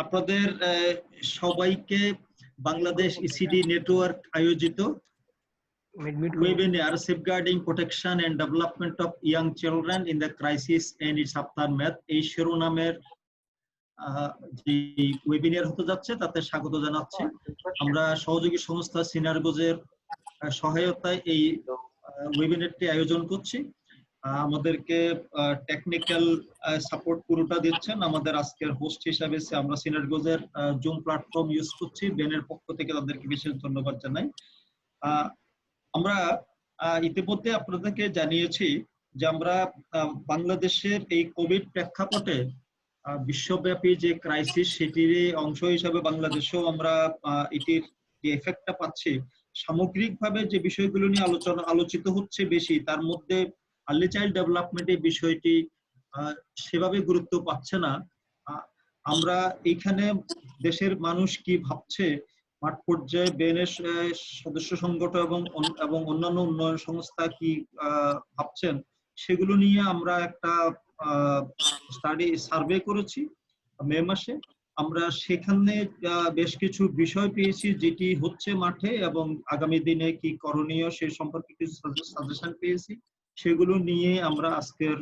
আপনাদের সবাইকে Bangladesh ECD network আয়োজিত webinar Safeguarding Protection and Development of Young Children in the Crisis and its Aftermath এই শিরোনামের যে ওয়েবিনার হতে যাচ্ছে তাতে স্বাগত জানাচ্ছি। আমরা সহযোগী সংস্থা সিনারগোজের সহায়তায় এই ওয়েবিনারটি আয়োজন করছি। আমাদেরকে টেকনিক্যাল সাপোর্ট পুরোটা দিচ্ছেন আমাদের আজকের হোস্ট হিসাবে আমরা সিনারগোজের জুম প্ল্যাটফর্ম ইউজ করছি। বেনের পক্ষ থেকে তাদেরকে বিশেষ ধন্যবাদ জানাই। আমরা ইতিমধ্যে আপনাদেরকে জানিয়েছি যে আমরা বাংলাদেশের এই কোভিড প্রেক্ষাপটে বিশ্বব্যাপী যে ক্রাইসিস সেটির অংশ হিসাবে বাংলাদেশেও আমরা এটির যে এফেক্টটা পাচ্ছি, সামগ্রিকভাবে যে বিষয়গুলো নিয়ে আলোচিত হচ্ছে বেশি, তার মধ্যে আর্লি চাইল্ড ডেভেলপমেন্টের বিষয়টি সেভাবে গুরুত্ব পাচ্ছে না। আমরা এখানে দেশের মানুষ কি ভাবছে, মাঠ পর্যায়ে বেনের সদস্য সংগঠন এবং অন্যান্য উন্নয়ন সংস্থা কি ভাবছেন, সেগুলো নিয়ে আমরা একটা সার্ভে করেছি মে মাসে। আমরা সেখানে বেশ কিছু বিষয় পেয়েছি যেটি হচ্ছে মাঠে এবং আগামী দিনে কি করণীয় সে সম্পর্কে কিছু সাজেশন পেয়েছি। সেগুলো নিয়ে আমরা আজকের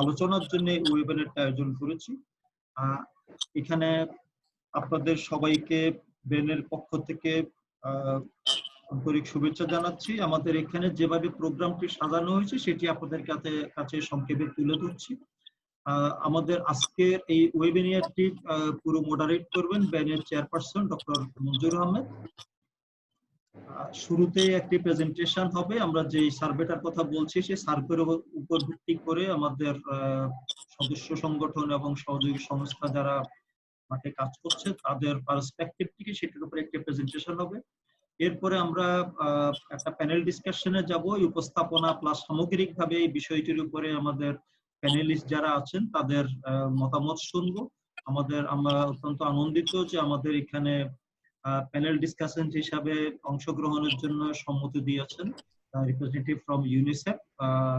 আলোচনার জন্য ওয়েবিনারটা আয়োজন করেছি। এখানে আপনাদের সবাইকে বেনের পক্ষ থেকে আন্তরিক শুভেচ্ছা জানাচ্ছি। আমাদের এখানে যেভাবে প্রোগ্রামটি সাজানো হয়েছে সেটি আপনাদের কাছে সংক্ষেপে তুলে ধরছি। আমাদের আজকের এই ওয়েবিনারটি পুরো মডারেট করবেন বেনের চেয়ারপারসন ডক্টর মঞ্জুর আহমেদ। শুরুতে একটি প্রেজেন্টেশন হবে। আমরা যে সার্ভেটার কথা বলছি সেই সার্ভের উপর ভিত্তি করে আমাদের সদস্য সংগঠন এবং সহযোগী সংস্থা যারা মাঠে কাজ করছে তাদের পার্সপেক্টিভ থেকে সেটার উপরে একটি প্রেজেন্টেশন হবে। এরপরে আমরা একটা প্যানেল ডিসকাশনে যাব। উপস্থাপনা প্লাস সামগ্রিকভাবে এই বিষয়টির উপরে আমাদের প্যানেলিস্ট যারা আছেন তাদের মতামত শুনবো। আমরা অত্যন্ত আনন্দিত যে আমাদের এখানে প্যানেল ডিসকাশন হিসাবে অংশগ্রহণের জন্য সম্মতি দিয়েছেন representative from UNICEF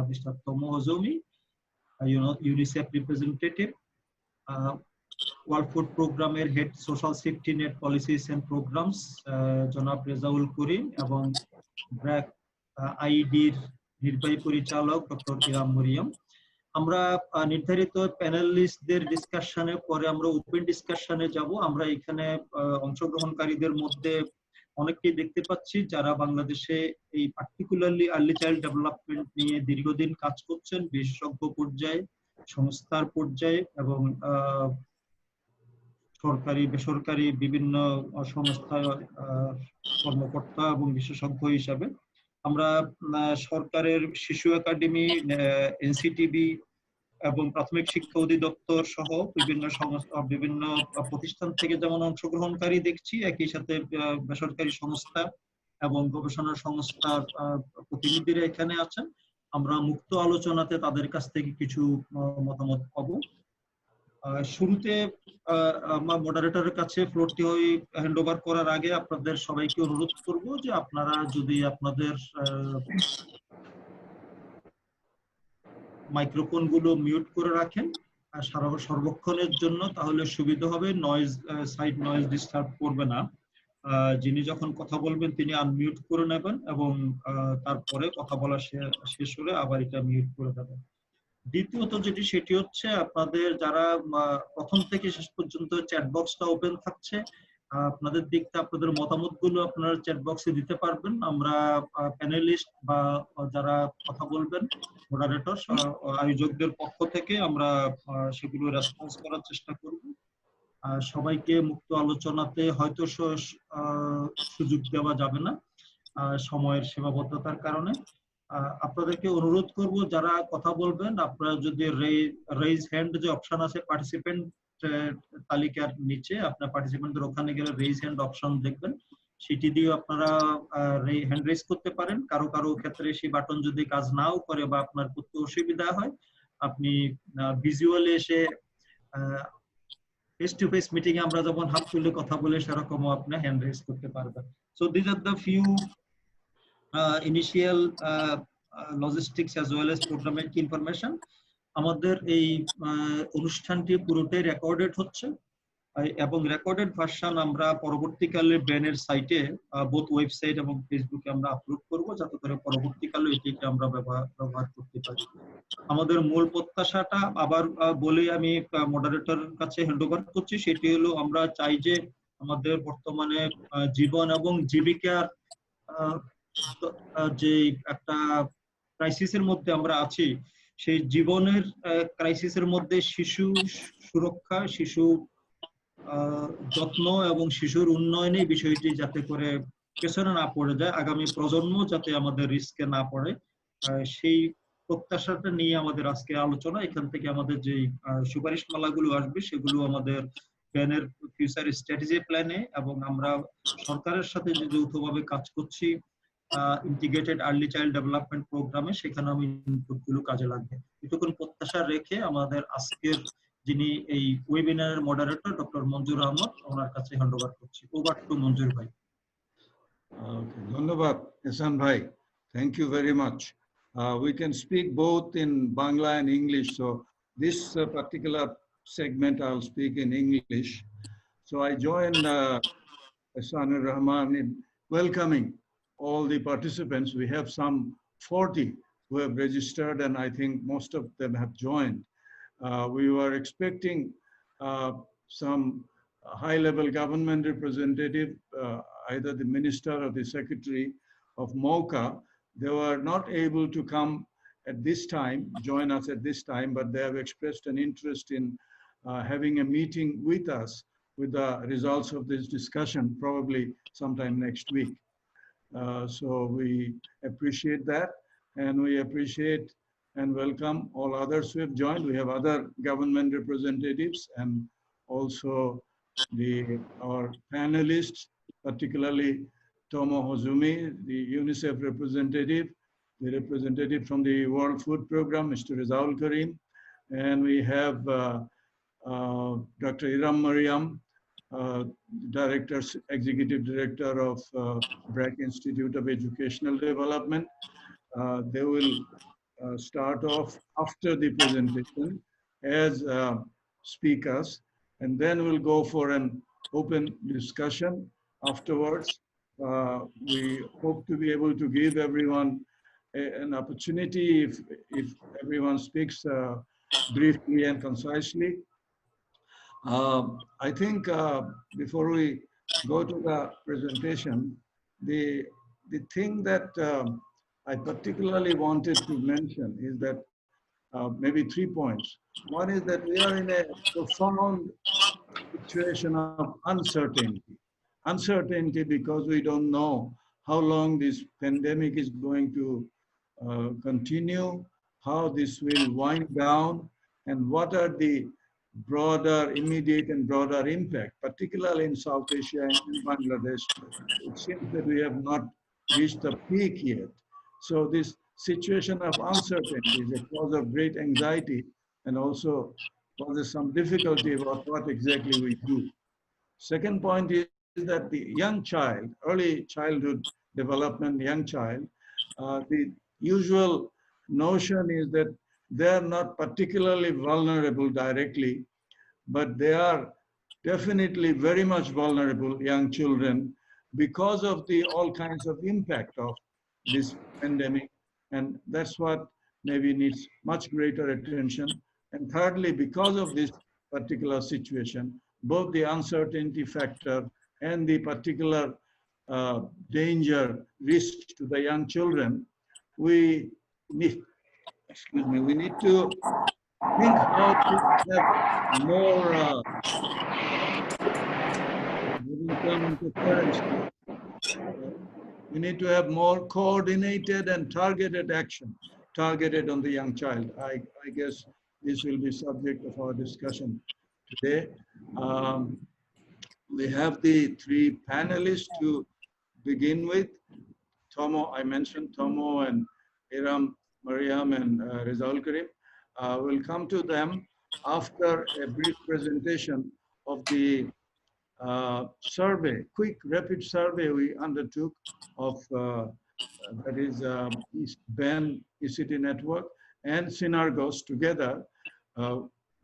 mister Tomoo Hozumi, UNICEF representative, world food প্রোগ্রামের head social safety net policies and programmes জনাব রেজাউল করিম এবং ব্র্যাক আইডির নির্বাহী পরিচালক ডক্টর ইরাম মরিয়ম। আমরা নির্ধারিত প্যানেলিস্টদের ডিসকাশনের পরে আমরা ওপেন ডিসকাশনে যাব। আমরা এখানে অংশগ্রহণকারীদের মধ্যে অনেককেই দেখতে পাচ্ছি যারা বাংলাদেশে এই পার্টিকুলারলি আর্লি চাইল্ড ডেভেলপমেন্ট নিয়ে দীর্ঘদিন কাজ করছেন, বিশেষজ্ঞ পর্যায়ে, সংস্থার পর্যায়ে এবং সরকারি বেসরকারি বিভিন্ন সংস্থার কর্মকর্তা এবং বিশেষজ্ঞ হিসাবে। আমরা সরকারের শিশু একাডেমি, এনসিটিভি এবং প্রাথমিক শিক্ষা অধিদপ্তর সহ বিভিন্ন প্রতিষ্ঠান থেকে যেমন অংশগ্রহণকারী দেখছি, একই সাথে বেসরকারি সংস্থা এবং গবেষণা সংস্থার প্রতিনিধিরা এখানে আছেন। আমরা মুক্ত আলোচনাতে তাদের কাছ থেকে কিছু মতামত পাবো। শুরুতে আমার মডারেটরের কাছে ফ্লোরটি হ্যান্ড ওভার করার আগে আপনাদের সবাইকে অনুরোধ করব যে আপনারা যদি আপনাদের মাইক্রোফোন গুলো মিউট করে রাখেন সর্বক্ষণের জন্য, তাহলে সুবিধা হবে। সাইড নয়েজ ডিস্টার্ব করবে না। যিনি যখন কথা বলবেন তিনি আনমিউট করে নেবেন এবং তারপরে কথা বলা শেষ হলে আবার এটা মিউট করে দেবেন। দ্বিতীয়ত যেটি সেটি হচ্ছে আপনাদের যারা প্রথম থেকে শেষ পর্যন্ত চ্যাট বক্সটা ওপেন থাকছে, আপনাদের দিকটা আপনাদের মতামতগুলো আপনারা চ্যাট বক্সে দিতে পারবেন। আমরা প্যানেলিস্ট বা যারা কথা বলবেন মডারেটর আয়োজকদের পক্ষ থেকে আমরা সেগুলো রেসপন্স করার চেষ্টা করব। সবাইকে মুক্ত আলোচনাতে হয়তো সুযোগ দেওয়া যাবে না সময়ের সীমাবদ্ধতার কারণে। আপনাদেরকে অনুরোধ করব যারা কথা বলবেন আপনারা যদি রেইজ হ্যান্ড যে অপশন আছে পার্টিসিপেন্ট তালিকার নিচে, আপনার পার্টিসিপেন্টদের ওখানে গেলে রেইজ হ্যান্ড অপশন দেখবেন, সেটি দিয়ে আপনারা হ্যান্ড রেইজ করতে পারেন। কারো ক্ষেত্রে সেই বাটন যদি কাজ নাও করে বা আপনার করতে অসুবিধা হয়, আপনি ভিজুয়ালি এসে ফেস টু ফেস মিটিং এ আমরা যখন হাত তুলে কথা বলে সেরকমও আপনি হ্যান্ড রেইজ করতে পারবেন। So this are the few initial logistics as well as প্রোগ্রামের ইনফরমেশন। আমাদের এই অনুষ্ঠানটি পুরোটাই রেকর্ডেড হচ্ছে এবং রেকর্ডেড ভার্সন আমরা পরবর্তীকালে ব্যানের সাইটে বোথ ওয়েবসাইট এবং ফেসবুকে আমরা আপলোড করব, যাতে করে পরবর্তীকালে এটিকে আমরা ব্যবহার করতে পারি। আমাদের মূল প্রত্যাশাটা আবার বলে আমি মডারেটর কাছে হ্যান্ডওভার করছি, সেটি হলো আমরা চাই যে আমাদের বর্তমানে জীবন এবং জীবিকার যে একটা ক্রাইসিসের মধ্যে আমরা আছি, সেই জীবনের ক্রাইসিসের মধ্যে শিশু সুরক্ষা, শিশু যত্ন এবং শিশুর উন্নয়নে বিষয়টি যাতে করে পেছনে না পড়ে যায়, আগামী প্রজন্ম যাতে আমাদের রিস্কে না পড়ে, সেই প্রত্যাশাটা নিয়ে আমাদের আজকে আলোচনা। এখান থেকে আমাদের যে সুপারিশমালাগুলো আসবে সেগুলো আমাদের ব্যানের ফিউচার স্ট্র্যাটেজি প্ল্যানে, এবং আমরা সরকারের সাথে যে যৌথভাবে কাজ করছি ইন্টিগ্রেটেড আর্লি চাইল্ড ডেভেলপমেন্ট প্রোগ্রামে, সেখানে আমি ইনপুটগুলো কাজে লাগবে। এটুকুন প্রত্যাশা রেখে আমাদের আজকের যিনি এই ওয়েবিনারের মডারেটর ডক্টর মঞ্জুর আহমদ, ওনার কাছে হ্যান্ডওভার করছি। ওভার টু মঞ্জুর ভাই। ধন্যবাদ এহসান ভাই, thank you very much. We can speak both in Bangla and English, so this particular segment I'll speak in English. So I join Ehsanur Rahman in welcoming all the participants. We have some 40 who have registered, and I think most of them have joined. We were expecting some high-level government representative, either the minister or the secretary of MOCA. They were not able to come at this time, join us at this time, but they have expressed an interest in having a meeting with us with the results of this discussion, probably sometime next week. So we appreciate that, and we appreciate and welcome all others who have joined. We have other government representatives and also our panelists, particularly Tomo Hozumi, the UNICEF representative, the representative from the World Food Program, Mr. Rizaul Karim, and we have Dr. Iram Mariam, Executive Director of BRAC Institute of Educational Development. They will start off after the presentation as speakers, and then we'll go for an open discussion afterwards. We hope to be able to give everyone an opportunity if everyone speaks briefly and concisely. I think before we go to the presentation, the thing that I particularly wanted to mention is that maybe 3 points. One is that we are in a profound situation of uncertainty. Uncertainty because we don't know how long this pandemic is going to continue, how this will wind down, and what are the broader, immediate and broader impact, particularly in South Asia and in Bangladesh. It seems that we have not reached the peak yet. So this situation of uncertainty is a cause of great anxiety and also causes some difficulty about what exactly we do. Second point is that the young child, early childhood development, young child, the usual notion is that they are not particularly vulnerable directly, but they are definitely very much vulnerable, young children, because of the all kinds of impact of this pandemic. And that's what maybe needs much greater attention. And thirdly, because of this particular situation, both the uncertainty factor and the particular danger, risk to the young children, we need to think how to have more we need to have more coordinated and targeted action, targeted on the young child. I guess this will be subject of our discussion today. We have the three panelists to begin with. Tomo, I mentioned Tomo and Iram Mariam and Rizaul Karim. We'll come to them after a brief presentation of the survey, quick rapid survey we undertook of that is East Bend eCity Network and Synargos together.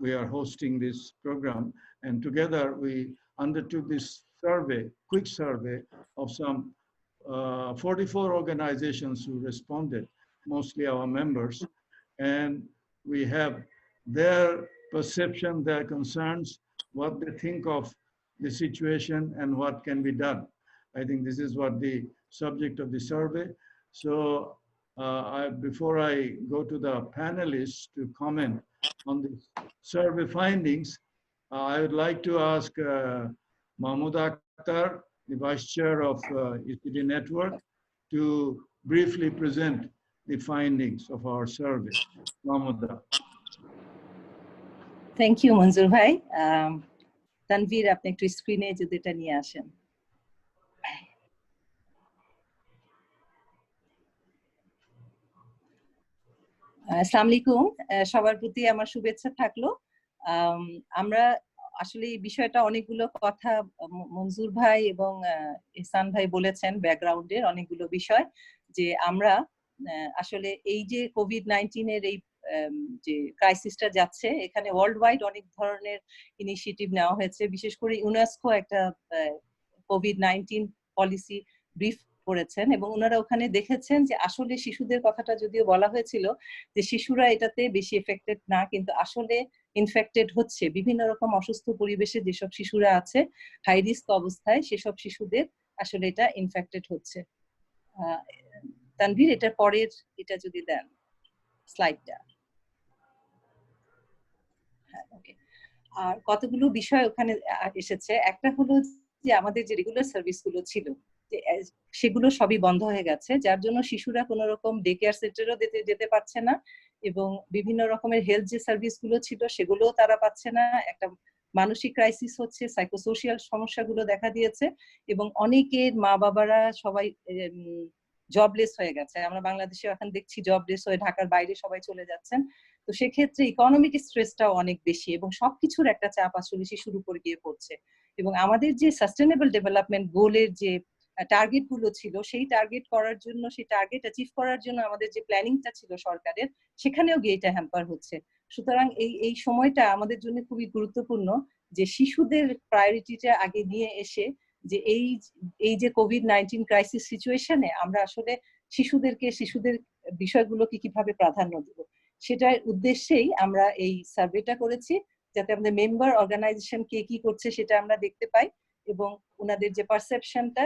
We are hosting this program, And together we undertook this survey, quick survey of some 44 organizations who responded, mostly our members. And we have their perception, their concerns, what they think of the situation and what can be done. I think this is what the subject of the survey. So before I go to the panelists to comment on the survey findings, I would like to ask Mahmoud Akhtar, the Vice Chair of ECD Network, to briefly present the findings of our survey. Mahmoud. Thank you, Manzoor bhai. Tanveer, আপনি একটু স্ক্রিনে যদি এটা নিয়ে আসেন। আসসালামু আলাইকুম, সবার প্রতি আমার শুভেচ্ছা থাকলো। আমরা আসলে এই বিষয়টা অনেকগুলো কথা মনজুর ভাই এবং ইহসান ভাই বলেছেন, ব্যাকগ্রাউন্ডের অনেকগুলো বিষয়, যে আমরা আসলে এই যে কোভিড-19 এর এই যে ক্রাইসিসটা যাচ্ছে, এখানে ওয়ার্ল্ড ওয়াইড অনেক ধরনের ইনিশিয়েটিভ নেওয়া হয়েছে। বিশেষ করে ইউনেস্কো একটা কোভিড-19 পলিসি ব্রিফ করেছেন এবং ওনারা ওখানে দেখেছেন যে আসলে শিশুদের কথাটা যদিও বলা হয়েছিল যে শিশুরা এটাতে বেশি এফেক্টেড না, কিন্তু আসলে ইনফেক্টেড হচ্ছে। বিভিন্ন রকম অসুস্থ পরিবেশে যেসব শিশুরা আছে হাই রিস্ক অবস্থায়, সেসব শিশুদের আসলে এটা ইনফেক্টেড হচ্ছে। তানভীর, এটা পরের এটা যদি দেন স্লাইডটা। হ্যাঁ, ওকে। আর কতগুলো বিষয় ওখানে এসেছে। একটা হলো যে আমাদের যে রেগুলার সার্ভিসগুলো ছিল সেগুলো সবই বন্ধ হয়ে গেছে, যার জন্য শিশুরা কোনো রকম ডে কেয়ার সেন্টারও যেতে পারছে না এবং বিভিন্ন রকমের হেলথ যে সার্ভিসগুলো ছিল সেগুলোও তারা পাচ্ছে না। একটা মানসিক ক্রাইসিস হচ্ছে, সাইকোসোশিয়াল সমস্যাগুলো দেখা দিয়েছে এবং অনেকের মা বাবারা সবাই জবলেস হয়ে গেছে। আমরা বাংলাদেশে এখন দেখছি জবলেস হয়ে ঢাকার বাইরে সবাই চলে যাচ্ছেন। তো সেক্ষেত্রে ইকোনমিক স্ট্রেসটাও অনেক বেশি এবং সবকিছুর একটা চাপ আসলে শিশুর উপর গিয়ে পড়ছে। এবং আমাদের যে সাস্টেনেবল ডেভেলপমেন্ট গোলের যে টার্গেট গুলো ছিল, সেই টার্গেট করার জন্য, সেই টার্গেট অ্যাচিভ করার জন্য আমাদের যে প্ল্যানিংটা ছিল সরকারের, সেখানেও গিয়ে এটা হ্যাম্পার হচ্ছে। সুতরাং এই সময়টা আমাদের জন্য খুবই গুরুত্বপূর্ণ যে শিশুদের প্রায়োরিটিটা আগে নিয়ে এসে যে এই যে কোভিড-19 ক্রাইসিস সিচুয়েশনে আমরা আসলে শিশুদের বিষয়গুলোকে কিভাবে প্রাধান্য দেব, সেটার উদ্দেশ্যেই আমরা এই সার্ভেটা করেছি, যাতে আমাদের মেম্বার অর্গানাইজেশন কে কি করছে সেটা আমরা দেখতে পাই এবং ওনাদের যে পারসেপশনটা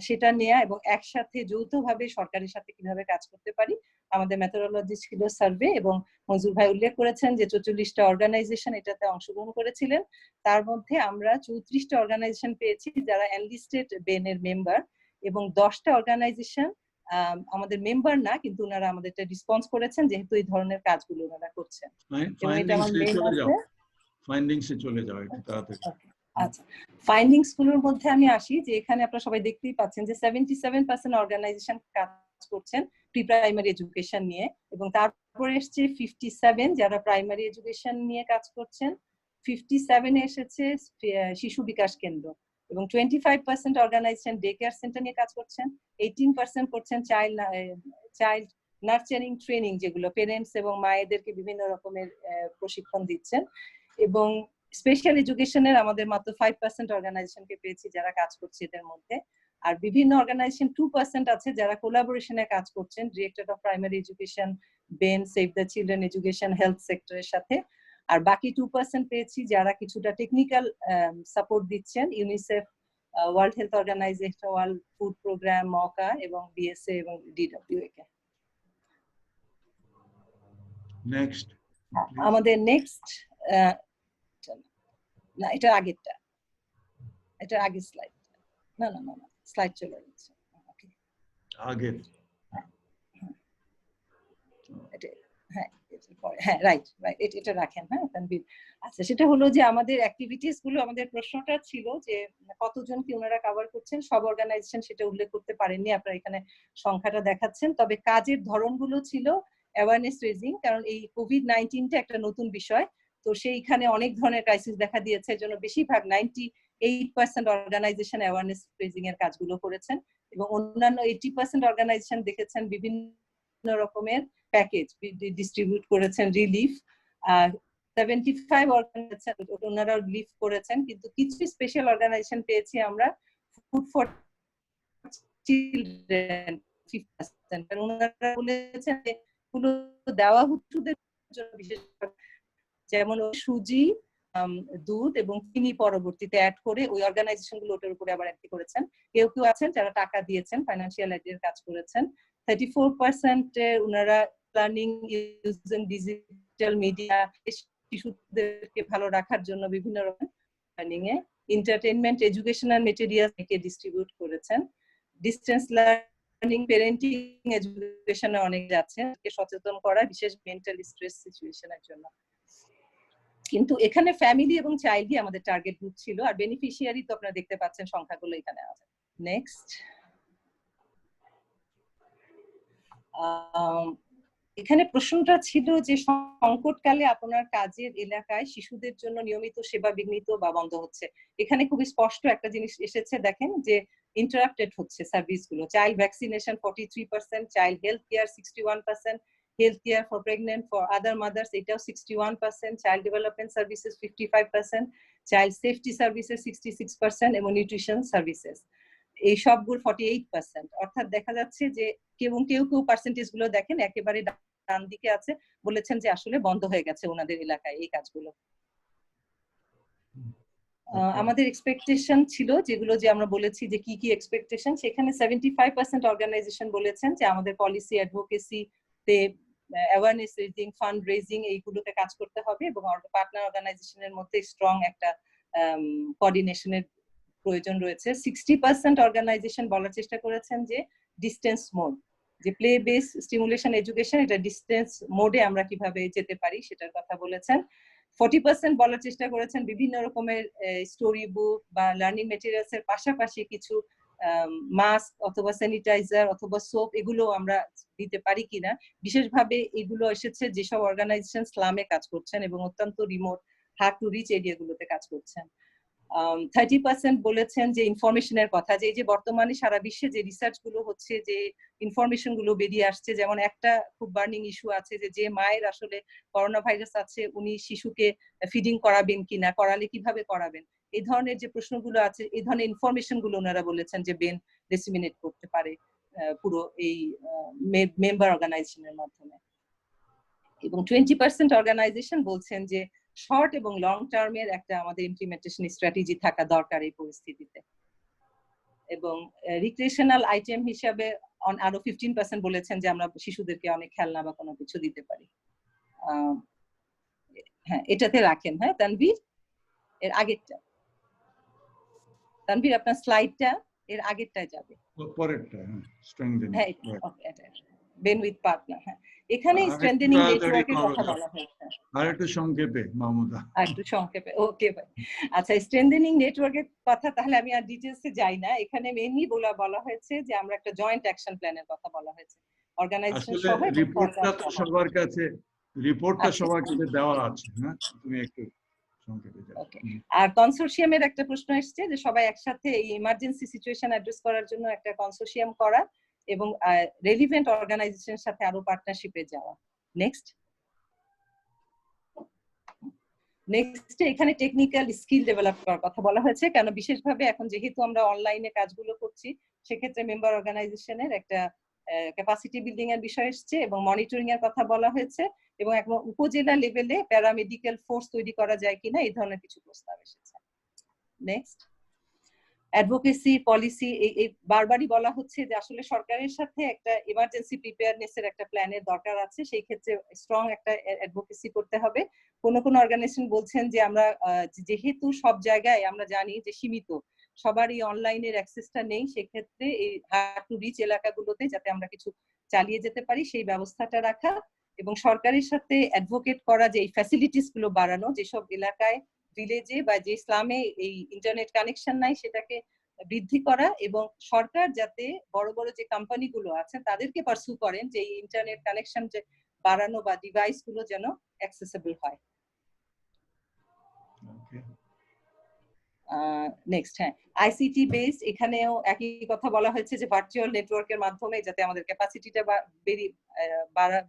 সেটা নেয়া এবং একসাথে যৌথভাবে সরকারের সাথে কিভাবে কাজ করতে পারি। আমাদের মেথোডোলজি ছিল সার্ভে এবং মনজুর ভাই উল্লেখ করেছেন যে 44টা অর্গানাইজেশন এটাতে অংশগ্রহণ করেছিলেন। তার মধ্যে আমরা 34টা অর্গানাইজেশন পেয়েছি যারা এনলিস্টেড বেনের মেম্বার এবং 10টা অর্গানাইজেশন আমাদের মেম্বার না, কিন্তু ওনারা আমাদেরটা রেসপন্স করেছেন যেহেতু এই ধরনের কাজগুলো ওনারা করছেন। ফাইন্ডিংসে চলে যাও একটু তাড়াতাড়ি। আচ্ছা, ফাইন্ডিংস গুলোর মধ্যে আমি আসি যে এখানে আপনারা সবাই দেখতেই পাচ্ছেন যে 77% অর্গানাইজেশন কাজ করছেন প্রি প্রাইমারি এডুকেশন নিয়ে এবং তারপরে এসেছে 57 যারা প্রাইমারি এডুকেশন নিয়ে কাজ করছেন, 57 এসেছে শিশু বিকাশ কেন্দ্র এবং 25% অর্গানাইজেশন ডে কেয়ার সেন্টার নিয়ে কাজ করছেন, 18% করছেন চাইল্ড নার্চারিং ট্রেনিং, যেগুলো পেরেন্টস এবং মায়েদেরকে বিভিন্ন রকমের প্রশিক্ষণ দিচ্ছেন এবং স্পেশাল এডুকেশনের আমাদের মাত্র 5% অর্গানাইজেশনকে পেয়েছি যারা কাজ করছে এদের মধ্যে। আর বিভিন্ন অর্গানাইজেশন 2% আছে যারা কোলাবোরেশনে কাজ করছেন, ডিরেক্টরেট অফ প্রাইমারি এডুকেশন, বেন, save the children education, health সেক্টরের সাথে। আর বাকি 2% পেয়েছি যারা কিছুটা টেকনিক্যাল সাপোর্ট দিচ্ছেন, UNICEF, world health organization, world food programme, মকা এবং বিএসএ এবং ডিডব্লিউএ কে। নেক্সট আমাদের নেক্সট না, এটা আগেরটা, এটা আগের স্লাইড। না না না, স্লাইড চলে যাচ্ছে। ওকে, আগের হ্যাঁ, রাইট, এটা রাখেন। হ্যাঁ তানভীর, আচ্ছা, সেটা হলো যে আমাদের অ্যাক্টিভিটিস গুলো, আমাদের প্রশ্নটা ছিল যে কতজন কি ওনারা কভার করছেন। সব অর্গানাইজেশন সেটা উল্লেখ করতে পারেননি, আপনারা এখানে সংখ্যাটা দেখাচ্ছেন। তবে কাজের ধরনগুলো ছিল অ্যাওয়ারনেস রেজিং, কারণ এই কোভিড-19টা একটা নতুন বিষয়, তো সেইখানে অনেক ধরনের ক্রাইসিস দেখা দিয়েছে, এর জন্য বেশিরভাগ 98% অর্গানাইজেশন অ্যাওয়ারনেস রেজিং এর কাজগুলো করেছেন এবং অন্যান্য 80% অর্গানাইজেশন দেখেছেন বিভিন্ন রকমের প্যাকেজ ডিস্ট্রিবিউট করেছেন, রিলিফ, 75 অর্গানাইজেশন ওনারা লিভ করেছেন, কিন্তু কিছু স্পেশাল অর্গানাইজেশন পেয়েছি আমরা, ফুড ফর চিলড্রেন 50%। ওনারা বলেছেন যে এগুলো দেওয়া হচ্ছে জন্য বিশেষ, যেমন সুজি, দুধ এবং চিনি পরবর্তীতে অ্যাড করে ওই অর্গানাইজেশন গুলো ওটার উপরে আবার অ্যাড করেছেন। কেউ কেউ আছেন যারা টাকা দিয়েছেন, ফাইন্যান্সিয়াল এডের কাজ করেছেন। 34% ওনারা লার্নিং ইউজিং ডিজিটাল মিডিয়া, শিশুদেরকে ভালো রাখার জন্য বিভিন্ন রকম লার্নিং এ এন্টারটেইনমেন্ট, এডুকেশনাল মেটেরিয়াল থেকে ডিস্ট্রিবিউট করেছেন। ডিসটেন্স লার্নিং, প্যারেন্টিং, এডুকেশনে অনেক যাচ্ছে, সচেতন করা বিশেষ মেন্টাল স্ট্রেস সিচুয়েশনের জন্য। কিন্তু এখানে ফ্যামিলি এবং চাইল্ডই আমাদের টার্গেট গ্রুপ ছিল, আর বেনিফিশিয়ারি তো আপনারা দেখতে পাচ্ছেন সংখ্যাগুলো এখানে আছে। নেক্সট, এখানে প্রশ্নটা ছিল যে সংকটকালে আপনার কাজের এলাকায় শিশুদের জন্য নিয়মিত সেবা বিঘ্নিত বা বন্ধ হচ্ছে। এখানে খুব স্পষ্ট একটা জিনিস এসেছে, দেখেন যে ইন্টারাপ্টেড হচ্ছে সার্ভিস গুলো। Child vaccination 43%, child health care 61%, health care for pregnant, for other mothers এটাও 61%, child development services 55%, child safety services 66% এবং নিউট্রিশন সার্ভিসেস এই সবগুলো 48%। অর্থাৎ দেখা যাচ্ছে যে কেউ কেউ পার্সেন্টেজ গুলো দেখেন একেবারে ডান দিকে আছে, বলেছেন যে আসলে বন্ধ হয়ে গেছে ওনাদের এলাকায় এই কাজগুলো। আমাদের এক্সপেকটেশন ছিল যেগুলো যে আমরা বলেছি যে কি কি এক্সপেকটেশন, সেখানে 75% অর্গানাইজেশন বলেছেন যে আমাদের পলিসি অ্যাডভোকেসি তে অ্যাওয়ারনেস রেজিং, ফান্ড রেজিং এইগুলোতে কাজ করতে হবে এবং পার্টনার অর্গানাইজেশনের মধ্যে স্ট্রং একটা কোঅর্ডিনেশনের প্রয়োজন রয়েছে। 60% অর্গানাইজেশন বলার চেষ্টা করেছেন যে ডিস্টেন্স মোড, যে প্লে বেস স্টিমুলেশন এডুকেশন, এটা ডিস্টেন্স মোডে আমরা কিভাবে যেতে পারি সেটার কথা বলেছেন। 40% বলার চেষ্টা করেছেন বিভিন্ন রকমের স্টোরি বুক বা লার্নিং মেটেরিয়ালস এর পাশাপাশি কিছু মাস্ক অথবা স্যানিটাইজার অথবা সোপ এগুলো আমরা দিতে পারি কিনা। বিশেষভাবে এগুলো এসেছে যেসব অর্গানাইজেশন স্লামে কাজ করছেন এবং অত্যন্ত রিমোট হার্ড টু রিচ এরিয়াগুলোতে কাজ করছেন। 30% বলেছেন যে ইনফরমেশনের কথা, যে এই যে বর্তমানে সারা বিশ্বে যে রিসার্চ গুলো হচ্ছে, যে ইনফরমেশন গুলো বেরিয়ে আসছে, যেমন একটা খুব বার্নিং ইস্যু আছে যে মায়ের আসলে করোনা ভাইরাস আছে উনি শিশুকে ফিডিং করাবেন কিনা, করালে কিভাবে করাবেন, এই ধরনের যে প্রশ্নগুলো আছে, এই ধরনের ইনফরমেশন গুলো ওনারা বলেছেন যে বেন ডিসিমিনেট করতে পারে পুরো এই মেম্বার অর্গানাইজেশনের মাধ্যমে। এবং 20% অর্গানাইজেশন বলছেন যে শর্ট এবং লং টার্মের একটা আমাদের ইমপ্লিমেন্টেশন স্ট্র্যাটেজি থাকা দরকার এই পরিস্থিতিতে। এবং রিক্রিয়েশনাল আইটেম হিসাবে আরো 15% বলেছেন যে আমরা শিশুদেরকে অনেক খেলনা বা কোনো কিছু দিতে পারি। হ্যাঁ, এটাতে রাখেন। হ্যাঁ তানভীর, এর আগেরটা, তানভীর আপনার স্লাইডটা এর আগেরটায় যাবে, পরেরটা। হ্যাঁ বেন উইথ পার্টনার। হ্যাঁ, এখানে স্ট্রেংথেনিং নেটওয়ার্কের কথা বলা হয়েছে। আর একটু সংক্ষেপে মাহমুদা, একটু সংক্ষেপে। ওকে ভাই, আচ্ছা স্ট্রেংথেনিং নেটওয়ার্কের কথা তাহলে আমি আর ডিটেইলসে যাই না। এখানে মেইনলি বলা হয়েছে যে আমরা একটা জয়েন্ট অ্যাকশন প্ল্যানের কথা বলা হয়েছে অর্গানাইজেশন সহ। রিপোর্টটা তো সবার কাছে, রিপোর্টটা সবার কাছে দেওয়া আছে। হ্যাঁ, তুমি একটু সংক্ষেপে যাও। আর কনসোর্শিয়ামের একটা প্রশ্ন এসেছে যে সবাই একসাথে এই ইমার্জেন্সি সিচুয়েশন অ্যাড্রেস করার জন্য একটা কনসোর্শিয়াম করা এবং রেলিভেন্ট অর্গানাইজেশনের সাথে আরো পার্টনারশিপে যাওয়া। নেক্সট এখানে টেকনিক্যাল স্কিল ডেভেলপ করার কথা বলা হয়েছে, কেন বিশেষভাবে এখন যেহেতু আমরা অনলাইনে কাজগুলো করছি সেক্ষেত্রে মেম্বার অর্গানাইজেশনের একটা ক্যাপাসিটি বিল্ডিং এর বিষয় এসেছে এবং মনিটরিং এর কথা বলা হয়েছে এবং একদম উপজেলা লেভেলে প্যারামেডিক্যাল ফোর্স তৈরি করা যায় কিনা এই ধরনের কিছু প্রস্তাব এসেছে। নেক্সট, অ্যাডভোকেসি পলিসি, এই বারবারই বলা হচ্ছে যে আসলে সরকারের সাথে একটা ইমার্জেন্সি প্রিপেয়ারনেস এর একটা প্ল্যানের দরকার আছে, সেই ক্ষেত্রে স্ট্রং একটা অ্যাডভোকেসি করতে হবে। কোন অর্গানাইজেশন বলছেন যে আমরা যেহেতু সব জায়গায় আমরা জানি যে সীমিত, সবারই অনলাইনের অ্যাক্সেসটা নেই, সেক্ষেত্রে এই হার্ড টু রিচ এলাকাগুলোতে যাতে আমরা কিছু চালিয়ে যেতে পারি সেই ব্যবস্থাটা রাখা এবং সরকারের সাথে অ্যাডভোকেট করা যে এই ফ্যাসিলিটিস গুলো বাড়ানো, যেসব এলাকায় ভিলেজে বা যে ইসলামে এই ইন্টারনেট কানেকশন নাই সেটাকে বৃদ্ধি করা এবং সরকার যাতে বড় বড় যে কোম্পানিগুলো আছে তাদেরকে পারসু করেন যে এই ইন্টারনেট কানেকশন যে বাড়ানো বা ডিভাইস গুলো যেন অ্যাক্সেসিবল হয়। নেক্সট, হ্যাঁ আইসিটি বেসড, এখানেও একই কথা বলা হয়েছে যে ভার্চুয়াল নেটওয়ার্কের মাধ্যমে যাতে আমাদের ক্যাপাসিটিটা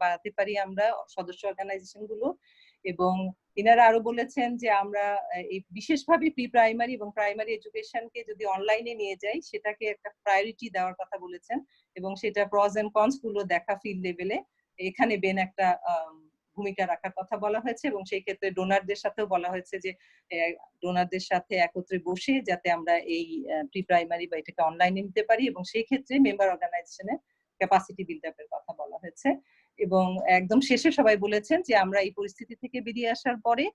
বাড়াতে পারি আমরা সদস্য অর্গানাইজেশন গুলো এবং ইনারা আরো বলেছেন যে আমরা এই বিশেষভাবে প্রি প্রাইমারি এবং প্রাইমারি এডুকেশনকে যদি অনলাইনে নিয়ে যাই সেটাকে একটা প্রায়োরিটি দেওয়ার কথা বলেছেন এবং সেটা প্রস এন্ড কনস গুলো দেখা ফিল্ড লেভেলে এখানে বেন একটা ভূমিকা রাখার কথা বলা হয়েছে এবং সেই ক্ষেত্রে ডোনারদের সাথেও বলা হয়েছে যে ডোনারদের সাথে একত্রে বসে যাতে আমরা এই প্রি প্রাইমারি বা এটাকে অনলাইনে নিতে পারি এবং সেই ক্ষেত্রে মেম্বার অর্গানাইজেশনের ক্যাপাসিটি বিল্ড আপের কথা বলা হয়েছে এবং একদম শেষে সবাই বলেছেন যে আমরা এই পরিস্থিতি থেকে বেরিয়ে আসার পরে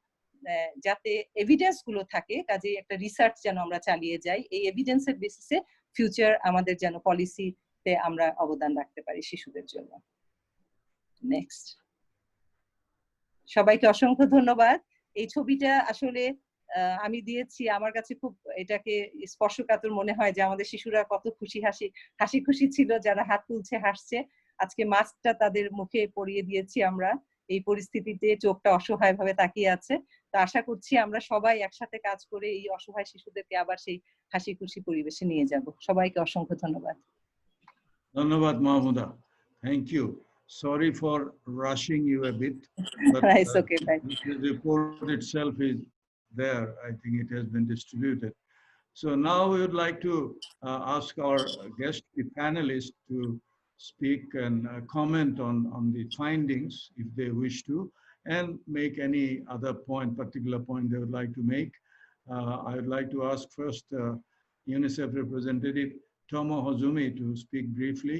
যাতে এভিডেন্স গুলো থাকে কাজে একটা রিসার্চ যেন আমরা চালিয়ে যাই এই এভিডেন্সের বেসিসে ফিউচার আমাদের যেন পলিসিতে আমরা অবদান রাখতে পারি শিশুদের জন্য। নেক্সট, সবাইকে অসংখ্য ধন্যবাদ। এই ছবিটা আসলে আমি দিয়েছি, আমার কাছে খুব এটাকে স্পর্শকাতর মনে হয় যে আমাদের শিশুরা কত হাসি খুশি ছিল, যারা হাত তুলছে হাসছে। আজকে মাস্কটা তাদের মুখে পরিয়ে দিয়েছি আমরা, এই পরিস্থিতিতে চোখটা অসহায় ভাবে তাকিয়ে আছে। তো আশা করছি আমরা সবাই একসাথে কাজ করে এই অসহায় শিশুদেরকে আবার সেই হাসি খুশি পরিবেশে নিয়ে যাব। সবাইকে অসংখ্য ধন্যবাদ। ধন্যবাদ Mahmuda, thank you. Sorry for rushing you a bit, but It's okay, fine. the report itself is there. I think it has been distributed. So now we would like to ask our guest, the panelists, to speak and comment on the findings if they wish to, and make any other particular point they would like to make. I would like to ask first UNICEF representative Tomo Hozumi to speak briefly.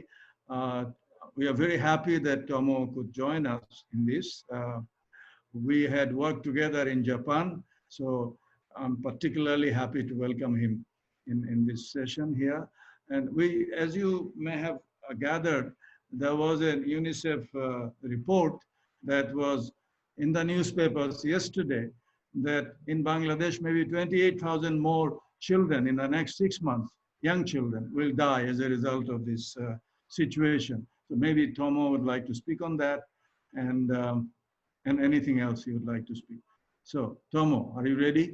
We are very happy that Tomo could join us in this. We had worked together in Japan, so I'm particularly happy to welcome him in this session here. And as you may have gathered, there was a UNICEF report that was in the newspapers yesterday that in Bangladesh, maybe 28,000 more children in the next 6 months, young children, will die as a result of this situation. So maybe Tomo would like to speak on that, and anything else you would like to speak. So Tomo, are you ready?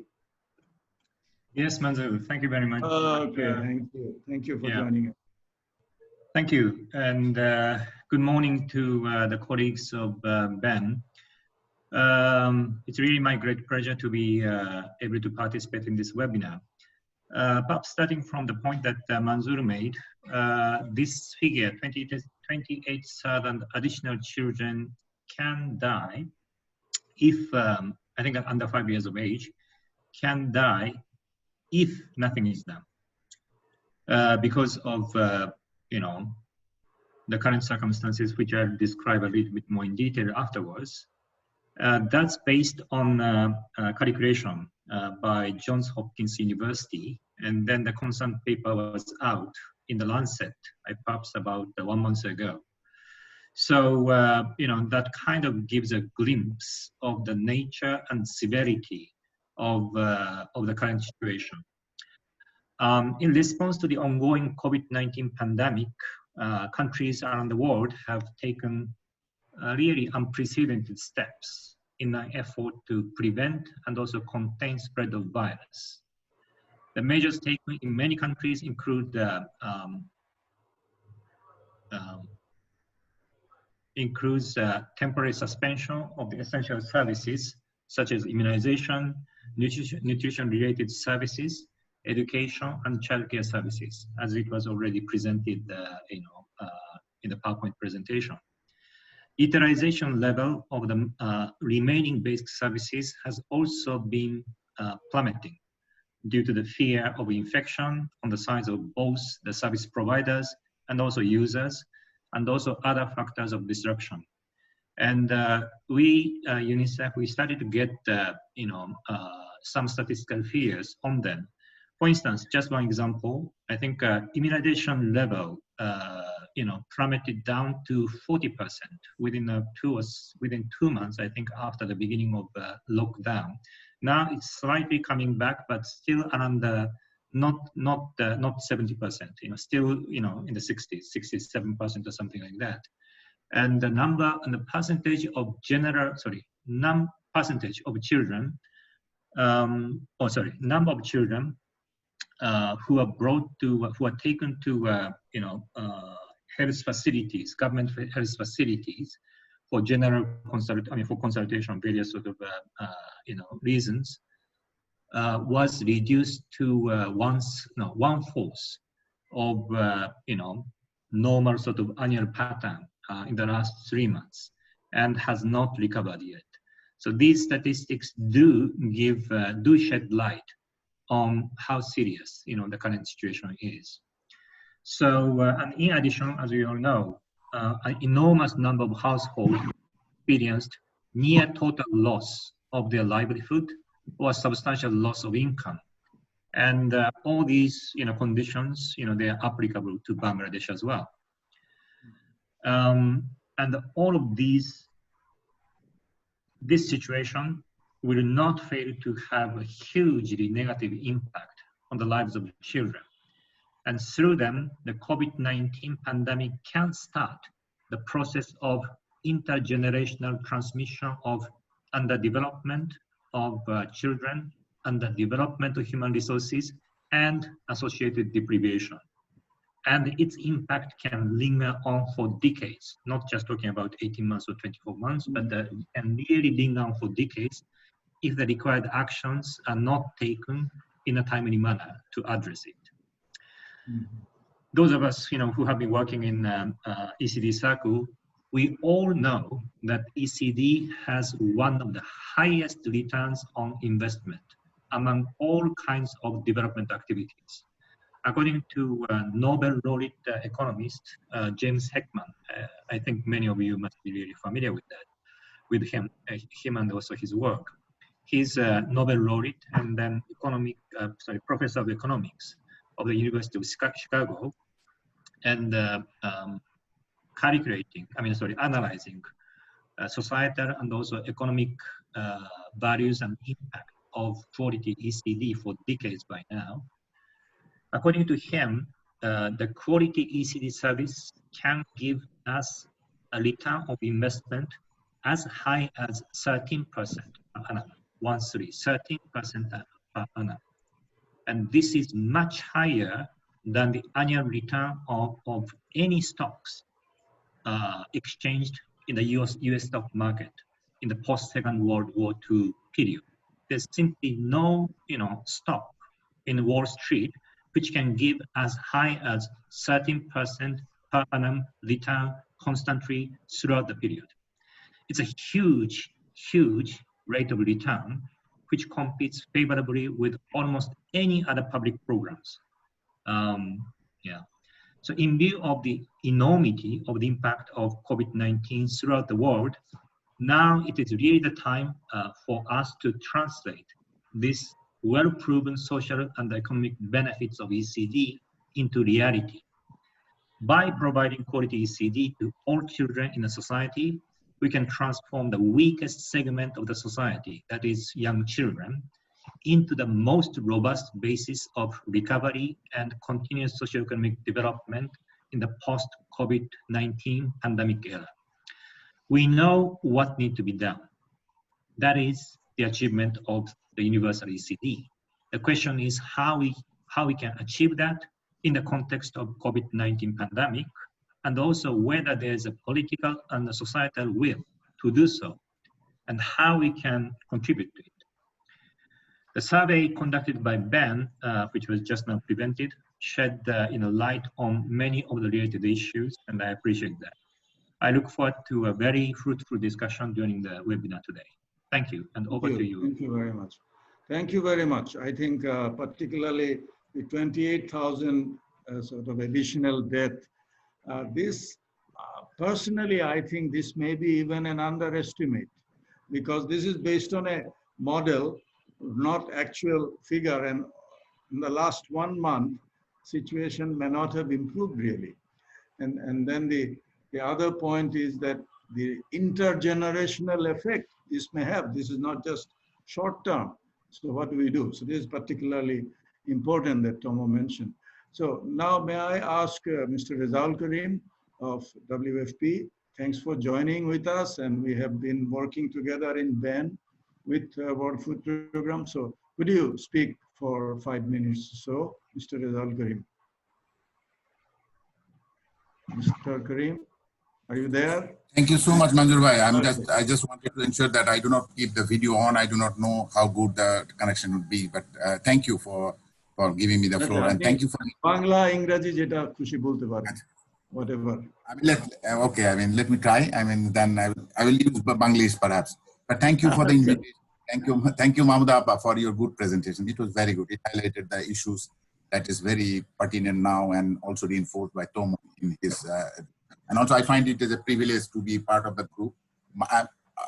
Yes, Manzoor, thank you very much. Okay, thank you. Thank you for joining us. Thank you, and good morning to the colleagues of BEN. It's really my great pleasure to be able to participate in this webinar. Perhaps starting from the point that Manzoor made, this figure, 28,000 additional children can die if, I think under 5 years of age, can die if nothing is done. Because of, the current circumstances, which I'll describe a little bit more in detail afterwards. That's based on calculation by Johns Hopkins University, and then the concerned paper was out in the Lancet, perhaps about 1 month ago. So, that kind of gives a glimpse of the nature and severity of the current situation. In response to the ongoing COVID-19 pandemic, countries around the world have taken really unprecedented steps in an effort to prevent and also contain spread of virus. The measures taken in many countries include temporary suspension of the essential services such as immunization, nutrition-related services, education, and childcare services, as it was already presented, in the PowerPoint presentation. Utilization level of the remaining basic services has also been plummeting due to the fear of infection on the side of both the service providers and also users, and also other factors of disruption. And UNICEF, we started to get, some statistical figures on them. For instance, just one example, I think immunization level, plummeted down to 40% within 2 months, I think, after the beginning of the lockdown. Now it's slightly coming back, but still around not 70%, still, in the 60s, 67% or something like that. And the number and the percentage of percentage of children, number of children who are taken to, health facilities, government health facilities, for general for consultation, various sort of reasons, was reduced to 1/4 of normal sort of annual pattern in the last 3 months, and has not recovered yet. So these statistics do shed light on how serious the current situation is. So, and in addition, as we all know, an enormous number of households experienced near total loss of their livelihood or substantial loss of income. And all these conditions, they are applicable to Bangladesh as well. And all of this situation will not fail to have a hugely negative impact on the lives of children. And through them, the COVID-19 pandemic can start the process of intergenerational transmission of underdevelopment of children, underdevelopment of human resources, and associated deprivation. And its impact can linger on for decades, not just talking about 18 months or 24 months, but can really linger on for decades if the required actions are not taken in a timely manner to address it. Those of us who have been working in ECD circle, we all know that ECD has one of the highest returns on investment among all kinds of development activities. According to Nobel laureate economist James Heckman, I think many of you must be really familiar with that, with him and also his work. He's a Nobel laureate and then professor of economics of the University of Chicago, and analyzing societal and also economic values and impact of quality ECD for decades by now. According to him, the quality ECD service can give us a return of investment as high as 13% per annum, 13% per annum. And this is much higher than the annual return of any stocks exchanged in the US stock market in the post-Second World War II period. There's simply no stock in Wall Street which can give as high as 13% per annum return constantly throughout the period. It's a huge, huge rate of return which competes favorably with almost any other public programs. So in view of the enormity of the impact of COVID-19 throughout the world, now it is really the time for us to translate this well-proven social and economic benefits of ECD into reality. By providing quality ECD to all children in a society, we can transform the weakest segment of the society, that is young children, into the most robust basis of recovery and continuous socioeconomic development in the post-COVID-19 pandemic era. We know what needs to be done. That is the achievement of the universal ECD. The question is how we can achieve that in the context of COVID-19 pandemic, and also whether there's a political and a societal will to do so, and how we can contribute to it. The survey conducted by Ben, which was just now presented, shed light on many of the related issues, and I appreciate that. I look forward to a very fruitful discussion during the webinar today. Thank you, and over to you. Thank you very much. Thank you very much. I think particularly the 28,000 sort of additional death, personally, I think this may be even an underestimate, because this is based on a model, not actual figure, and in the last 1 month, situation may not have improved really. And then the other point is that the intergenerational effect this may have. This is not just short term. So what do we do? So this is particularly important that Tomo mentioned. So now may I ask Mr. Rezaul Karim of WFP. Thanks for joining with us, and we have been working together in Ben with World Food Program. So could you speak for 5 minutes or so, Mr. Rezaul Karim? Mr. Karim? Are you there? Thank you so much, Manjur Bhai. Okay. I just wanted to ensure that I do not keep the video on. I do not know how good the connection would be, but thank you for giving me the floor, and thank you for. Bangla, English, jeta khushi bolte paren. Whatever. I mean, okay. I mean, let me try. I mean, then I will use Bangladesh perhaps. But thank you for the invitation. Thank you, Mahmood Abba, for your good presentation. It was very good. It highlighted the issues that is very pertinent now, and also reinforced by Tom in his. And also, I find it as a privilege to be part of the group.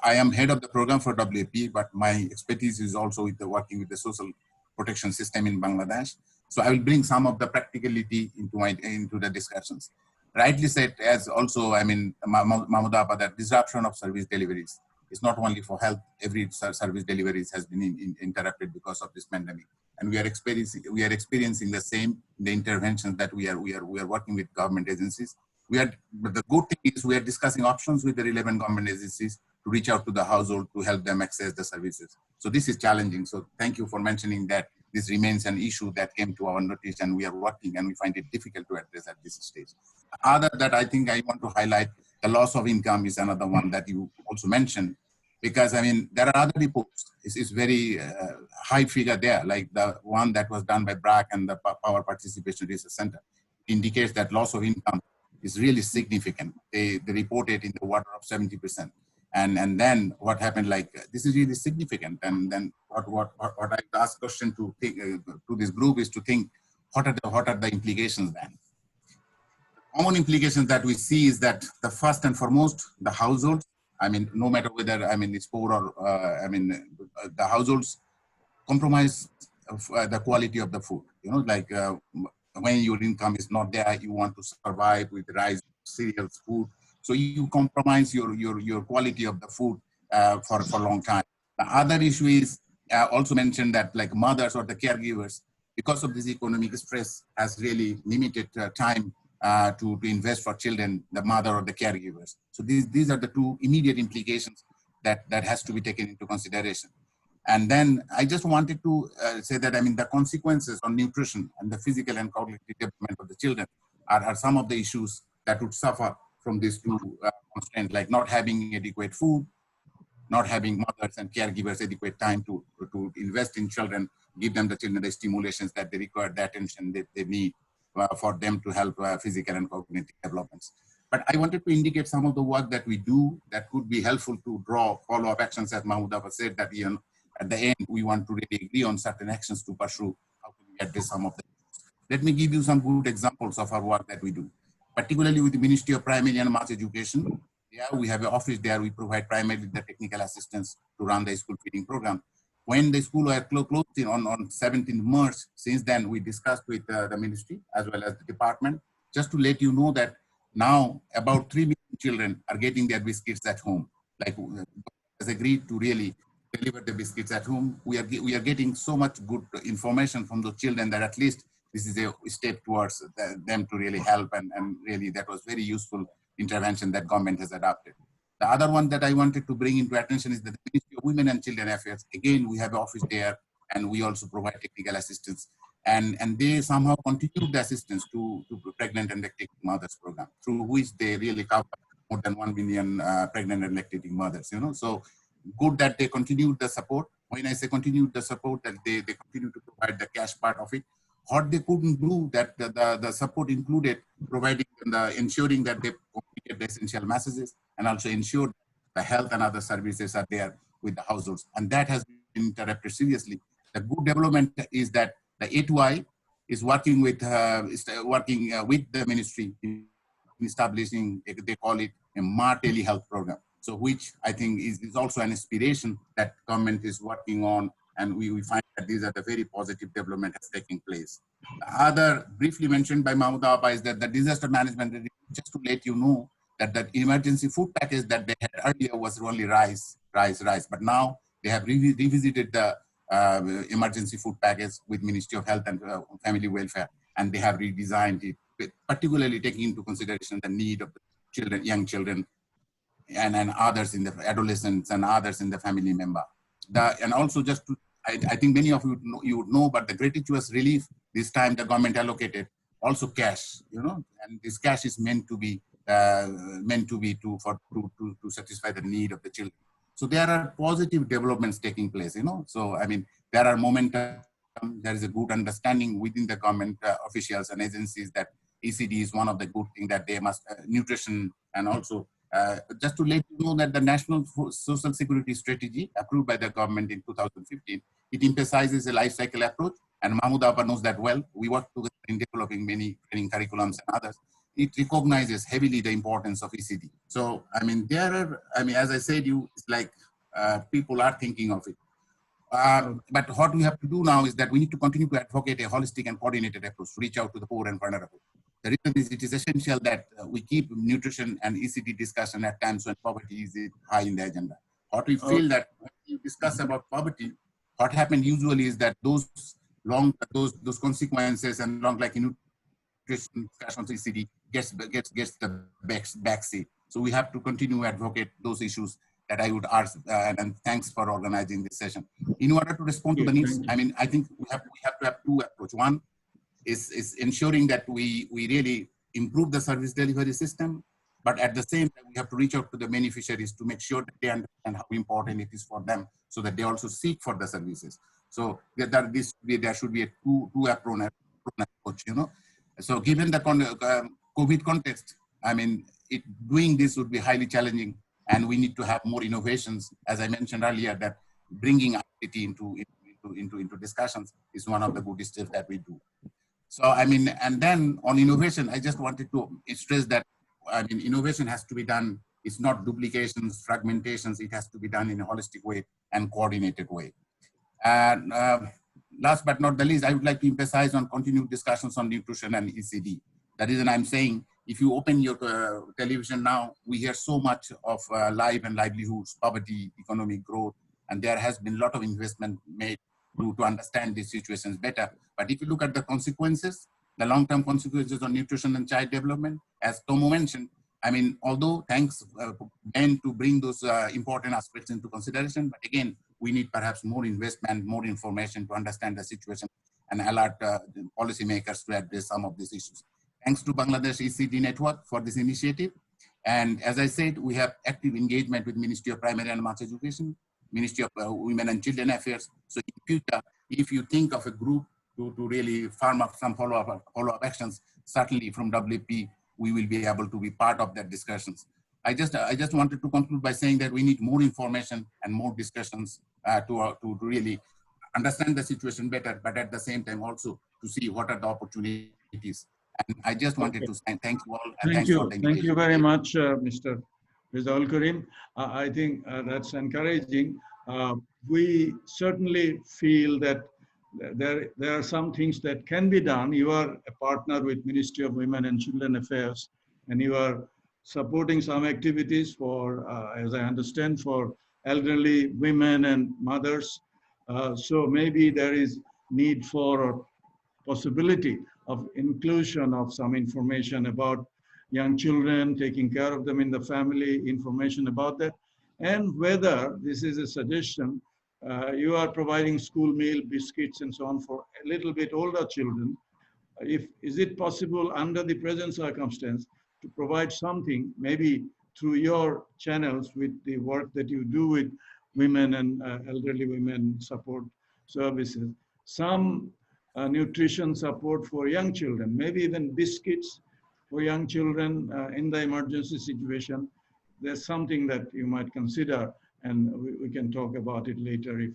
I am head of the program for WAP, but my expertise is also with the working with the social protection system in Bangladesh. So I will bring some of the practicality into the discussions. Rightly said, as also, I mean, Mahmood Abba, that disruption of service deliveries is not only for health. Every service deliveries has been interrupted because of this pandemic, and we are experiencing the same in the interventions that we are working with government agencies. But the good thing is we are discussing options with the relevant government agencies to reach out to the household to help them access the services. So this is challenging. So thank you for mentioning that this remains an issue that came to our notice, and we are working, and we find it difficult to address at this stage. Other that I think I want to highlight, the loss of income is another one that you also mentioned, because I mean, there are other reports. It's very high figure there, like the one that was done by BRAC and the Power Participation Research Center indicates that loss of income is really significant. They reported in the order of 70%. And then what happened, like, this is really significant. And then what I ask question to think, to this group is to think, what are the implications then? Common implications that we see is that the first and foremost, the households, I mean, no matter whether, I mean, it's poor or, the households compromise the quality of the food, you know, like when your income is not there, you want to survive with rice, cereals, food. So you compromise your quality of the food for a long time. The other issue is also mentioned that like mothers or the caregivers, because of this economic stress, has really limited time to invest for children, the mother or the caregivers. So these are the two immediate implications that has to be taken into consideration. And then I just wanted to say that, I mean, the consequences on nutrition and the physical and cognitive development of the children are some of the issues that would suffer from these two constraints, like not having adequate food, not having mothers and caregivers adequate time to invest in children, give them the children the stimulations that they require, the attention that they need for them to help physical and cognitive developments. But I wanted to indicate some of the work that we do that could be helpful to draw follow-up actions, as Mahmood Abba said, that at the end, we want to really agree on certain actions to pursue. How can we address some of them? Let me give you some good examples of our work that we do, particularly with the Ministry of Primary and Mass Education. Yeah, we have an office there. We provide primarily the technical assistance to run the school feeding program. When the school were closed on 17th March, since then we discussed with the ministry as well as the department, just to let you know that now about 3 million children are getting their biscuits at home. Like, has agreed to really deliver the biscuits at home. We are getting so much good information from the children that at least this is a step towards them to really help, and really that was very useful intervention that government has adopted. The other one that I wanted to bring into attention is that the Ministry of Women and Children Affairs, again, we have an office there, and we also provide technical assistance. And they somehow continue the assistance to pregnant and lactating mothers program, through which they really cover more than 1 million pregnant and lactating mothers, you know. So good that they continued the support. When I say continued the support, that they continue to provide the cash part of it. What they couldn't do, that the support included providing ensuring that they completed the essential messages, and also ensured the health and other services are there with the households. And that has been interrupted seriously. The good development is that the A2I is working with the ministry in establishing, they call it a Ma telehealth program. So which I think is also an inspiration that government is working on, and we find that these are the very positive development that's taking place. The other briefly mentioned by Mahmood Abba is that the disaster management, just to let you know, that the emergency food package that they had earlier was only rice, but now they have revisited the emergency food package with Ministry of Health and Family Welfare, and they have redesigned it, particularly taking into consideration the need of the children, young children, and others in the adolescents and others in the family member. And also just to, I think many of you would know, but the gratuitous relief, this time the government allocated also cash, you know, and this cash is meant to be meant to be to satisfy the need of the children. So there are positive developments taking place, you know. So I mean, there are momentum. There is a good understanding within the government officials and agencies that ECD is one of the good things that they must nutrition, and also just to let you know that the National Social Security Strategy approved by the government in 2015, it emphasizes a life cycle approach, and Mahmood Abba knows that well. We work together in developing many training curriculums and others. It recognizes heavily the importance of ECD. So, I mean, there are, I mean, as I said, it's like people are thinking of it. But what we have to do now is that we need to continue to advocate a holistic and coordinated approach to reach out to the poor and vulnerable. The reason is it is essential that we keep nutrition and ECD discussion at times when poverty is high in the agenda. What we feel that when you discuss about poverty, what happens usually is that those consequences and long like nutrition discussion on ECD gets the backseat. So we have to continue to advocate those issues that I would ask, and thanks for organizing this session. In order to respond to the needs, I mean, I think we have to have two approaches. One is ensuring that we really improve the service delivery system, but at the same time, we have to reach out to the beneficiaries to make sure that they understand how important it is for them, so that they also seek for the services. So there should be a two approach, you know. So given the COVID context, I mean, doing this would be highly challenging. And we need to have more innovations, as I mentioned earlier, that bringing IT into discussions is one of the good steps that we do. So, I mean, and then on innovation, I just wanted to stress that, I mean, innovation has to be done. It's not duplications, fragmentations. It has to be done in a holistic way and coordinated way. And last but not the least, I would like to emphasize on continued discussions on nutrition and ECD. The reason I'm saying, if you open your television now, we hear so much of life and livelihoods, poverty, economic growth, and there has been a lot of investment made to understand these situations better. But if you look at the consequences, the long-term consequences on nutrition and child development, as Tomo mentioned, I mean, although thanks Ben to bring those important aspects into consideration, but again, we need perhaps more investment, more information to understand the situation and alert the policymakers to address some of these issues. Thanks to Bangladesh ECD Network for this initiative. And as I said, we have active engagement with Ministry of Primary and Mass Education, Ministry of Women and Children Affairs. So in future, if you think of a group to really farm up some follow-up actions, certainly from WP, we will be able to be part of that discussions. I just wanted to conclude by saying that we need more information and more discussions to really understand the situation better, but at the same time also to see what are the opportunities. And I just wanted to say thank you all. And thank you. Thank you very much, Mr. Rizal Karim. I think that's encouraging. We certainly feel that there are some things that can be done. You are a partner with Ministry of Women and Children Affairs, and you are supporting some activities for, as I understand, for elderly women and mothers. So maybe there is need for possibility of inclusion of some information about young children, taking care of them in the family, information about that, and whether this is a suggestion, you are providing school meal, biscuits, and so on for a little bit older children. Is it possible under the present circumstance to provide something, maybe through your channels with the work that you do with women and elderly women support services, some nutrition support for young children, maybe even biscuits for young children in the emergency situation? There's something that you might consider, and we can talk about it later if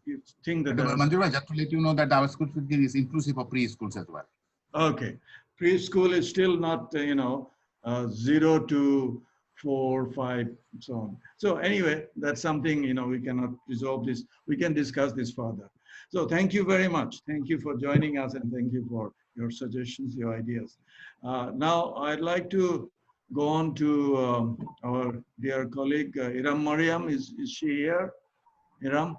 you think that. Manjur, just to let you know that our school feeding is inclusive of preschools as well. Okay, preschool is still not 0 to 4, 5, and so on. So anyway, that's something we cannot resolve this. We can discuss this further. So thank you very much. Thank you for joining us, and thank you for your suggestions, your ideas. Now I'd like to go on to our dear colleague, Iram Mariam. Is she here? Iram,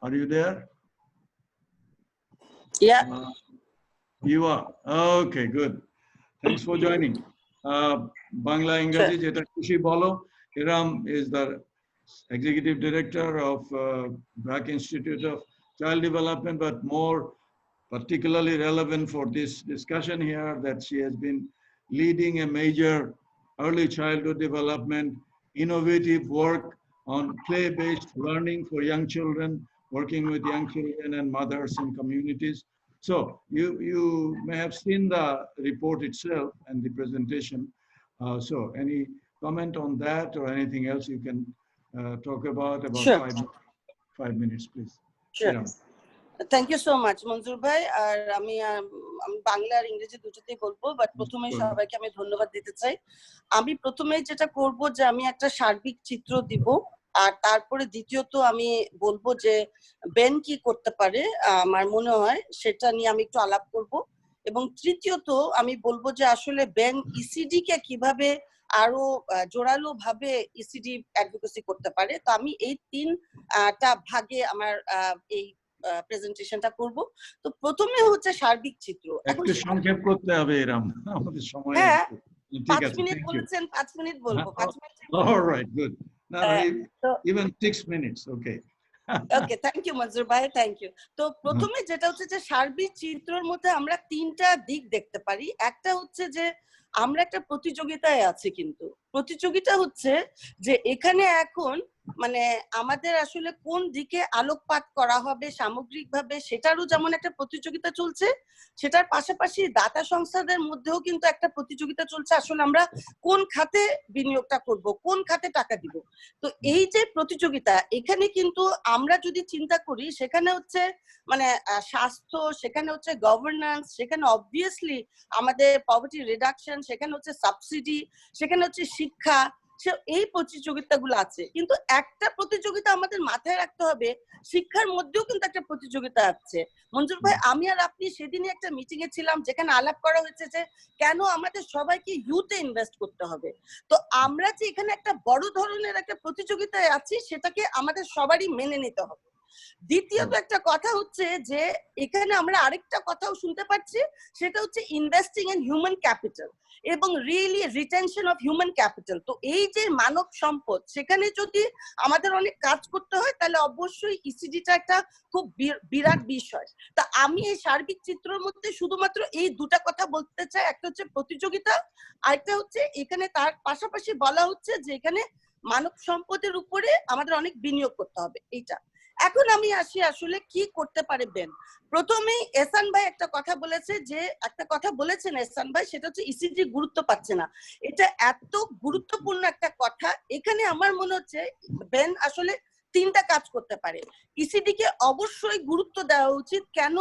are you there? Yeah. You are. Okay, good. Thanks for joining. Bangla Ingraji Jeta Kushi Bolo. Iram is the Executive Director of BRAC Institute of Child Development, but more particularly relevant for this discussion here, that she has been leading a major early childhood development, innovative work on play-based learning for young children, working with young children and mothers and communities. So you may have seen the report itself and the presentation. So any comment on that or anything else you can talk about Sure. 5 minutes, please. Sure. Shiram. Thank you so much মঞ্জুর ভাই। আর আমি বাংলা আর ইংরেজি দুটোতেই বলবো, but প্রথমে সবাইকে আমি ধন্যবাদ দিতে চাই। আমি প্রথমে যেটা করব যে আমি একটা সার্বিক চিত্র দিব, আর তারপরে দ্বিতীয়ত আমি বলবো যে বেন কি করতে পারে আমার মনে হয় সেটা নিয়ে আমি একটু আলাপ করব, এবং তৃতীয়ত আমি বলবো যে আসলে বেন ইসিডি কে কিভাবে আরো জোরালো ভাবে ইসিডি অ্যাডভোকেসি করতে পারে। তো আমি এই তিনটা ভাগে আমার এই প্রেজেন্টেশনটা করব। তো প্রথমে হচ্ছে সার্বিক চিত্র। একটু সংক্ষেপ করতে হবে এরকম, আমাদের সময় হ্যাঁ, ঠিক 5 আছে, মিনিট thank you. বলেছেন, 5 মিনিট বলবো, 5 minute. All right, good. No, তো- even 6 minutes, okay. Okay, thank you Manzur ভাই, থ্যাংক ইউ। তো প্রথমে যেটা হচ্ছে যে সার্বিক চিত্রের মধ্যে আমরা তিনটা দিক দেখতে পারি। একটা হচ্ছে যে আমরা একটা প্রতিযোগিতায় আছি, কিন্তু প্রতিযোগিতা হচ্ছে যে এখানে এখন মানে আমাদের আসলে কোন দিকে আলোকপাত করা হবে সামগ্রিকভাবে সেটারও যেমন একটা প্রতিযোগিতা চলছে, সেটার পাশাপাশি দাতা সংস্থাদের মধ্যেও কিন্তু একটা প্রতিযোগিতা চলছে, আসলে আমরা কোন খাতে বিনিয়োগটা করব, কোন খাতে টাকা দিব। তো এই যে প্রতিযোগিতা, এখানে কিন্তু আমরা যদি চিন্তা করি সেখানে হচ্ছে মানে স্বাস্থ্য, সেখানে হচ্ছে গভর্নেন্স, সেখানে অবভিয়াসলি আমাদের পভার্টি রিডাকশন, সেখানে হচ্ছে সাবসিডি, সেখানে হচ্ছে শিক্ষা, এই প্রতিযোগিতাগুলো আছে। কিন্তু একটা প্রতিযোগিতা আমাদের মাথায় রাখতে হবে, শিক্ষার মধ্যেও কিন্তু একটা প্রতিযোগিতা আছে। মঞ্জুর ভাই, আমি আর আপনি সেদিনই একটা মিটিং এ ছিলাম যেখানে আলাপ করা হয়েছে যে কেন আমাদের সবাইকে ইউথে ইনভেস্ট করতে হবে। তো আমরা যে এখানে একটা বড় ধরনের একটা প্রতিযোগিতায় আছি সেটাকে আমাদের সবারই মেনে নিতে হবে। দ্বিতীয়ত একটা কথা হচ্ছে যে এখানে আমরা আরেকটা কথাও শুনতে পাচ্ছি, সেটা হচ্ছে ইনভেস্টিং ইন হিউম্যান ক্যাপিটাল এবং really retention of human capital. তো এই যে মানব সম্পদ, সেখানে যদি আমাদের অনেক কাজ করতে হয় তাহলে অবশ্যই ইসিডিটা একটা খুব বিরাট বিষয়। তা আমি এই সার্বিক চিত্রের মধ্যে শুধুমাত্র এই দুটা কথা বলতে চাই, একটা হচ্ছে প্রতিযোগিতা, আরেকটা হচ্ছে এখানে তার পাশাপাশি বলা হচ্ছে যে এখানে মানব সম্পদের উপরে আমাদের অনেক বিনিয়োগ করতে হবে। এইটা এখন আমি আসি আসলে কি করতে পারে বেন। প্রথমেই এহসান ভাই একটা কথা বলেছে, যে একটা কথা বলেছেন এহসান ভাই, সেটা হচ্ছে ইসিডি গুরুত্ব পাচ্ছে না। এটা এত গুরুত্বপূর্ণ একটা কথা। এখানে আমার মনে হচ্ছে বেন আসলে তিনটা কাজ করতে পারে। ইসিডি কে অবশ্যই গুরুত্ব দেওয়া উচিত। কেন?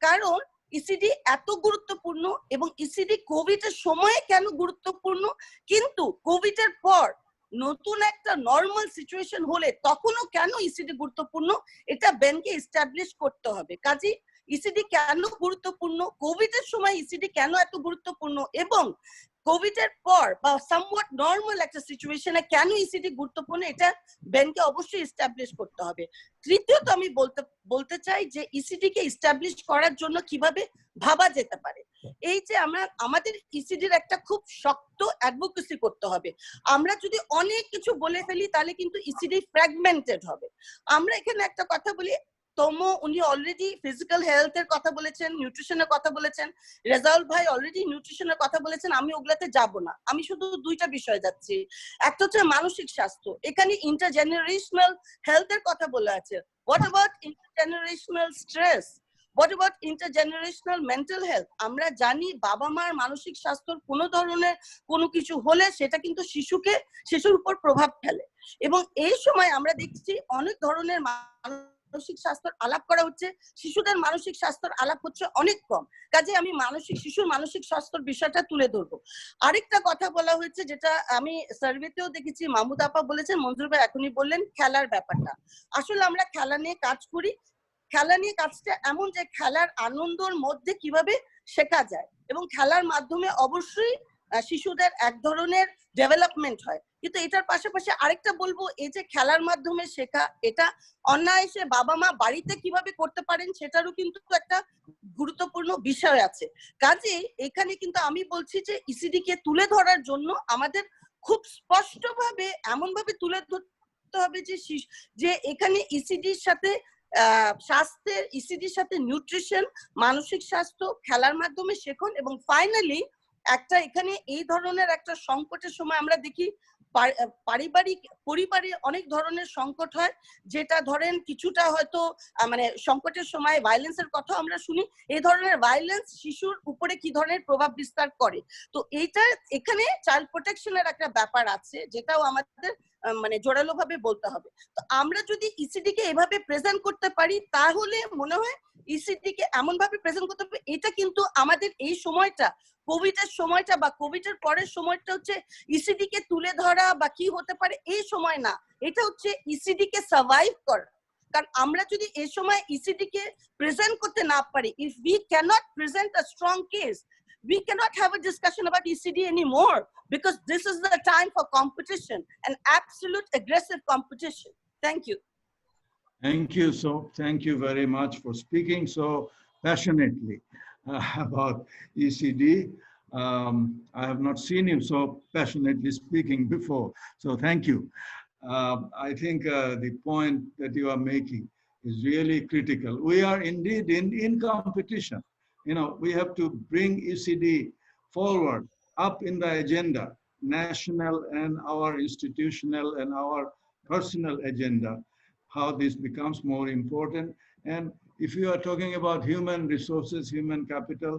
কারণ ইসিডি এত গুরুত্বপূর্ণ, এবং ইসিডি কোভিড এর সময়ে কেন গুরুত্বপূর্ণ, কিন্তু কোভিড এর পর নতুন একটা নরমাল সিচুয়েশন হলে তখনও কেন ইসিডি গুরুত্বপূর্ণ, এটা ব্যাংকে এস্টাবলিশ করতে হবে। কাজে ইসিডি কেন গুরুত্বপূর্ণ, কোভিড এর সময় ইসিডি কেন এত গুরুত্বপূর্ণ, এবং কোভিড এর পর বা সামওয়াট নরমাল একটা সিচুয়েশনে কেন ইসিডি গুরুত্বপূর্ণ, এটা ব্যাংকে অবশ্যই এস্টাবলিশ করতে হবে। তৃতীয়ত আমি বলতে চাই যে ইসিডি কে এস্টাবলিশ করার জন্য কিভাবে ভাবা যেতে পারে। এই যে আমাদের ইসিডির একটা খুব শক্ত অ্যাডভোকেসি করতে হবে। আমরা যদি অনেক কিছু বলে ফেলি তাহলে কিন্তু ইসিডি ফ্র্যাগমেন্টেড হবে। আমরা এখানে একটা কথা বলি, উনি অলরেডি ফিজিক্যাল হেলথ এর কথা বলেছেন, নিউট্রিশনের কথা বলেছেন, রেজাউল ভাই অলরেডি নিউট্রিশনের কথা বলেছেন, আমি ওগুলাতে যাব না। আমি শুধু দুইটা বিষয় যাচ্ছি। একটা হচ্ছে মানসিক স্বাস্থ্য, এখানে ইন্টারজেনারেশনাল হেলথ এর কথা বলা আছে। What about intergenerational stress, what about intergenerational mental health. আমরা জানি বাবা মার মানসিক স্বাস্থ্যর কোনো ধরনের কোনো কিছু হলে সেটা কিন্তু শিশুর উপর প্রভাব ফেলে, এবং এই সময় আমরা দেখছি অনেক ধরনের মানসিক স্বাস্থ্যের আলাপ করা হচ্ছে, শিশুদের মানসিক স্বাস্থ্যের আলাপ হচ্ছে অনেক কম। কাজে আমি শিশুর মানসিক স্বাস্থ্যের বিষয়টা তুলে ধরবো। আরেকটা কথা বলা হয়েছে, যেটা আমি সার্ভেতেও দেখেছি, মাহমুদ আপা বলেছেন, মঞ্জুর ভাই এখনই বললেন, খেলার ব্যাপারটা। আসলে আমরা খেলা নিয়ে কাজ করি, খেলা নিয়ে কাজটা এমন যে খেলার আনন্দের মধ্যে কিভাবে শেখা যায়, এবং খেলার মাধ্যমে অবশ্যই শিশুদের এক ধরনের ডেভেলপমেন্ট হয়। কিন্তু এটার পাশাপাশি আরেকটা বলবো, এই যে খেলার মাধ্যমে শেখা, এটা অনায়াসে বাবা মা বাড়িতে কিভাবে করতে পারেন সেটারও কিন্তু একটা গুরুত্বপূর্ণ বিষয় আছে। কাজে এখানে কিন্তু আমি বলছি যে ইসিডি কে তুলে ধরার জন্য আমাদের খুব স্পষ্টভাবে এমন ভাবে তুলে ধরতে হবে যে এখানে ইসিডির সাথে স্বাস্থ্যের, ইসিডির সাথে নিউট্রিশন, মানসিক স্বাস্থ্য, খেলার মাধ্যমে শেখন, এবং ফাইনালি একটা এখানে এই ধরনের একটা সংকটের সময় আমরা দেখি পারিবারিক পরিবারে অনেক ধরনের সংকট হয়, যেটা ধরেন কিছুটা হয়তো মানে সংকটের সময় ভায়োলেন্সের কথা আমরা শুনি। এই ধরনের ভায়োলেন্স শিশুর উপরে কি ধরনের প্রভাব বিস্তার করে, তো এইটা এখানে চাইল্ড প্রোটেকশনের একটা ব্যাপার আছে, যেটাও আমাদের মানে জোরালো ভাবে বলতে হবে। তো আমরা যদি ইসিডি কে এভাবে প্রেজেন্ট করতে পারি, তাহলে মনে হয় ইসিডি কে এমন ভাবে প্রেজেন্ট করতে হবে, এটা কিন্তু আমাদের এই সময়টা কোভিড এর সময়টা বা কোভিড এর পরের সময়টা হচ্ছে ইসিডি কে তুলে ধরা বা কি হতে পারে এই সময় না, এটা হচ্ছে ইসিডি কে সার্ভাইভ করা। কারণ আমরা যদি এই সময় ইসিডি কে প্রেজেন্ট করতে না পারি, if we cannot present a strong case, we cannot have a discussion about ECD anymore, because this is the time for competition, an absolute aggressive competition. Thank you. Thank you. So thank you very much for speaking so passionately about ECD. I have not seen you so passionately speaking before, so thank you. I think the point that you are making is really critical. We are indeed in competition. You know, we have to bring ECD forward up in the agenda, national and our institutional and our personal agenda, how this becomes more important. And if you are talking about human resources, human capital,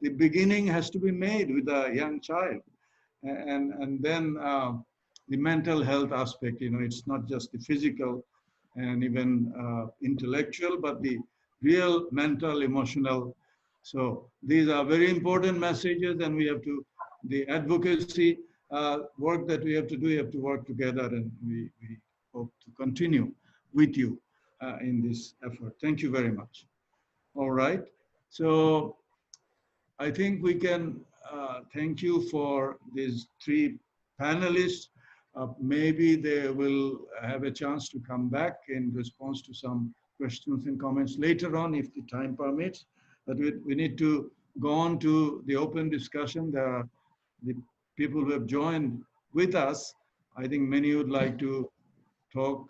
the beginning has to be made with a young child. And then the mental health aspect, you know, it's not just the physical and even intellectual, but the real mental, emotional. So these are very important messages, and we have to, the advocacy work that we have to work together, and we hope to continue with you in this effort. Thank you very much. All right. So I think we can thank you for these three panelists. Maybe they will have a chance to come back in response to some questions and comments later on if the time permits. But we need to go on to the open discussion. There are the people who have joined with us. I think many would like to talk,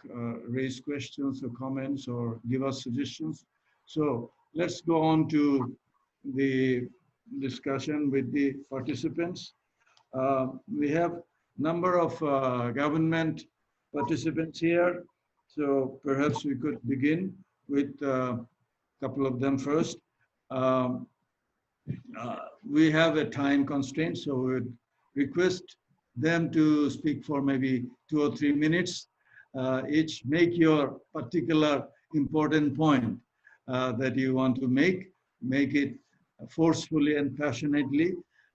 raise questions or comments or give us suggestions. So let's go on to the discussion with the participants. We have number of government participants here. So perhaps we could begin with a couple of them first. We have a time constraint, so we would request them to speak for maybe 2 or 3 minutes. Each make your particular important point that you want to make it forcefully and passionately,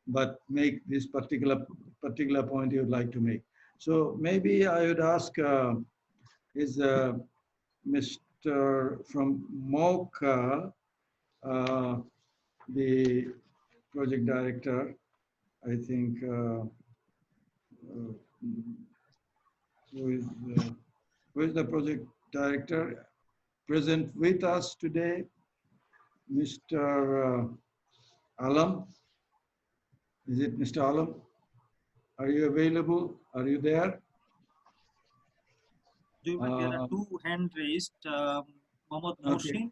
but make this particular point you would like to make. So maybe I would ask, is Mr. from MOCA, the project director, I think, who is the project director present with us today? Mr. Alam. Is it Mr. Alam? Are you available? Are you there? There are two hand raised, Mohammad Mohsin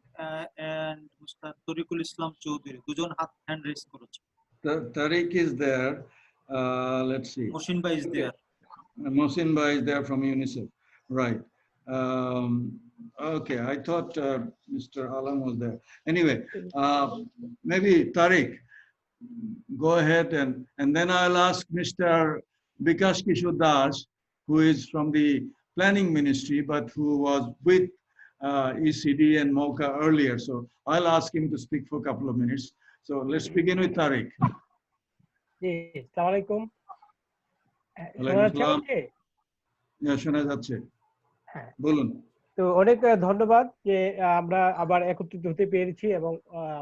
and Mr. Tariqul Islam Chaudhary. দুজন হাত hand raise করেছে। Tariq is there. Let's see. Mohsin bhai is there. Mohsin bhai is there from UNICEF. Right. Okay, I thought Mr. Alam was there. Anyway, maybe Tariq, go ahead, and then I'll ask Mr. Bikash Kishore Das, who is from the planning ministry, but who was with ECD and MOCA earlier. So I'll ask him to speak for a couple of minutes. So let's begin with Tariq. Assalamualaikum. শোনা যাচ্ছে, বলুন। তো অনেক ধন্যবাদ যে আমরা আবার একত্রিত হতে পেরেছি এবং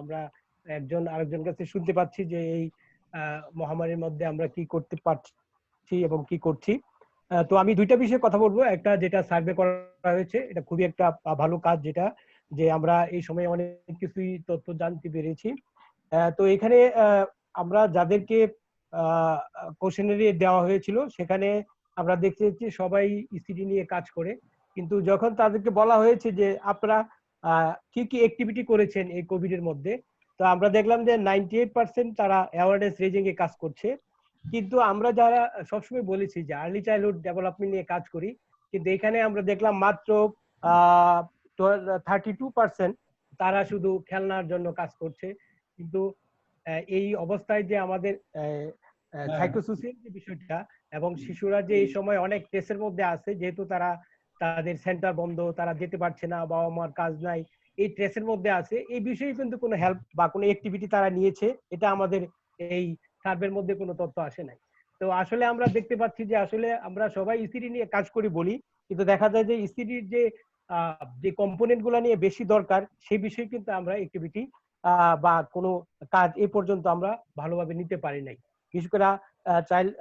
আমরা একজন আরেকজন কাছে শুনতে পাচ্ছি যে এই মহামারীর মধ্যে আমরা কি করতে পারছি এবং কি করছি। তো আমি দুইটা বিষয়ে কথা বলবো। একটা যেটা সার্ভে করা হয়েছে, এটা খুবই একটা ভালো কাজ, যেটা যে আমরা এই সময় অনেক কিছুই তথ্য জানতে পেরেছি। তো এখানে আমরা যাদেরকে কোশ্চেনারি দেওয়া হয়েছিল সেখানে আমরা দেখতে সবাই ইসিডি নিয়ে কাজ করে, কিন্তু যখন তাদেরকে বলা হয়েছে যে আপনারা কি কি অ্যাক্টিভিটি করেছেন এই কোভিড এর মধ্যে, তো আমরা দেখলাম যে 98% তারা অ্যাওয়ারনেস রেজিং এ কাজ করছে। কিন্তু আমরা যারা সবসময় বলেছি যে আর্লি চাইল্ডহুড ডেভেলপমেন্ট নিয়ে কাজ করি, কিন্তু এখানে আমরা দেখলাম মাত্র 32% তারা শুধু খেলনার জন্য কাজ করছে। কিন্তু এই অবস্থায় যে আমাদের সাইকোসোশিয়াল যে বিষয়টা এবং শিশুরা যে এই সময় অনেক স্ট্রেসের মধ্যে আছে, যেহেতু তারা তাদের সেন্টার বন্ধ, তারা যেতে পারছে না, বাবা মার কাজ নাই, এই স্ট্রেসের মধ্যে আছে, এই বিষয়ে কিন্তু কোনো হেল্প বা কোনো অ্যাক্টিভিটি তারা নিয়েছে এটা আমাদের এই সার্ভের মধ্যে কোনো তথ্য আসে নাই। তো আসলে আমরা দেখতে পাচ্ছি যে আসলে আমরা সবাই ইসিডি নিয়ে কাজ করি বলি, কিন্তু দেখা যায় যে ইসিডির যে কম্পোনেন্ট গুলা নিয়ে বেশি দরকার সেই বিষয়ে কিন্তু আমরা অ্যাক্টিভিটি বা কোনো কাজ এ পর্যন্ত আমরা ভালোভাবে নিতে পারি নাই। বিশেষ করে চাইল্ড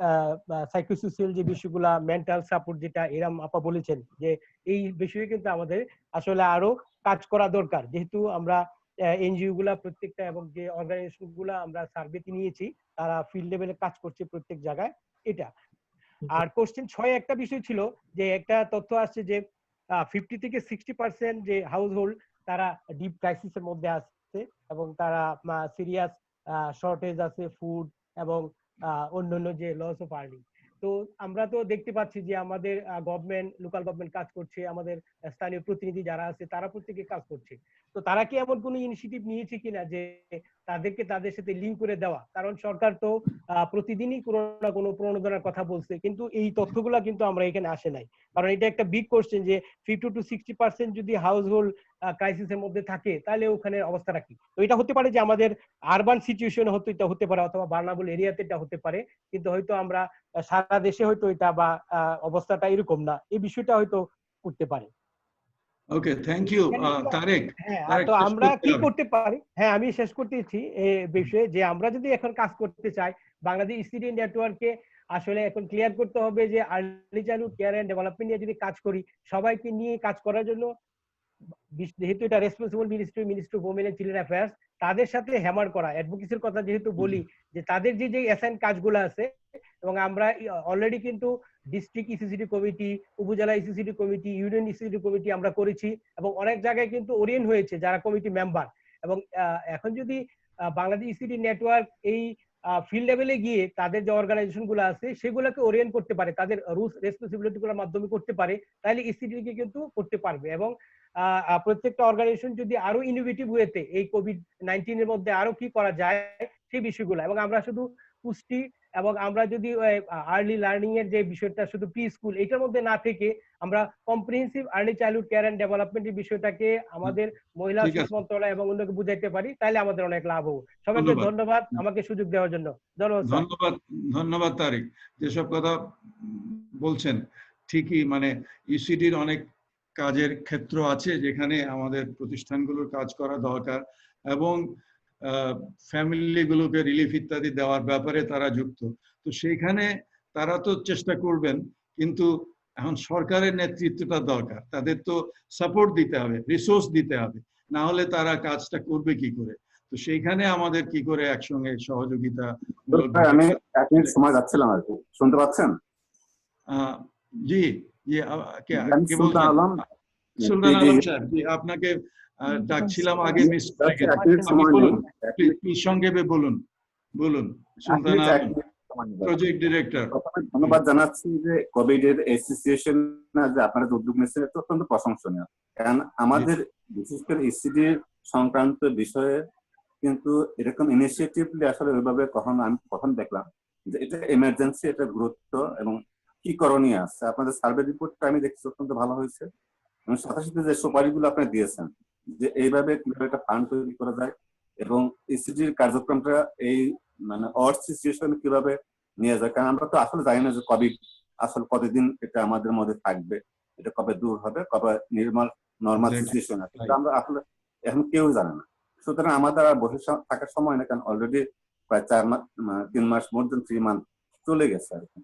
সাইকোসোশিয়াল যে বিষয়গুলা, মেন্টাল সাপোর্ট যেটা এরাম আপা বলেছেন, যে এই বিষয়ে কিন্তু আমাদের আসলে আরো কাজ করা দরকার। যেহেতু আমরা এনজিও গুলা প্রত্যেকটা এবং যে অর্গানাইজেশন গুলা আমরা সার্ভেতে নিয়েছি তারা ফিল্ড লেভেলে কাজ করছে প্রত্যেক জায়গায় এটা। আর কোশ্চেন 6 একটা বিষয় ছিল যে একটা তথ্য আসছে যে 50 থেকে 60% যে হাউস হোল্ড তারা ডিপ ক্রাইসিসের মধ্যে আছে এবং তারা সিরিয়াস শর্টেজ আছে ফুড এবং অন্যান্য যে লস অফ আর্নিং। তো আমরা তো দেখতে পাচ্ছি যে আমাদের গভর্নমেন্ট, লোকাল গভর্নমেন্ট কাজ করছে, আমাদের স্থানীয় প্রতিনিধি যারা আছে তারা প্রত্যেকে কাজ করছে। তো তারা কি এমন কোনো ইনিশিয়েটিভ নিয়েছে কিনা যে তাদেরকে তাদের সাথে লিঙ্ক করে দেওয়া? কারণ সরকার তো প্রতিদিনই কোনো না কোনো প্রণোদনার কথা বলছে, কিন্তু এই তথ্যগুলা কিন্তু আমরা এখানে আসে নাই। কারণ এটা একটা বিগ কোশ্চেন যে 50 to 60% যদি হাউস হোল্ড ক্রাইসিসের মধ্যে থাকে তাহলে ওখানে অবস্থাটা কি? তো এটা হতে পারে যে আমাদের আরবান সিচুয়েশনে হয়তো এটা হতে পারে, অথবা ভার্নাবল এরিয়াতে এটা হতে পারে, কিন্তু হয়তো আমরা সারা দেশে হয়তো এটা বা অবস্থাটা এরকম না, এই বিষয়টা হয়তো করতে পারে। ওকে, থ্যাংক ইউ তারেক। হ্যাঁ, তো আমরা কি করতে পারি? হ্যাঁ, আমি শেষ করতেছি এই বিষয়ে যে আমরা যদি এখন কাজ করতে চাই, বাংলাদেশ ইসিডি নেটওয়ার্কে আসলে এখন ক্লিয়ার করতে হবে যে early childhood care and development নিয়ে যদি কাজ করি, সবাইকে নিয়ে কাজ করার জন্য, যেহেতু এটা responsible ministry of women and children affairs, তাদের সাথে হ্যামার করা, অ্যাডভোকেসির কথা যেহেতু বলি, যে তাদের যে অ্যাসাইন কাজগুলো আছে, এবং আমরা অলরেডি কিন্তু ডিস্ট্রিক্ট ইসিসিডি কমিটি, উপজেলা ইসিসিডি কমিটি, ইউনিয়ন ইসিসিডি কমিটি আমরা করেছি এবং অনেক জায়গায় কিন্তু ওরিয়েন্ট হয়েছে যারা কমিটি মেম্বার। এবং এখন যদি বাংলাদেশ ইসিডি নেটওয়ার্ক এই ফিল্ড লেভেলে গিয়ে তাদের যে অর্গানাইজেশন গুলো আছে সেগুলোকে ওরিয়েন্ট করতে পারে, তাদের রুলস রেসপন্সিবিলিটি গুলোর মাধ্যমে করতে পারে, তাহলে ইসিডি কে কিন্তু করতে পারবে। এবং প্রত্যেকটা অর্গানাইজেশন যদি আরো ইনোভেটিভ ওয়েতে এই কোভিড-19 এর মধ্যে আরো কি করা যায় সেই বিষয়গুলো, এবং আমরা শুধু পুষ্টি এবং আমরা যদি আর্লি লার্নিং এর যে বিষয়টা শুধু প্রি স্কুল এটার মধ্যে না থেকে আমরা comprehensive early childhood care and ডেভেলপমেন্টের বিষয়টাকে আমাদের মহিলা শিশু মন্ত্রণালয় এবং অন্যকে বুঝাইতে পারি, তাহলে আমাদের অনেক লাভ হবে। সবাইকে ধন্যবাদ আমাকে সুযোগ দেওয়ার জন্য। ধন্যবাদ, ধন্যবাদ তারেক। যেসব কথা বলছেন ঠিকই, মানে ইসিডির অনেক কাজের ক্ষেত্র আছে যেখানে আমাদের প্রতিষ্ঠানগুলোর কাজ করা দরকার, এবং ফ্যামিলিগুলোকে রিলিফ ইত্যাদি দেওয়ার ব্যাপারে তারা যুক্ত। তো সেইখানে তারা তো চেষ্টা করবেন, কিন্তু এখন সরকারের নেতৃত্বটা দরকার, তাদের তো সাপোর্ট দিতে হবে, রিসোর্স দিতে হবে, না হলে তারা কাজটা করবে কি করে? তো সেইখানে আমাদের কি করে একসঙ্গে সহযোগিতা। আমি 1 মিনিট সময় যাচ্ছিলাম আর কি, শুনতে পাচ্ছেন? জি জি, কে বলছেন? সুলতান আলম সাহেব, জি আপনাকে ডাকছিলাম আগে, মিস করে গেছি। প্লিজ সংক্ষেপে বলুন সুলতান আলম, প্রজেক্ট ডিরেক্টর। ধন্যবাদ জানাচ্ছি যে কোভিড এর এই সিচুয়েশন যে আপনারা যে উদ্যোগ নিয়েছেন এটা অত্যন্ত প্রশংসনীয়, কারণ আমাদের বিশেষ করে ইসিডি সংক্রান্ত বিষয়ে কিন্তু এরকম ইনিশিয়েটিভলি আসলে ওইভাবে আমি কখন দেখলাম যে এটা এমার্জেন্সি, এটা গুরুত্ব এবং কি করণীয় আছে। আপনাদের সার্ভে রিপোর্টটা আমি দেখছি অত্যন্ত ভালো হয়েছে, এবং সাথে সাথে যে সুপারিশগুলো আপনি দিয়েছেন যে এইভাবে কিভাবে একটা ফান্ড তৈরি করা যায় এবং ইসিডির কার্যক্রমটা এই মানে অর্থ সিচুয়েশন কিভাবে নিয়ে যায়, কারণ আমরা তো আসলে জানি না যে কোভিড আসলে কতদিন এটা আমাদের মধ্যে থাকবে, এটা কবে দূর হবে, কবে নর্মাল সিচুয়েশন আছে, আমরা আসলে এখন কেউ জানে না। সুতরাং আমাদের আর বসে থাকার সময় না, কারণ অলরেডি প্রায় 3 মাস মোর দেন 3 মান্থ চলে গেছে আর কি।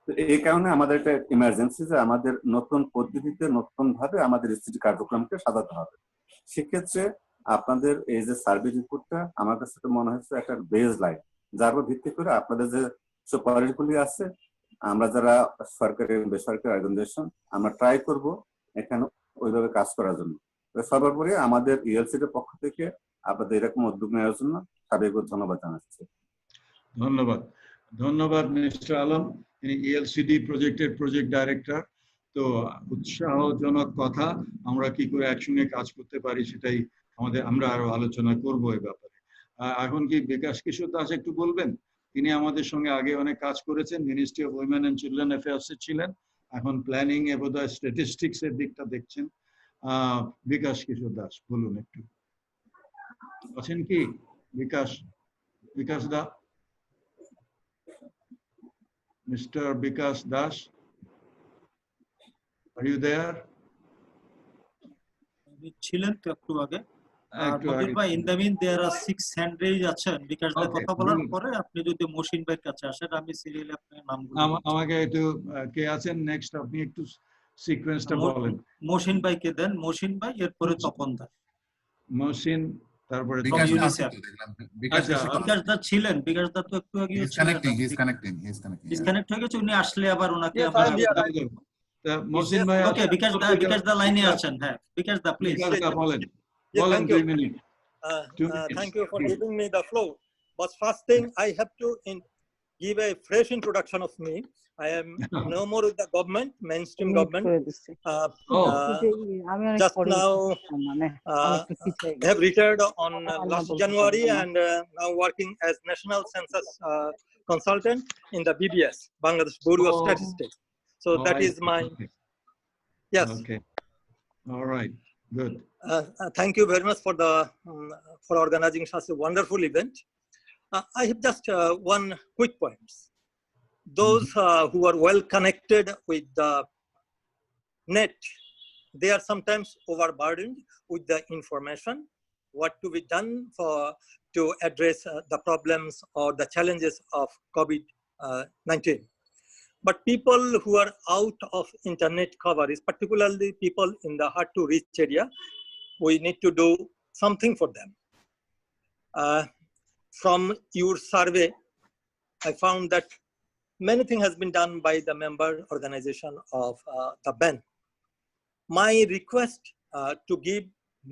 তো এই কারণে আমাদের একটা ইমার্জেন্সি যে আমাদের নতুন পদ্ধতিতে নতুন ভাবে আমাদের ইসিডি কার্যক্রমকে সাজাতে হবে। সেক্ষেত্রে আপনাদের এই যে সার্ভে রিপোর্টটা আমার কাছে মনে হচ্ছে একটা বেস লাইন, যার উপর ভিত্তি করে আপনাদের যে সুপারিশগুলি আছে, আমরা যারা সরকারি বেসরকারি অর্গানাইজেশন আমরা ট্রাই করব এখানে ওইভাবে কাজ করার জন্য। সর্বোপরি আমাদের ইএলসির পক্ষ থেকে আপনাদের এরকম উদ্যোগ নেওয়ার জন্য সার্বিক ধন্যবাদ জানাচ্ছি। ধন্যবাদ। ধন্যবাদ মিস্টার আলম, তিনি ELCD প্রজেক্টের প্রজেক্ট ডাইরেক্টর। তো উৎসাহজনক কথা, আমরা কি করে একসঙ্গে কাজ করতে পারি সেটাই আমরা আরো আলোচনা করব এই ব্যাপারে। এখন কি বিকাশ কিশোর দাস একটু বলবেন? তিনি আমাদের সঙ্গে আগে অনেক কাজ করেছেন, ministry of women and children অ্যাফেয়ার্সে ছিলেন, এখন প্ল্যানিং এ বোধহয় স্ট্যাটিস্টিক্স এর দিকটা দেখছেন। বিকাশ কিশোর দাস বলুন একটু, আছেন কি বিকাশ দা? Mr. Vikas Das, are you there? ছিলেন তো একটু আগে। একটু নদীর আগে ভাই, in the mean there are 6 hand raise আছেন। বিকাশ দা Okay, কথা বলার good. পরে আপনি যদি মহসিন ভাইয়ের কাছে আসেন, আমি সিরিয়ালি আপনার নামগুলো আমাকে একটু কে আছেন নেক্সট, আপনি একটু সিকোয়েন্সটা বলেন। মহসিন ভাইকে দেন, মহসিন ভাই, এরপরে তপন দা। মহসিন, তারপরে বিকাশ দা UNICEF। আছে তো দেখলাম। বিকাশ আচ্ছা, কিশোর বিকাশ দা ছিলেন, বিকাশ দা তো একটু আগে he's connecting. ডিসকানেক্ট হয়ে গেছে, উনি আসলে আবার ওনাকে Yes, আবার I'm here. মহসিন ভাই, ওকে, বিকাশ দা লাইনে আছেন। হ্যাঁ, বিকাশ দা প্লিজ। বিকাশ দা বলেন, Yeah, বলেন thank you. 2 minute. 2 minutes. Thank you for Please. giving me the floor. But first thing, I have to give a fresh introduction of me. I am no more with the government, mainstream government. Just now, have retired on last January and now working as National Census Consultant in the BBS, Bangladesh Bureau of Statistics. So that is my, yes. Okay. All right. Good. Thank you very much for the for organizing such a wonderful event. I have just one quick points. Those who are well connected with the net, they are sometimes overburdened with the information, what to be done to address the problems or the challenges of COVID-19. But people who are out of internet coverage, particularly people in the hard to reach area, we need to do something for them. From your survey, I found that many things has been done by the member organization of the BAN. My request to give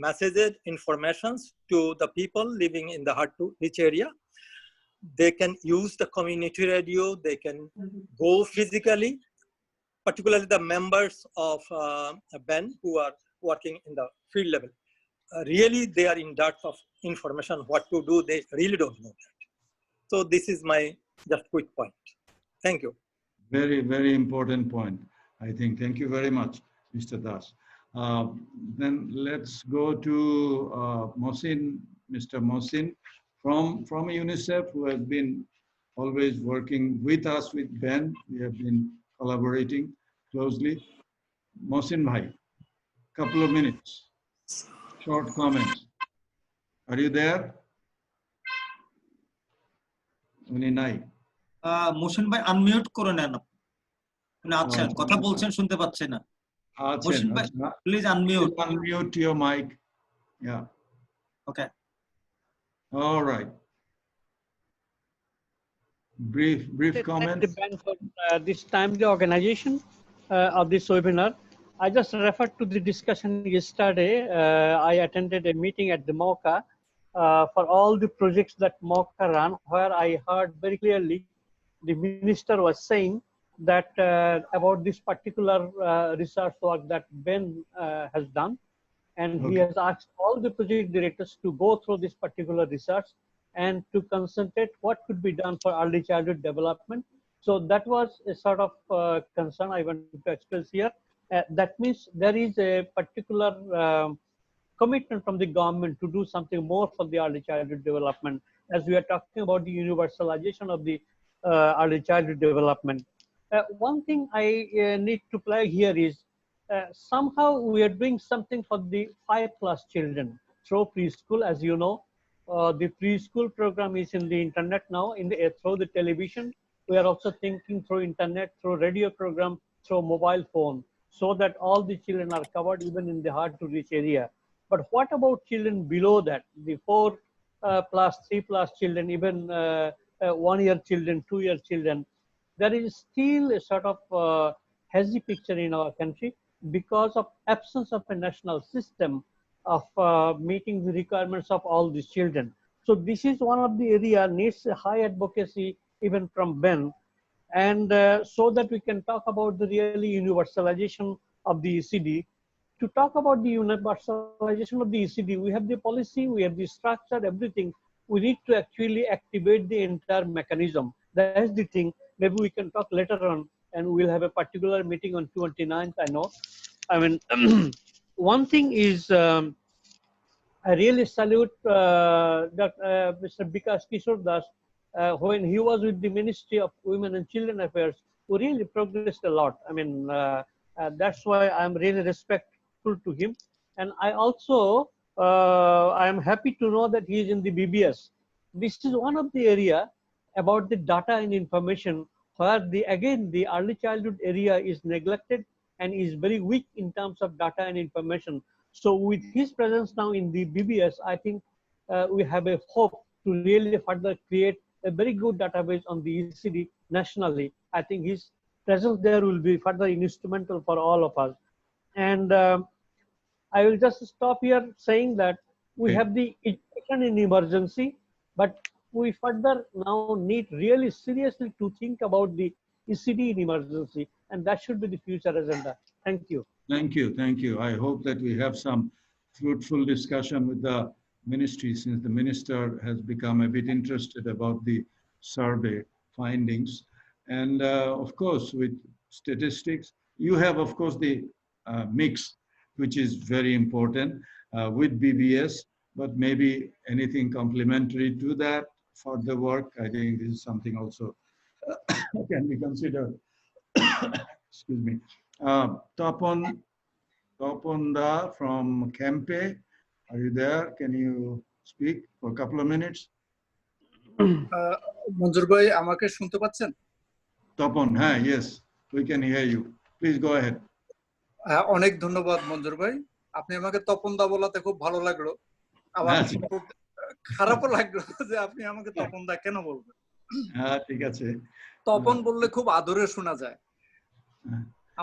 messages, informations to the people living in the hard to reach area. They can use the community radio, they can go physically, particularly the members of BAN who are working in the field level. Really, they are in dearth of information, what to do, they really don't know that. So this is my just quick point. Thank you. Very, very important point, I think. Thank you very much, Mr. Das. Then let's go to Mohsin, Mr. Mohsin from UNICEF, who has been always working with us, with Ben. We have been collaborating closely. Mohsin Bhai, couple of minutes, short comments. Are you there? উনি নাই। মহসিন ভাই unmute করে নেন। উনি আছেন, কথা বলছেন, শুনতে পাচ্ছি না। আছেন, please unmute. Unmute your mic. Yeah. Okay. All right. Brief comment. For this time, the organization of this webinar. I just referred to the discussion yesterday. I attended a meeting at the MOCA for all the projects that MOCA ran, where I heard very clearly the minister was saying that about this particular research work that Ben has done. And he has asked all the project directors to go through this particular research and to concentrate what could be done for early childhood development. So that was a sort of concern I want to express here. That means there is a particular commitment from the government to do something more for the early childhood development, as we are talking about the universalization of the early childhood development. One thing I need to play here is somehow we are doing something for the 5+ children through preschool. As you know, the preschool program is in the internet now, through the television. We are also thinking through internet, through radio program, through mobile phone, so that all the children are covered, even in the hard to reach area. But what about children below that, the 4+, 3+ children, even 1-year children, 2-year children? There is still a sort of hazy picture in our country because of absence of a national system of meeting the requirements of all these children. So this is one of the area needs high advocacy even from Ben, and so that we can talk about the really universalization of the ECD. To talk about the universalization of the ECD, we have the policy, we have the structure, everything. We need to actually activate the entire mechanism. That is the thing. Maybe we can talk later on, and we'll have a particular meeting on 29th, I know. I mean, one thing is, I really salute Mr. Bikas Kishore Das. When he was with the Ministry of Women and Children Affairs, we really progressed a lot. I mean, that's why I'm really respectful to him. And I also, I am happy to know that he is in the BBS. This is one of the area about the data and information where again, the early childhood area is neglected and is very weak in terms of data and information. So with his presence now in the BBS, I think we have a hope to really further create a very good database on the ECD nationally. I think his presence there will be further instrumental for all of us. And I will just stop here saying that we have the education in emergency, but we further now need really seriously to think about the ECD in emergency, and that should be the future agenda. Thank you. Thank you, thank you. I hope that we have some fruitful discussion with the ministry, since the minister has become a bit interested about the survey findings. And of course, with statistics, you have, of course, the mix, which is very important with BBS, but maybe anything complementary to that for the work. I think this is something also can be considered. Excuse me. Topon Da from Kempe, are you there? Can you speak for a couple of minutes? মঞ্জুর ভাই আমাকে শুনতে পাচ্ছেন? Topon, yes, we can hear you. Please go ahead. অনেক ধন্যবাদ মঞ্জুর ভাই, আপনি আমাকে তপন দা বলাতে খুব ভালো লাগলো, আবার খুব খারাপও লাগলো যে আপনি আমাকে তপন দা কেন বলবেন। ঠিক আছে, তপন বললে খুব আদরে শোনা যায়।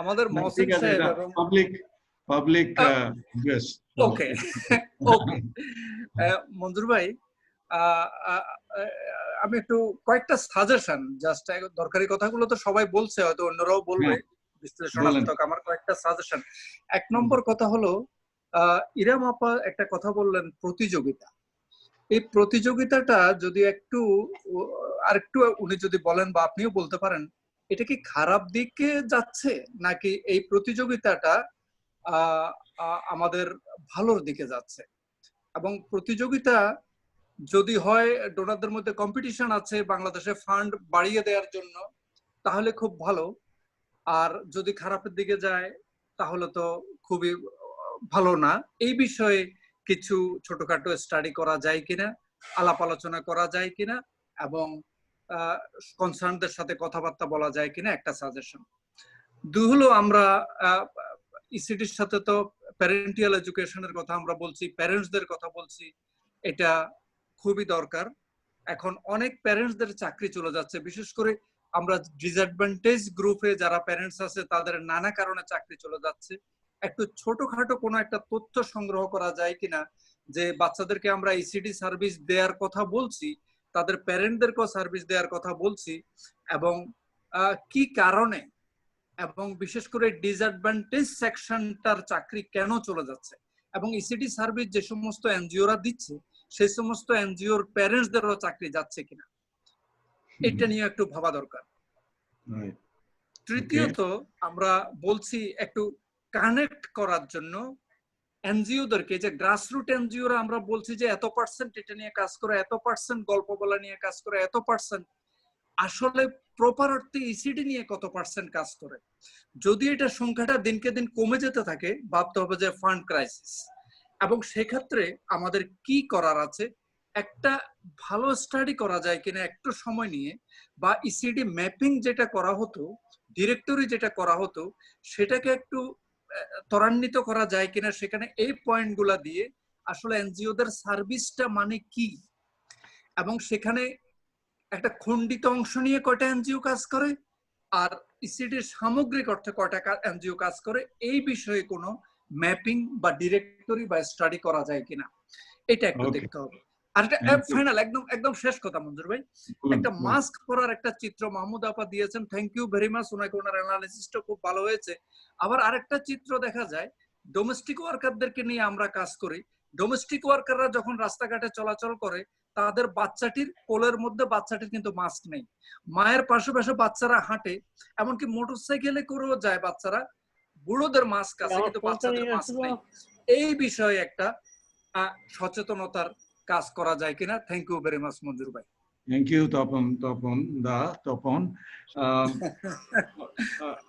আমাদের মহসিন সাহেব এবং পাবলিক yes. ওকে ওকে মঞ্জুর ভাই, আমি একটু কয়েকটা সাজেশন, জাস্ট দরকারি কথাগুলো তো সবাই বলছে, হয়তো অন্যরাও বলবে বিশ্লেষণাত্মক। আমার কয়েকটা সাজেশন। এক নম্বর কথা হলো, ইরাম আপা একটা কথা বললেন প্রতিযোগিতা। এই প্রতিযোগিতাটা যদি আরেকটু উনি যদি বলেন বা আপনিও বলতে পারেন, এটা কি খারাপ দিকে যাচ্ছে নাকি এই প্রতিযোগিতাটা আমাদের ভালোর দিকে যাচ্ছে? এবং প্রতিযোগিতা যদি হয়, ডোনারদের মধ্যে কম্পিটিশন আছে বাংলাদেশে ফান্ড বাড়িয়ে দেওয়ার জন্য, তাহলে খুব ভালো। আর যদি খারাপের দিকে যায় তাহলে তো খুবই ভালো না। এই বিষয়ে কিছু ছোটখাটো স্টাডি করা যায় কিনা, আলাপ আলোচনা করা যায় কিনা, এবং কনসার্নদের সাথে কথাবার্তা বলা যায় কিনা, একটা সাজেশন। দুই হলো, আমরা ইসিডির সাথে তো প্যারেন্টিয়াল এডুকেশনের কথা আমরা বলছি, প্যারেন্টসদের কথা বলছি, এটা খুবই দরকার। এখন অনেক প্যারেন্টসদের চাকরি চলে যাচ্ছে, বিশেষ করে আমরা ডিসঅ্যাডভান্টেজ গ্রুপে যারা প্যারেন্টস আছে তাদের নানা কারণে চাকরি চলে যাচ্ছে। একটু ছোটখাটো কোনো একটা তথ্য সংগ্রহ করা যায় কিনা যে বাচ্চাদেরকে আমরা ইসিডি সার্ভিস দেওয়ার কথা বলছি, তাদের প্যারেন্টদেরকেও সার্ভিস দেওয়ার কথা বলছি, এবং কি কারণে, এবং বিশেষ করে ডিসঅ্যাডভান্টেজ সেকশনটার চাকরি কেন চলে যাচ্ছে, এবং ইসিডি সার্ভিস যে সমস্ত এনজিওরা দিচ্ছে সেই সমস্ত এনজিওর প্যারেন্টসদেরও চাকরি যাচ্ছে কিনা, এটা নিয়ে একটু ভাবা দরকার। তৃতীয়ত, আমরা বলছি একটু কানেক্ট করার জন্য এনজিওদেরকে, যে গ্রাসরুট এনজিওরা আমরা বলছি যে এত পার্সেন্ট এটা নিয়ে কাজ করে, এত পার্সেন্ট গল্প বলা নিয়ে কাজ করে, এত পার্সেন্ট, আসলে প্রপার অর্থে ইসিডি নিয়ে কত পার্সেন্ট কাজ করে? যদি এটা সংখ্যাটা দিনকে দিন কমে যেতে থাকে, ভাবতে হবে যে ফান্ড ক্রাইসিস, এবং সেক্ষেত্রে আমাদের কি করার আছে, একটা ভালো স্টাডি করা যায় কিনা একটু সময় নিয়ে, বা ইসিডি ম্যাপিং যেটা করা হতো, ডিরেক্টরি যেটা করা হতো, সেটাকে একটু ত্বরান্বিত করা যায় কিনা, সেখানে এই পয়েন্টগুলা দিয়ে আসলে এনজিওদের সার্ভিসটা মানে কি, এবং সেখানে একটা খণ্ডিত অংশ নিয়ে কয়টা এনজিও কাজ করে, আর ইসিডির সামগ্রিক অর্থে কয়টা এনজিও কাজ করে, এই বিষয়ে কোনো ম্যাপিং বা ডিরেক্টরি বা স্টাডি করা যায় কিনা, এটা একটু Okay. দেখতে হবে। আর একটা Thank you. ফাইনাল একদম একদম শেষ কথা মঞ্জুর ভাই, একটা মাস্ক পরার একটা চিত্র মাহমুদ আপা দিয়েছেন, থ্যাংক ইউ ভেরি মাচ, ওনাকে ওনার অ্যানালিসিসটা খুব ভালো হয়েছে। আবার আরেকটা চিত্র দেখা যায়, ডোমেস্টিক ওয়ার্কারদেরকে নিয়ে আমরা কাজ করি, ডোমেস্টিক ওয়ার্কাররা যখন রাস্তাঘাটে চলাচল করে তাদের বাচ্চাটির কোলের মধ্যে বাচ্চাটির কিন্তু মাস্ক নেই, মায়ের পাশে পাশে বাচ্চারা হাঁটে, এমনকি মোটরসাইকেলে করেও যায় বাচ্চারা, বুড়োদের মাস্ক আছে কিন্তু বাচ্চাদের মাস্ক নেই। এই বিষয়ে একটা সচেতনতার কাজ করা যায় কিনা। থ্যাংক ইউ ভেরি মাচ মঞ্জুর ভাই। Thank you Tapan.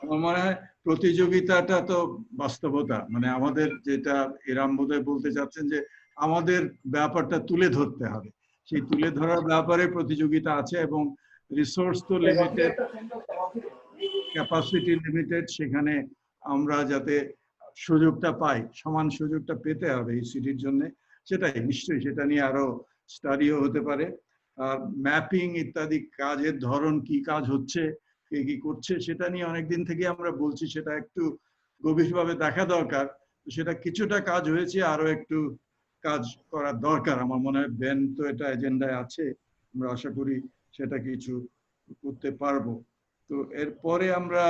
আমার মনে হয় প্রতিযোগিতাটা তো বাস্তবতা, মানে আমাদের যেটা এরাম বোধহয় বলতে চাচ্ছেন যে আমাদের ব্যাপারটা তুলে ধরতে হবে, সেই তুলে ধরার ব্যাপারে প্রতিযোগিতা আছে এবং রিসোর্স তো লিমিটেড, ক্যাপাসিটি লিমিটেড, সেখানে আমরা যাতে সুযোগটা পাই, সমান সুযোগটা পেতে হবে এই সিটির জন্য, সেটাই নিশ্চয়ই, সেটা নিয়ে আরো স্টাডিও হতে পারে। আর ম্যাপিং ইত্যাদি কাজের ধরন, কি কাজ হচ্ছে, কে কি করছে, সেটা নিয়ে অনেকদিন থেকে আমরা বলছি, সেটা একটু গভীরভাবে দেখা দরকার। সেটা কিছুটা কাজ হয়েছে, আরো একটু কাজ করার দরকার। আমার মনে হয় বেন তো এটা এজেন্ডায় আছে, আমরা আশা করি সেটা কিছু করতে পারবো। তো এরপরে আমরা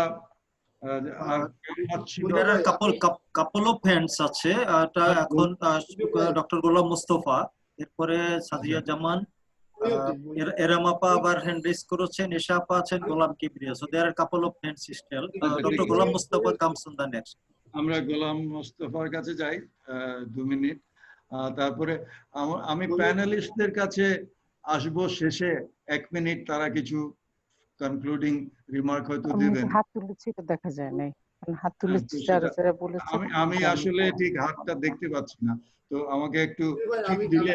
couple of hands আছে, এটা এখন ডক্টর গোলাম মুস্তফা, এরপরে সাদিয়া জামান, এরাম আপা আবার হ্যান্ড রেজ করেছেন, এশা আপা আছেন, গোলাম Kibria. So there are couple of hands still. Dr. Golam Mustafa comes on the next. আমরা গোলাম মুস্তফার কাছে যাই 2 মিনিট, তারপরে আমি প্যানেলিস্টদের কাছে আসবো শেষে 1 মিনিট, তারা কিছু কনক্লুডিং রিমার্ক হয়তো দিবেন। হাত তুলেছি, এটা দেখা যায় নাই, হাত তুলেছি যারা যারা বলেছে। আমি আসলে ঠিক হাতটা দেখতে পাচ্ছি না, তো আমাকে একটু কিউ দিলে,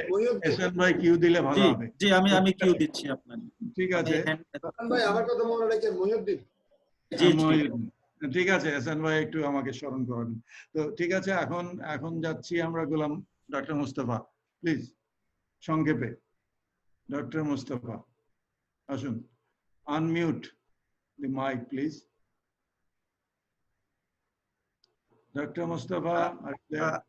এসএন ভাই কিউ দিলে ভালো হবে। জি আমি কিউ দিচ্ছি আপনাকে। ঠিক আছে ভাই, আমার কথা মনে রাখেন, মহিউদ্দিন। জি ঠিক আছে, এসএন ভাই একটু আমাকে স্মরণ করাবেন। তো ঠিক আছে, এখন যাচ্ছি আমরা গোলাম ডক্টর মুস্তফা, প্লিজ সংক্ষেপে। ডক্টর মুস্তফা আসুন, unmute the mic please. Dr. Mustafa, are you there?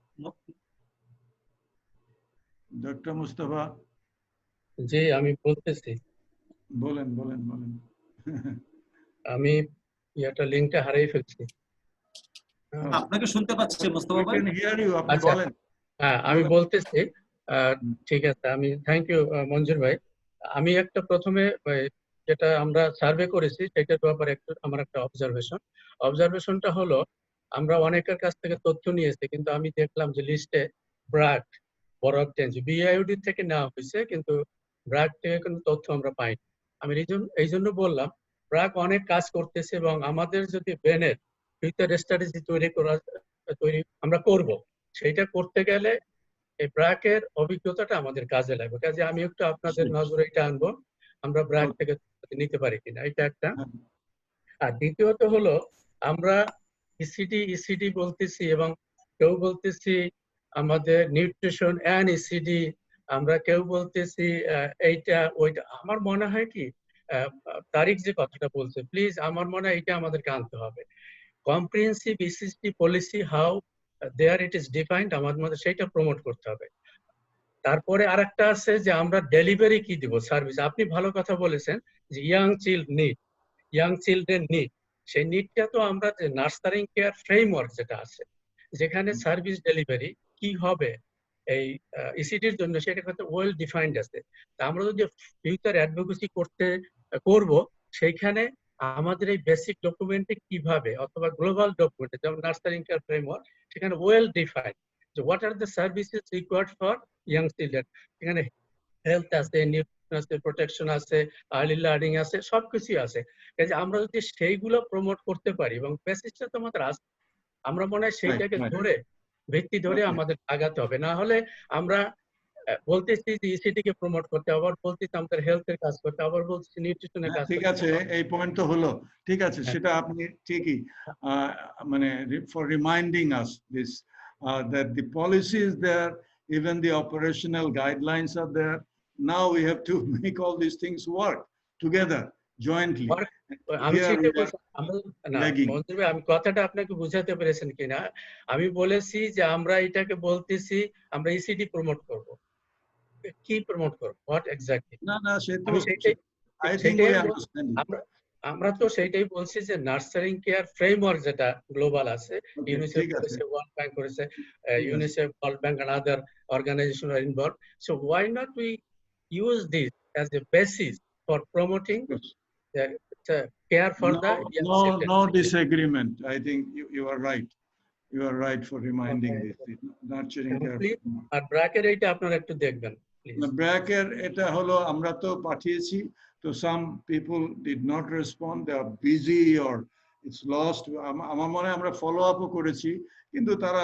Dr. Mustafa, জি আমি বলতেছি। বলেন। আমি একটা লিংকটা হারিয়ে ফেলছি। আপনাকে শুনতে পাচ্ছি মুস্তাফা ভাই। We can hear you, আপনি বলেন। হ্যাঁ আমি বলতেছি, ঠিক আছে, আমি থ্যাংক ইউ মঞ্জুর ভাই। আমি একটা প্রথমে যেটা আমরা সার্ভে করেছি সেটার ব্যাপারে আমার একটা অবজারভেশনটা হলো, আমরা অনেকের কাছ থেকে তথ্য নিয়েছি, কিন্তু আমি দেখলাম যে লিস্টে ব্র্যাক বরাক চেঞ্জ বিআইওডি থেকে নেওয়া হয়েছে, কিন্তু ব্র্যাক থেকে কোনো তথ্য আমরা পাইনি। আমি এই জন্য বললাম ব্র্যাক অনেক কাজ করতেছে, এবং আমাদের যদি বেনের ফিউচার স্ট্র্যাটেজি তৈরি আমরা করব, সেইটা করতে গেলে এই ব্র্যাকের অভিজ্ঞতাটা আমাদের কাজে লাগবে। কাজে আমি একটু আপনাদের নজরে এটা আনবো, আমরা ব্র্যাক থেকে নিতে পারি কিনা, এটা একটা। আর দ্বিতীয়ত হলো, আমরা ইসিডি বলতেছি, এবং কেউ বলতেছি আমাদের নিউট্রিশন অ্যান্ড ইসিডি, আমরা কেউ বলতেছি এইটা ওইটা। আমার মনে হয় কি, তারিক যে কথাটা বলছে, প্লিজ আমার মনে হয় এটা আমাদেরকে আনতে হবে। Comprehensive ECD policy how there it is defined, আমাদের মধ্যে সেইটা প্রমোট করতে হবে। তারপরে আরেকটা আছে যে আমরা ডেলিভারি কি দিব, সার্ভিস। আপনি ভালো কথা বলেছেন যে ইয়াং চিলড্রেন নিড, সেই নিডটা তো আমরা যে নার্সারিং কেয়ার ফ্রেমওয়ার্ক যেটা আছে, যেখানে সার্ভিস ডেলিভারি কি হবে এই ইসিডির জন্য, সেটা কিন্তু ওয়েল ডিফাইন্ড আছে। তা আমরা যদি ফিউচার অ্যাডভোকেসি করব, সেইখানে আমাদের এই বেসিক ডকুমেন্টে কিভাবে, অথবা গ্লোবাল ডকুমেন্টে যেমন নার্সারিং কেয়ার ফ্রেমওয়ার্ক, সেখানে ওয়েল ডিফাইন্ড যে what are the services required for young children. এখানে হেলথ আছে, নিউট্রিশন আছে, প্রোটেকশন আছে, আর্লি লার্নিং আছে, সবকিছু আছে। কাজে আমরা যদি সেইগুলো প্রমোট করতে পারি, এবং বেসিসটা তো আমাদের আছে, আমরা মনে হয় সেইটাকে ভিত্তি ধরে আমাদের আগাতে হবে। না হলে আমরা বলতেছি যে ইসিডি কে প্রমোট করতে, আবার বলতেছি আমাদের হেলথের কাজ করতে, আবার বলতেছি নিউট্রিশনের কাজ করতে। ঠিক আছে, এই পয়েন্ট তো হলো, ঠিক আছে, সেটা আপনি ঠিকই, মানে for reminding us this that the policy is there, even the operational guidelines are there. Now we have to make all these things work together. jointly. আমি Here সেটাই we are বলছি, আমরা না lagging. মঞ্জুর ভাই, আমি কথাটা আপনাকে বুঝাতে পেরেছেন কিনা, আমি বলেছি যে আমরা এটাকে বলতেছি আমরা ইসিডি প্রমোট করব। কি প্রমোট করব, হোয়াট এক্স্যাক্টলি? না না সে তো আমি সেটাই I think we সেটাই understand it. আমরা তো সেটাই বলছি যে নার্সারিং কেয়ার ফ্রেমওয়ার্ক যেটা গ্লোবাল আছে, ইউনিসেফ ঠিক আছে। করেছে, ওয়ার্ল্ড ব্যাংক করেছে, UNICEF, world bank and other organizations are involved. So why not we use this as a basis for promoting the care for the young children? No disagreement. I think you are right. You are right for reminding this. Nurturing care. আর ব্র্যাকের এইটা আপনারা একটু দেখবেন please. ব্র্যাকের এটা হলো আমরা তো পাঠিয়েছি, তো some people did not respond, they are busy or it's lost. আমার মনে হয় আমরা ফলো আপও করেছি, কিন্তু তারা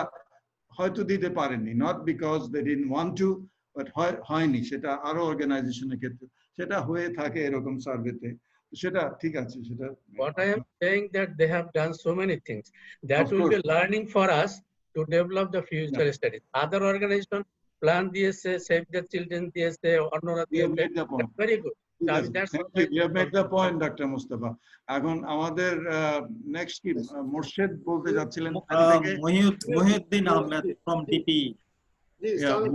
হয়তো দিতে পারেনি, not because they didn't want to, but হয়নি। সেটা আরো অর্গানাইজেশনের ক্ষেত্রে সেটা হয়ে থাকে এরকম সার্ভেতে, সেটা ঠিক আছে। সেটা What I am saying that they have done so many things that will be learning for us to develop the future studies. Other organizations plan দিয়েছে, Save the Children দিয়েছে, অন্যরা দিয়েছে, very good. You have made the point, Dr. Mustafa. এখন আমাদের next কি মোর্শেদ বলতে যাচ্ছিলেন? Mohiuddin Ahmed from DP।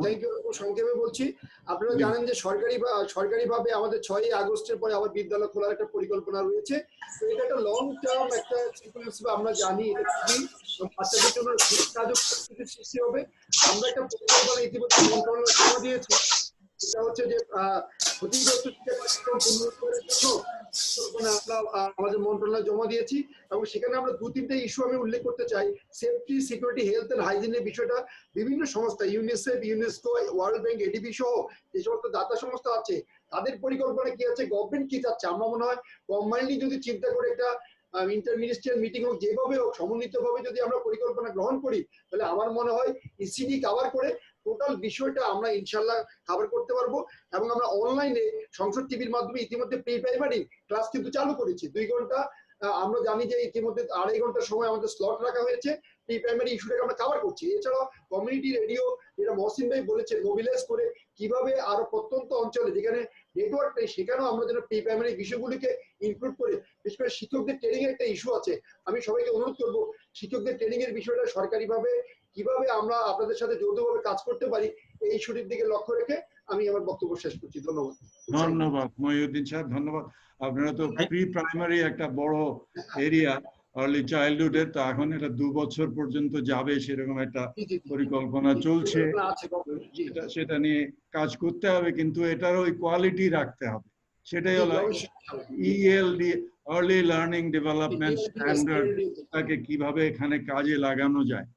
Thank you. সংক্ষেপে বলছি, আপনারা জানেন যে সরকারিভাবে আমাদের 6ই আগস্টের পরে আবার বিদ্যালয় খোলার একটা পরিকল্পনা রয়েছে। তো এটা একটা লং টার্ম একটা সিকোয়েন্স, আমরা জানি এটা খুবই বাচ্চাদের জন্য শিক্ষাযোগ্য সৃষ্টি হবে। আমরা একটা পরিকল্পনা ইতিমধ্যে মন্ত্রণালয়ে জমা দিয়েছি, সেটা হচ্ছে যে ক্ষতিগ্রস্ত শিক্ষাক্রম পুনরুদ্ধারের জন্য আমরা আমাদের মন্ত্রণালয়ে জমা দিয়েছি, এবং সেখানে আমরা 2-3টে ইস্যু আমি উল্লেখ করতে চাই। সেফটি, সিকিউরিটি, হেলথ এন্ড হাইজিনের বিষয়টা বিভিন্ন সংস্থা, UNICEF, UNESCO, world bank, ADB সহ যে সমস্ত দাতা সংস্থা আছে, তাদের পরিকল্পনা কি আছে, গভর্নমেন্ট কি চাচ্ছে, আমরা মনে হয় কম্বাইনলি যদি চিন্তা করে একটা ইন্টারমিনিস্ট্রিয়াল মিটিং হোক, যেভাবে হোক সমন্বিতভাবে যদি আমরা পরিকল্পনা গ্রহণ করি, তাহলে আমার মনে হয় ইসিডি কভার করে টোটাল বিষয়টা আমরা ইনশাল্লাহ কভার করতে পারবো। এবং আমরা অনলাইনে সংসদ টিভির মাধ্যমে ইতিমধ্যে প্রি প্রাইমারি ক্লাস কিন্তু চালু করেছি 2 ঘন্টা। আমরা জানি যে ইতিমধ্যে 2.5 ঘন্টার সময় আমাদের স্লট রাখা হয়েছে, প্রি প্রাইমারি ইস্যুটাকে আমরা কভার করছি। এছাড়াও কমিউনিটি রেডিও, যেটা মহসিন ভাই বলেছেন, মোবিলাইজ করে কিভাবে আরো প্রত্যন্ত অঞ্চলে যেখানে নেটওয়ার্ক নেই সেখানেও আমরা যেন প্রি প্রাইমারি বিষয়গুলিকে ইনক্লুড করে, বিশেষ করে শিক্ষকদের ট্রেনিং এর একটা ইস্যু আছে। আমি সবাইকে অনুরোধ করবো শিক্ষকদের ট্রেনিং এর বিষয়টা সরকারিভাবে কিভাবে আমরা আপনাদের সাথে যৌথভাবে কাজ করতে পারি, এই ইস্যুটির দিকে লক্ষ্য রেখে আমি আমার বক্তব্য শেষ করছি। ধন্যবাদ। ধন্যবাদ মহিউদ্দিন সাহেব, ধন্যবাদ। আপনারা তো প্রি প্রাইমারি একটা বড় এরিয়া আর্লি চাইল্ডহুড এর, তো এখন এটা 2 বছর পর্যন্ত যাবে সেরকম একটা পরিকল্পনা চলছে, সেটা নিয়ে কাজ করতে হবে, কিন্তু এটার ওই কোয়ালিটি রাখতে হবে। সেটাই হলো ইএলডি, আর্লি লার্নিং ডেভেলপমেন্ট স্ট্যান্ডার্ড, তাকে কিভাবে এখানে কাজে লাগানো যায়,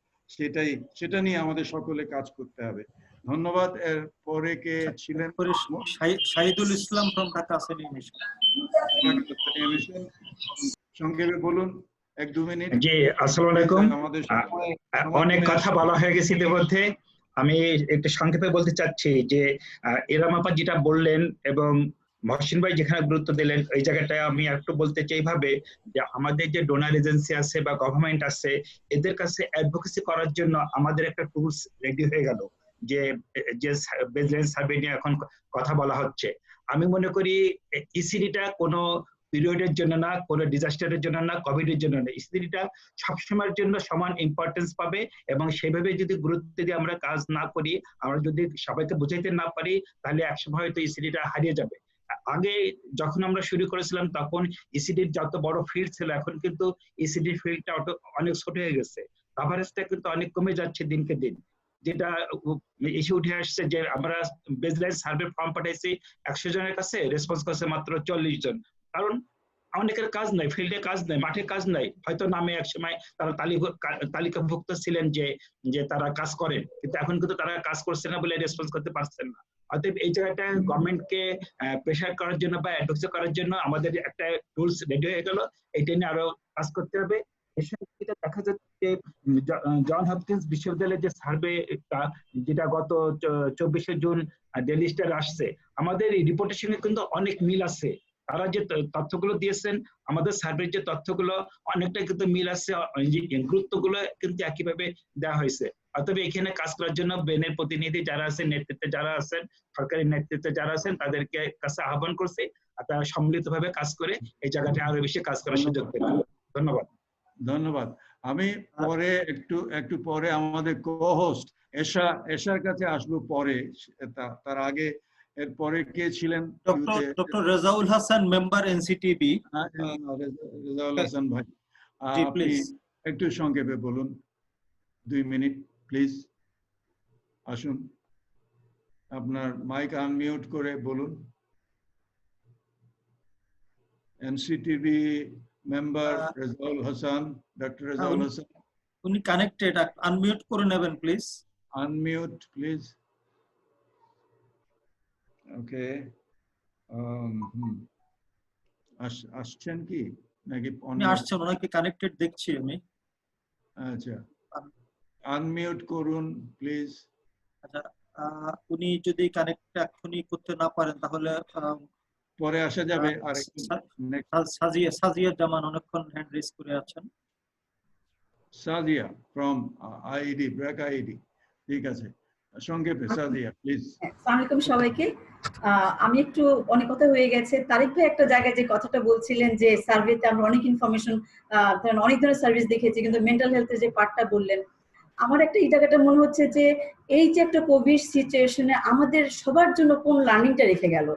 সেটা নিয়ে আমাদের সকলে কাজ করতে হবে। ধন্যবাদ। এর পরে কে ছিলেন? শাহিদুল ইসলাম from ঢাকা মিশন। সংক্ষেপে বলুন, 1-2 মিনিট। জি, আসসালামু আলাইকুম। অনেক কথা বলা হয়ে গেছে ইতিমধ্যে, আমি একটু সংক্ষেপে বলতে চাচ্ছি যে এরাম আপা যেটা বললেন এবং মহসিন ভাই যেখানে গুরুত্ব দিলেন, এই জায়গাটায় আমি একটু বলতে চাই ভাবে যে আমাদের যে ডোনার এজেন্সি আছে বা গভর্নমেন্ট আছে, এদের কাছে অ্যাডভোকেসি করার জন্য আমাদের একটা টুলস রেডি হয়ে গেল, যে বেসলাইন সার্ভে নিয়ে এখন কথা বলা হচ্ছে। আমি মনে করি ইসিডিটা কোনো পিরিয়ডের জন্য না, কোনো ডিজাস্টারের জন্য না, কোভিডের জন্য না, ইসিডিটা সবসময়ের জন্য সমান ইম্পর্টেন্স পাবে। এবং সেভাবে যদি গুরুত্ব দিয়ে আমরা কাজ না করি, আমরা যদি সবাইকে বুঝাইতে না পারি, তাহলে একসময় হয়তো ইসিডিটা হারিয়ে যাবে। আগে যখন আমরা শুরু করেছিলাম তখন ইসিডির যত বড় ফিল্ড ছিল, এখন কিন্তু ইসিডির ফিল্ডটা অনেক ছোট হয়ে গেছে, কভারেজটা কিন্তু অনেক কমে যাচ্ছে দিনকে দিন। যেটা এসে উঠে আসছে যে আমরা বেসলাইন সার্ভে ফর্ম পাঠাইছি 100 জনের কাছে, রেসপন্স করছে মাত্র 40 জন। কারণ অনেকের কাজ নাই, ফিল্ডে কাজ নাই, মাঠে কাজ নাই, হয়তো নামে একসময় তারা তালিকাভুক্ত ছিলেন যে তারা কাজ করেন, কিন্তু এখন কিন্তু তারা কাজ করছে না বলে রেসপন্স করতে পারছেন না। অতএব এই জায়গাটা গভর্নমেন্টকে প্রেশার করার জন্য বা অ্যাডভোকেসি করার জন্য আমাদের একটা টুলস রেডি হয়ে গেল, এটা নিয়ে আরো কাজ করতে হবে। দেখা যাচ্ছে জন হপকিন্স বিশ্ববিদ্যালয়ের যে সার্ভে, যেটা গত 24শে জুন ডেইলি স্টার আসছে, আমাদের এই রিপোর্টের সঙ্গে কিন্তু অনেক মিল আছে। তারা যে তথ্যগুলো দিয়েছেন, আমাদের সার্ভের যে তথ্যগুলো অনেকটা কিন্তু মিল আছে, গুরুত্বগুলো কিন্তু একইভাবে দেওয়া হয়েছে। অতএব এখানে কাজ করার জন্য বেনের প্রতিনিধি যারা আছেন, নেতৃত্বে যারা আছেন, সরকারি নেতৃত্বে যারা আছেন, তাদেরকে কাছে আহ্বান করছি আপনারা সম্মিলিতভাবে কাজ করে এই জায়গাটা আরো বেশি কাজ করার সুযোগ পেলাম। ধন্যবাদ। ধন্যবাদ। আমি পরে একটু পরে আমাদের কো-হোস্ট এশার কাছে আসবো পরে, তার আগে এরপরে কে ছিলেন? Doctor Rezaul Hasan, member NCTB. Rezaul Hasan ভাই, আপনি একটু সংক্ষেপে বলুন, 2 মিনিট প্লিজ। আসুন, আপনার মাইক আনমিউট করে বলুন। NCTB member Rezaul Hasan, doctor Rezaul Hasan. উনি কানেক্টেড, আনমিউট করে নেবেন প্লিজ। Unmute please. ওকে, আসছেন কি নাকি? আসছেন, ওনাকে কানেক্টেড দেখছি আমি। আচ্ছা, আনমিউট করুন প্লিজ। আচ্ছা, উনি যদি কানেক্ট এখনই করতে না পারেন তাহলে পরে আসা যাবে। আর সাজিয়া জামান অনেকক্ষণ হ্যান্ড রেজ করে আছেন। সাজিয়া ফ্রম আইডি, ব্র্যাক আইডি। ঠিক আছে, সংক্ষেপে সাজিয়া প্লিজ। আসসালামু আলাইকুম সবাইকে। আমি একটু অনেক কথা হয়ে গেছে। তারিক ভাই একটা জায়গায় যে কথাটা বলছিলেন যে সার্ভেতে আমরা অনেক ইনফরমেশন, অনেক ধরনের সার্ভিস দেখেছি, কিন্তু মেন্টাল হেলথের যে পার্টটা বললেন, আমার একটা এই জায়গাটা মনে হচ্ছে যে এই যে একটা কোভিড সিচুয়েশনে আমাদের সবার জন্য কোন লার্নিংটা রেখে গেল,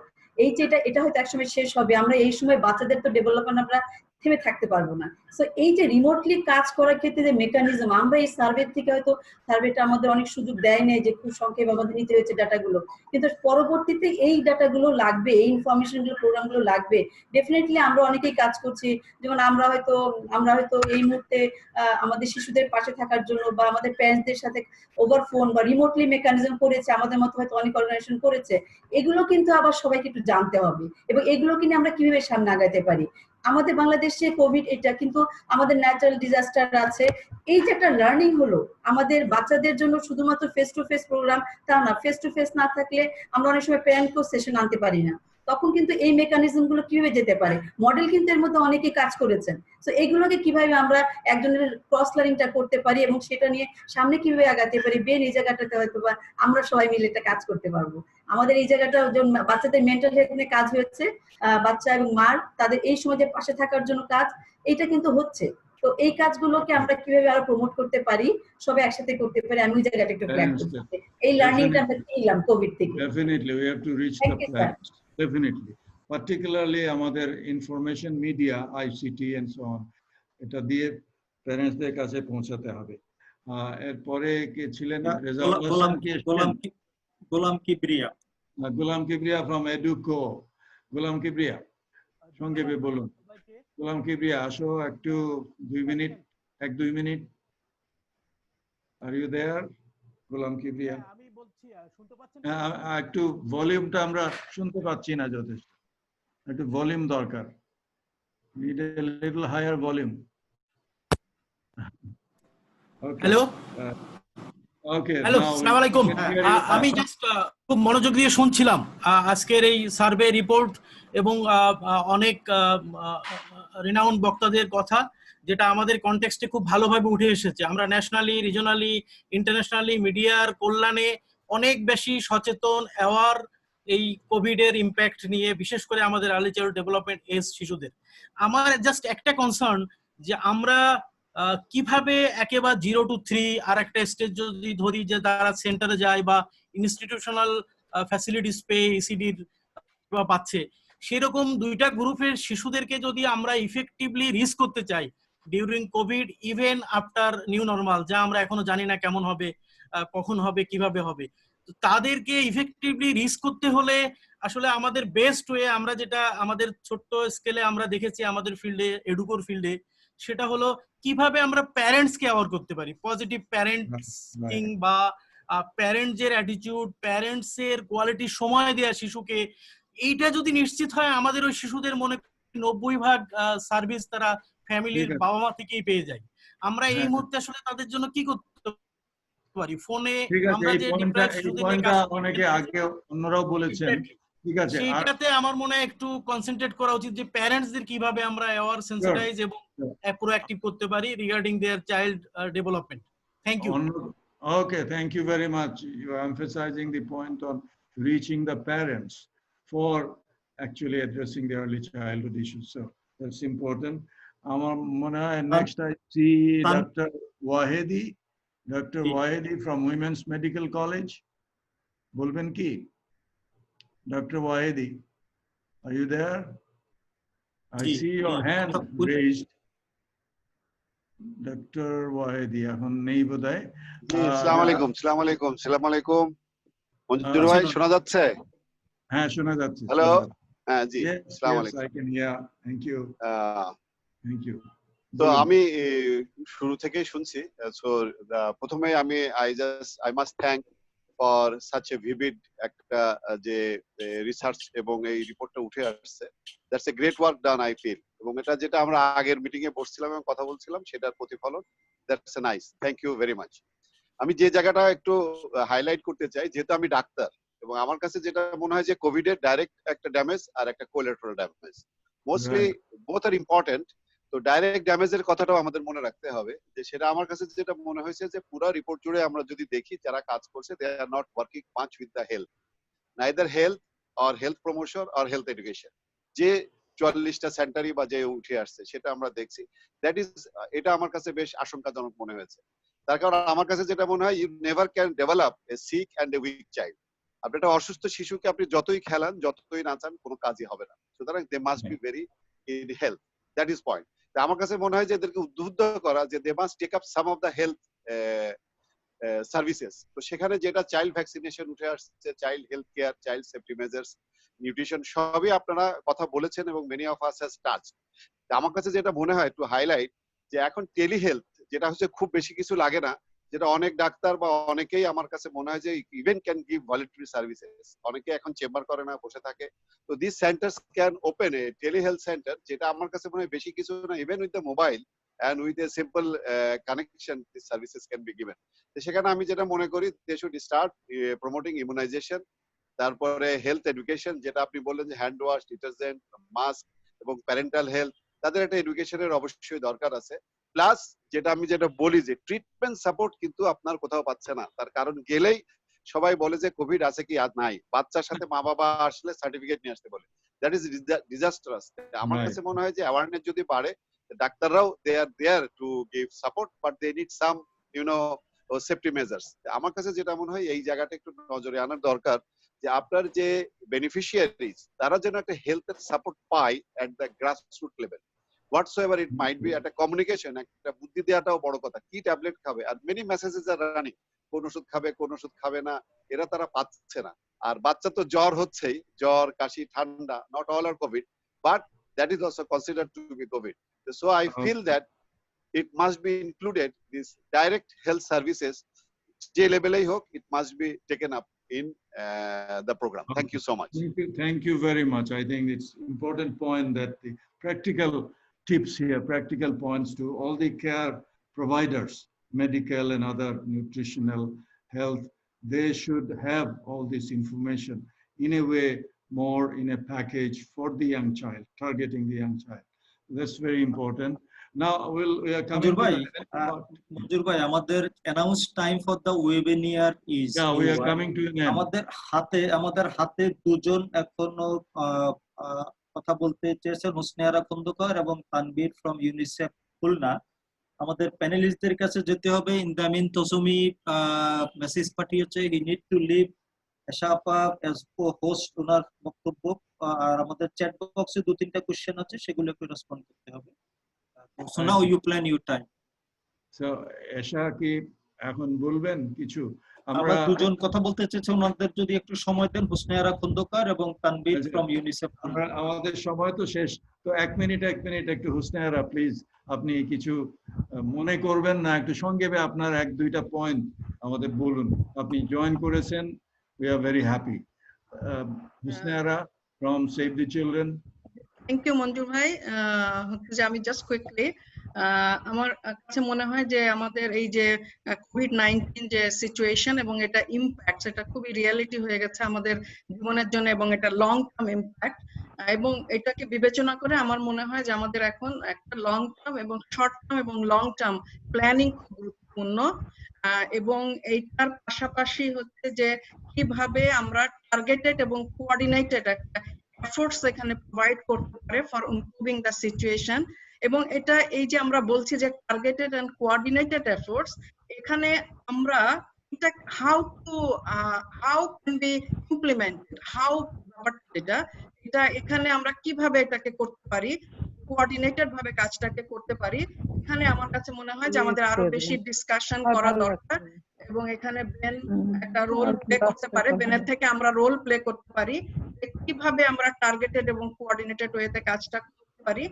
এই যে এটা হয়তো একসময় শেষ হবে, আমরা এই সময় বাচ্চাদের তো ডেভেলপমেন্ট আমরা থেমে থাকতে পারবো না। সো এই যে রিমোটলি কাজ করার ক্ষেত্রে যে মেকানিজম, আমরা এই সার্ভে থেকে হয়তো সার্ভেটা আমাদের অনেক সুযোগ দেয় নেই যে খুব সংক্ষেপে আমাদের নিতে হয়েছে ডাটাগুলো, কিন্তু পরবর্তীতে এই ডাটাগুলো লাগবে, এই ইনফরমেশনগুলো, প্রোগ্রামগুলো লাগবে। ডেফিনেটলি আমরা অনেকেই কাজ করছি, যেমন আমরা হয়তো এই মুহূর্তে আমাদের শিশুদের পাশে থাকার জন্য বা আমাদের প্যারেন্টসদের সাথে ওভার ফোন বা রিমোটলি মেকানিজম করেছে, আমাদের মতো হয়তো অনেক অর্গানাইজেশন করেছে। এগুলো কিন্তু আবার সবাইকে একটু জানতে হবে এবং এগুলোকে নিয়ে আমরা কিভাবে সামনে আগাতে পারি। আমাদের বাংলাদেশে কোভিড এটা, কিন্তু আমাদের ন্যাচারাল ডিজাস্টার আছে। এই যে একটা লার্নিং হলো আমাদের বাচ্চাদের জন্য, শুধুমাত্র ফেস টু ফেস প্রোগ্রাম তা না, ফেস টু ফেস না থাকলে আমরা অনেক সময় প্যারেন্টকেও সেশন আনতে পারি না, তখন কিন্তু এই মেকানিজম গুলো কিভাবে যেতে পারে, মডেল কিন্তু এর মধ্যে অনেকে কাজ করেছেন। তো এইগুলোকে কিভাবে আমরা একজনের ক্রস লার্নিংটা করতে পারি এবং সেটা নিয়ে সামনে কিভাবে আগাতে পারি, বেন এই জায়গাটাতে হয়তো বা আমরা সবাই মিলে এটা কাজ করতে পারবো। আমাদের এই জায়গাটা বাচ্চাদের মেন্টাল হেলথ নিয়ে কাজ হচ্ছে, বাচ্চা এবং মার তাদের এই সময় যে পাশে থাকার জন্য কাজ, এটা কিন্তু হচ্ছে। তো এই কাজগুলোকে আমরা কিভাবে আরো প্রমোট করতে পারি, সবাই একসাথে করতে পারি, আমি ওই জায়গাটা একটু প্ল্যান করতে, এই লার্নিংটা আমরা পেলাম কোভিড থেকে। Definitely we have to reach the plan. Definitely, particularly আমাদের information media, ICT and so on, এটা দিয়ে প্যারেন্টসদের কাছে পৌঁছাতে হবে। এরপরে কে ছিলেন? রেজাউল হাসান, গোলাম কিবরিয়া। গোলাম কিবরিয়া from Educo। গোলাম কিবরিয়া, সংক্ষেপে বলুন। গোলাম কিবরিয়া, আসো একটু 2 minute, 1-2 minute. Are you there? গোলাম কিবরিয়া, আমি বলছি, শুনতে পাচ্ছেন? একটু ভলিউমটা আমরা শুনতে পাচ্ছি না যথেষ্ট, একটু ভলিউম দরকার। Need a little higher volume. Okay. Hello, Okay. Hello, আসসালামু আলাইকুম। আমি জাস্ট খুব মনোযোগ দিয়ে শুনছিলাম আজকের এই সার্ভে রিপোর্ট এবং অনেক রিনাউন্ড বক্তাদের কথা, যেটা আমাদের কনটেক্সটে খুব ভালোভাবে উঠে এসেছে। আমরা ন্যাশনালি, রিজনালি, ইন্টারন্যাশনালি মিডিয়ার কল্যাণে অনেক বেশি সচেতন, অ্যাওয়ার এই কোভিড এর ইম্প্যাক্ট নিয়ে, বিশেষ করে আমাদের আর্লি চাইল্ড ডেভেলপমেন্ট এজ শিশুদের। আমার জাস্ট একটা কনসার্ন যে আমরা কিভাবে একেবারে 0 to 3 আর একটা স্টেজ যদি ধরি, যে তারা সেন্টারে যায় বা ইনস্টিটিউশনাল ফ্যাসিলিটিস পেয়ে ইসিডির পাচ্ছে, সেরকম দুইটা গ্রুপের শিশুদেরকে যদি আমরা ইফেক্টিভলি রিচ করতে চাই during Covid, even after new normal, যা আমরা এখনো জানি না কেমন হবে, কখন হবে, কিভাবে হবে, তো তাদেরকে ইফেক্টিভলি রিচ করতে হলে আসলে আমাদের বেস্ট ওয়ে, আমরা যেটা আমাদের ছোট্ট স্কেলে আমরা দেখেছি আমাদের ফিল্ডে, এডুকোর ফিল্ডে, সেটা হলো কিভাবে আমরা প্যারেন্টসকে অ্যাওয়ার করতে পারি, পজিটিভ প্যারেন্টিং বা প্যারেন্টসের অ্যাটিটিউড, প্যারেন্টসের কোয়ালিটি সময় দেয়া শিশুকে, এইটা যদি নিশ্চিত হয়, আমাদের ওই শিশুদের মনে 90% সার্ভিস তারা ফ্যামিলির বাবা মা থেকেই পেয়ে যায়। আমরা এই মুহূর্তে আসলে তাদের জন্য কি করতে পারি? ফোনে আমরা যে অনেকে আগে অন্যরাও বলেছেন, ঠিক আছে, সেইটাতে আমার মনে হয় একটু কনসেন্ট্রেট করা উচিত যে প্যারেন্টসদের কিভাবে আমরা অ্যাওয়ার, সেন্সিটাইজ এবং প্রোঅ্যাক্টিভ করতে পারি regarding their child development. Thank you. Okay, thank you very much. You are emphasizing the point on reaching the parents for actually addressing the early childhood issues. So that's important. Our Mona, and next I see Dr. Wahedi. Dr. Wahedi from Women's Medical College. Bolben ki? Dr. Wahedi, are you there? I see your hand raised. Dr. Wahedi, এখন নেই বোধহয়। আসসালামু আলাইকুম, আসসালামু আলাইকুম, আসসালামু আলাইকুম। মঞ্জুর ভাই শোনা যাচ্ছে? হ্যাঁ, শোনা যাচ্ছে। হ্যালো, হ্যাঁ জি, আসসালামু Yes, I can hear. Thank you. Thank you. তো আমি শুরু থেকেই শুনছি। সো প্রথমে আমি I must thank for such a vivid একটা যে রিসার্চ এবং এই রিপোর্টটা উঠে আসছে। That's a great work done, I feel. এবং এটা যেটা আমরা আগের মিটিং এ বসছিলাম এবং কথা বলছিলাম সেটার প্রতিফলন। That's a nice. Thank you very much. আমি যে জায়গাটা একটু হাইলাইট করতে চাই, যেহেতু আমি ডাক্তার এবং আমার কাছে যেটা মনে হয় যে কোভিড এর ডাইরেক্ট একটা ড্যামেজ আর একটা কোলাটেরাল ড্যামেজ, মোস্টলি বোথ আর ইম্পর্টেন্ট। তো ডাইরেক্ট ড্যামেজের কথাটাও আমাদের মনে রাখতে হবে, যে সেটা আমার কাছে যেটা মনে হয়েছে যে পুরো রিপোর্ট জুড়ে আমরা যদি দেখি যারা কাজ করছে, they are not working much with the health, neither health or health promotion or health education. যে 44টা সেন্টারই বা যে উঠে আসছে সেটা আমরা দেখছি, দ্যাট ইজ, এটা আমার কাছে বেশ আশঙ্কাজনক মনে হয়েছে। তার কারণ আমার কাছে যেটা মনে হয়, you never can develop a sick and a weak child. আপনি একটা অসুস্থ শিশুকে আপনি যতই খেলান, যতই নাচান, কোনো কাজই হবে না। সুতরাং they must be very in health, that is point. আমার কাছে মনে হয় যে এদেরকে উদ্বুদ্ধ করা, যে they must take up some of the health services. তো সেখানে যেটা চাইল্ড ভ্যাকসিনেশন উঠে আসছে, child health care, child safety measures, nutrition, সবই আপনারা কথা বলেছেন এবং many of us has touched. আমার কাছে যেটা মনে হয় একটু হাইলাইট, যে এখন টেলি হেলথ যেটা হচ্ছে খুব বেশি কিছু লাগে না, যেটা অনেক ডাক্তার বা অনেকেই আমার কাছে মনে হয় যে even can give voluntary services. অনেকে এখন চেম্বার করে না, বসে থাকে। তো this centres can open a tele health centre, যেটা আমার কাছে মনে হয় বেশি কিছু না, even with the mobile and with a simple connection, these services can be given. তো সেখানে আমি যেটা মনে করি, they should start promoting immunization, তারপরে হেলথ এডুকেশন, যেটা আপনি বললেন যে হ্যান্ড ওয়াশ, ডিটারজেন্ট, মাস্ক এবং প্যারেন্টাল হেলথ, তাদের একটা এডুকেশনের অবশ্যই দরকার আছে। প্লাস যেটা বলি যে ট্রিটমেন্ট সাপোর্ট কিন্তু আপনার কোথাও পাচ্ছে না। তার কারণ গেলেই সবাই বলে যে কোভিড আছে কি আর নাই, বাচ্চার সাথে মা বাবা আসলে সার্টিফিকেট নিয়ে আসতে বলে। That is disastrous. আমার কাছে মনে হয় যে অ্যাওয়ারনেস যদি বাড়ে, ডাক্তাররাও they are there to give support, but they need some safety measures. আমার কাছে যেটা মনে হয় এই জায়গাটা একটু নজরে আনার দরকার, যে আপনার যে বেনিফিশিয়ারিজ তারা যেন একটা হেলথের সাপোর্ট পায় at the grassroot level, whatsoever it might be. একটা কমিউনিকেশন, একটা বুদ্ধি দেওয়াটাও বড় কথা। কি ট্যাবলেট খাবে, আর মেনি মেসেজেস আর রানিং, কোন ওষুধ খাবে, কোন ওষুধ খাবে না, এরা তারা পাচ্ছে না। আর বাচ্চা তো জ্বর হচ্ছেই, জ্বর, কাশি, ঠান্ডা, not all are COVID, but that is also considered to be COVID. So I feel that it must be included, these direct health services, J level hook, it must be taken up in the program. Thank you so much. Thank you very much. I think it's important point that the practical tips here, practical points to all the care providers, medical and other nutritional health, they should have all this information in a way, more in a package for the young child, targeting the young child. That's very important. Now we are coming Manjur bhai, আমাদের announce time for the webinar is we are coming to an end. আমাদের হাতে দুজন এখনো কথা বলতে চেয়েছেন, হুসনিয়ারা খন্দকার এবং Tanvir from UNICEF Khulna. আমাদের প্যানেলিস্টদের কাছে যেতে হবে। ইন দ্য মিন তসমি মেসেজ পাঠিয়েছে, he need to leave এশাপা as co-host, ওনার বক্তব্য। আর আমাদের চ্যাট বক্সে 2-3টা কোশ্চেন আছে, সেগুলো একটু রেসপন্ড করতে হবে। So now you plan your time. So এশা কি এখন বলবেন কিছু? আমরা দুজন কথা বলতে চাইছি, ওনাদের যদি একটু সময় দেন, হুসনিয়ারা খন্দকার এবং তানবীর from UNICEF। আমাদের সময় তো শেষ, তো এক মিনিট একটু হুসনিয়ারা প্লিজ, আপনি কিছু মনে করবেন না, একটু সংক্ষেপে আপনার 1-2টা পয়েন্ট আমাদের বলুন। আপনি জয়েন করেছেন, we are very happy. Husniara from Save the Children. Thank you, Manjur bhai. হচ্ছে আমি জাস্ট কুইকলি, আমার কাছে মনে হয় যে আমাদের এই যে কোভিড-19 যে সিচুয়েশন এবং এটা ইমপ্যাক্ট, এটা খুবই রিয়ালিটি হয়ে গেছে আমাদের জীবনের জন্য, এবং এটা লং টার্ম ইমপ্যাক্ট, এবং এটাকে বিবেচনা করে আমার মনে হয় যে আমাদের এখন একটা লং টার্ম এবং শর্ট টার্ম এবং লং টার্ম প্ল্যানিং খুব গুরুত্বপূর্ণ। এবং এইটার পাশাপাশি হচ্ছে যে কিভাবে আমরা টার্গেটেড এবং কোঅর্ডিনেটেড একটা এফোর্টস এখানে প্রোভাইড করতে পারে ফর ইমপ্রুভিং দ্য সিচুয়েশন। এবং এটা এই যে আমরা বলছি যে টার্গেটেড এন্ড কোঅর্ডিনেটেড এফোর্টস, এখানে আমরা এটা how can be implemented, how এটা এখানে আমরা কিভাবে এটাকে করতে পারি, কোঅর্ডিনেটেড ভাবে কাজটাকে করতে পারি, এখানে আমার কাছে মনে হয় যে আমাদের আরো বেশি ডিসকাশন করা দরকার। এবং এখানে বেন একটা রোল প্লে করতে পারে, বেনের থেকে আমরা রোল প্লে করতে পারি কিভাবে আমরা টার্গেটেড এবং কোঅর্ডিনেটেড ওয়েতে কাজটা করতে পারি।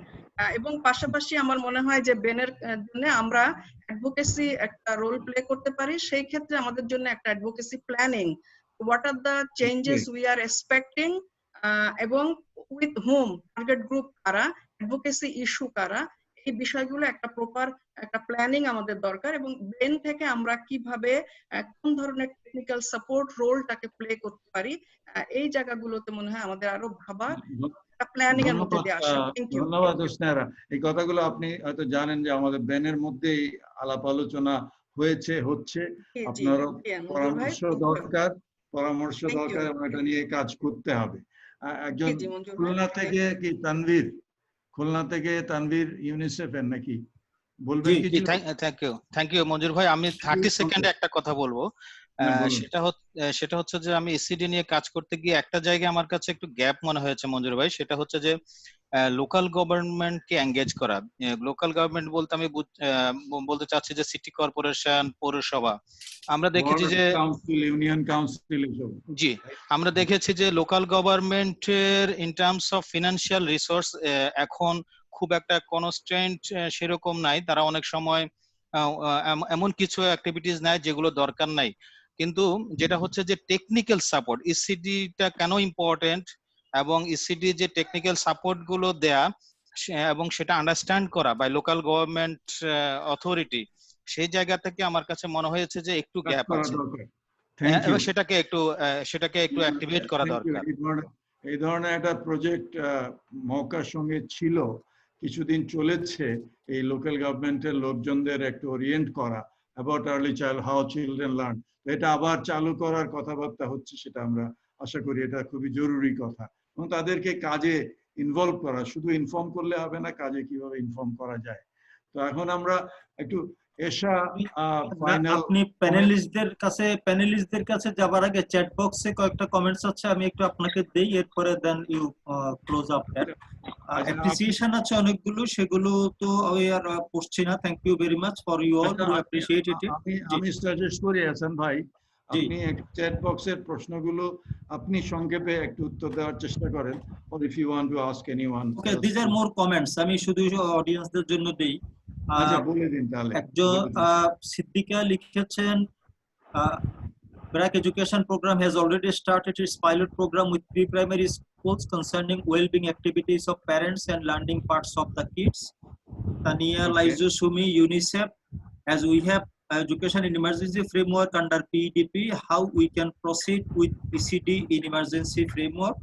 এবং পাশাপাশি আমার মনে হয় যে বেনের জন্য আমরা অ্যাডভোকেসি একটা রোল প্লে করতে পারি। সেই ক্ষেত্রে আমাদের জন্য একটা advocacy planning, what are the changes we are expecting, এবং উইথ হোম, টার্গেট গ্রুপ কারা, অ্যাডভোকেসি ইস্যু কারা, এই বিষয়গুলো একটা প্রপার একটা প্ল্যানিং আমাদের দরকার। এবং বেন থেকে আমরা কিভাবে কোন ধরনের টেকনিক্যাল সাপোর্ট রোলটাকে প্লে করতে পারি, এই জায়গাগুলোতে মনে হয় আমাদের আরো ভাবা প্ল্যানিং এর মধ্যে দিয়ে আসা। ধন্যবাদ উসনারা। এই কথাগুলো আপনি হয়তো জানেন যে আমাদের বেনের মধ্যেই আলাপ আলোচনা হচ্ছে। আপনারও পরামর্শ দরকার, এবং এটা নিয়ে কাজ করতে হবে। একজন খুলনা থেকে কি খুলনা থেকে তানভীর ইউনিসেফ এর নাকি বলবেন কিছু? থ্যাংক ইউ মঞ্জুর ভাই। আমি 30 সেকেন্ডে একটা কথা বলবো। সেটা হচ্ছে যে আমি এসিডি নিয়ে কাজ করতে গিয়ে একটা জায়গায় আমার কাছে একটু গ্যাপ মনে হয়েছে মঞ্জুর ভাই, সেটা হচ্ছে যে লোকাল গভর্নমেন্টকে এঙ্গেজ করা। লোকাল গভর্নমেন্ট বলতে আমি বলতে চাচ্ছি যে সিটি কর্পোরেশন, পৌরসভা। আমরা দেখেছি যে ইউনিয়ন কাউন্সিল, জি, আমরা দেখেছি যে লোকাল গভর্নমেন্টের in terms of financial resource এখন খুব একটা কনস্ট্রেন্ট সেরকম নাই। তারা অনেক সময় এমন কিছু অ্যাক্টিভিটিস নেয় যেগুলো দরকার নাই। কিন্তু যেটা হচ্ছে যে টেকনিক্যাল সাপোর্ট, ইসিডিটা কেন ইম্পর্টেন্ট এবং ইসিডি যে টেকনিক্যাল সাপোর্ট গুলো দেয়া এবং সেটা আন্ডারস্ট্যান্ড করা বাই লোকাল গভর্নমেন্ট অথরিটি, সেই জায়গা থেকে আমার কাছে মনে হয়েছে যে একটু গ্যাপ আছে এবং সেটাকে একটু অ্যাক্টিভেট করা দরকার। এই ধরনের একটা প্রজেক্ট মৌকার সঙ্গে ছিল, কিছুদিন চলেছে, এই লোকাল গভর্নমেন্টের লোকজনদের একটু ওরিয়েন্ট করা about early child, how children learn. এটা আবার চালু করার কথাবার্তা হচ্ছে, সেটা আমরা আশা করি এটা খুবই জরুরি কথা। এবং তাদেরকে কাজে ইনভলভ করা, শুধু ইনফর্ম করলে হবে না, কাজে কিভাবে ইনফর্ম করা যায়। তো এখন আমরা একটু আপনি প্যানেলিস্টদের কাছে যাবার আগে চ্যাট বক্সে কয়েকটা কমেন্টস আছে, আমি একটু আপনাকে দেই, এরপরে then you close up that. Appreciation আছে অনেকগুলো, সেগুলো তো আমি আর পড়ছি না। Thank you very much for you all who appreciate it. আমি সাজেস্ট করি হাসান ভাই, আপনি চ্যাট বক্সের প্রশ্নগুলো আপনি সংক্ষেপে একটু উত্তর দেওয়ার চেষ্টা করেন, or if you want to ask anyone. Okay, these are more comments. আমি শুধু অডিয়েন্সদের জন্য দেই। আচ্ছা, বলে দিন তাহলে। একজন সিদ্দিকা লিখেছেন, BRAC education program has already started its pilot program with pre-primary schools concerning well-being activities of parents and learning parts of the kids. Tania Laizu Sumi, UNICEF, as we have education in emergency framework under PEDP, how we can proceed with PCD in emergency framework.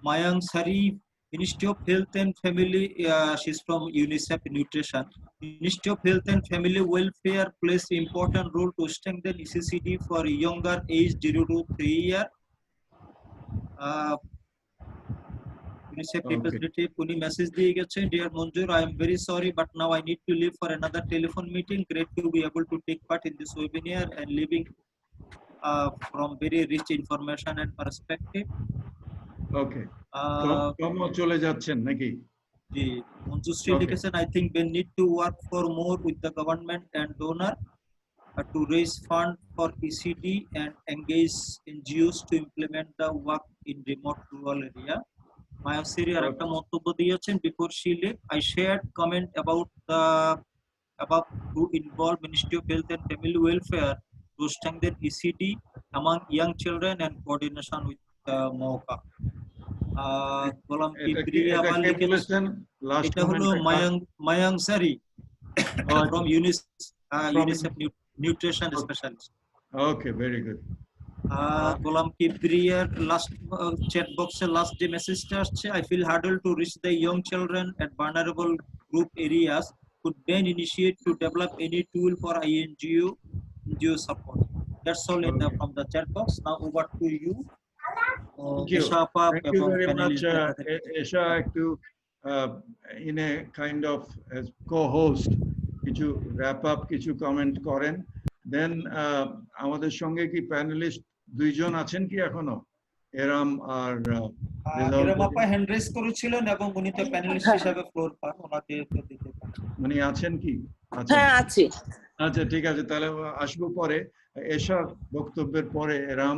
Mayang Sari, Ministry of Health and Family, she's from UNICEF Nutrition. Ministry of Health and Family Welfare plays important role to strengthen ECCD for younger age 0 to 3 year. UNICEF representative Puni message diye geche, dear Manjur, I am very sorry, but now I need to leave for another telephone meeting. Great to be able to take part in this webinar and living from very rich information and perspective. Okay. চলে যাচ্ছেন নাকি? জি, মঞ্জুশ্রী লিখেছেন, I think we need to work for more with the government and donor to raise fund for ECD and engage NGOs to implement the work in remote rural area. Mayasiri arekta montobbo diyechen, before she left, I shared comment about the above to involve Ministry of Health and Family Welfare to strengthen ECD among young children and coordination with MOCA. Golam Kibriya abar লিখেছেন, এটা হলো মায়াং সারি from UNICEF Nutrition Specialist. Okay, very good. Golam Kibriya last chat box e last যে মেসেজটা আসছে, I feel hurdle to reach the young children at vulnerable group areas. Could Ben initiate to develop any tool for NGO support? That's all in the, from the chat box. Now over to you. Thank you. Thank you very much, Esha, to in a kind of as co-host কিছু wrap up কিছু comment করেন, then আমাদের সঙ্গে কি panelist দুইজন আছেন কি এখনো, এরাম আর এরাম আপা হ্যান্ড রেজ করেছিলেন এবং উনি তো প্যানেলিস্ট হিসেবে ফ্লোর পান, ওনাকে দিতে পারেন। মানে আছেন কি? হ্যাঁ আছি। আচ্ছা ঠিক আছে, তাহলে আসবো পরে, এশার বক্তব্যের পরে এরাম,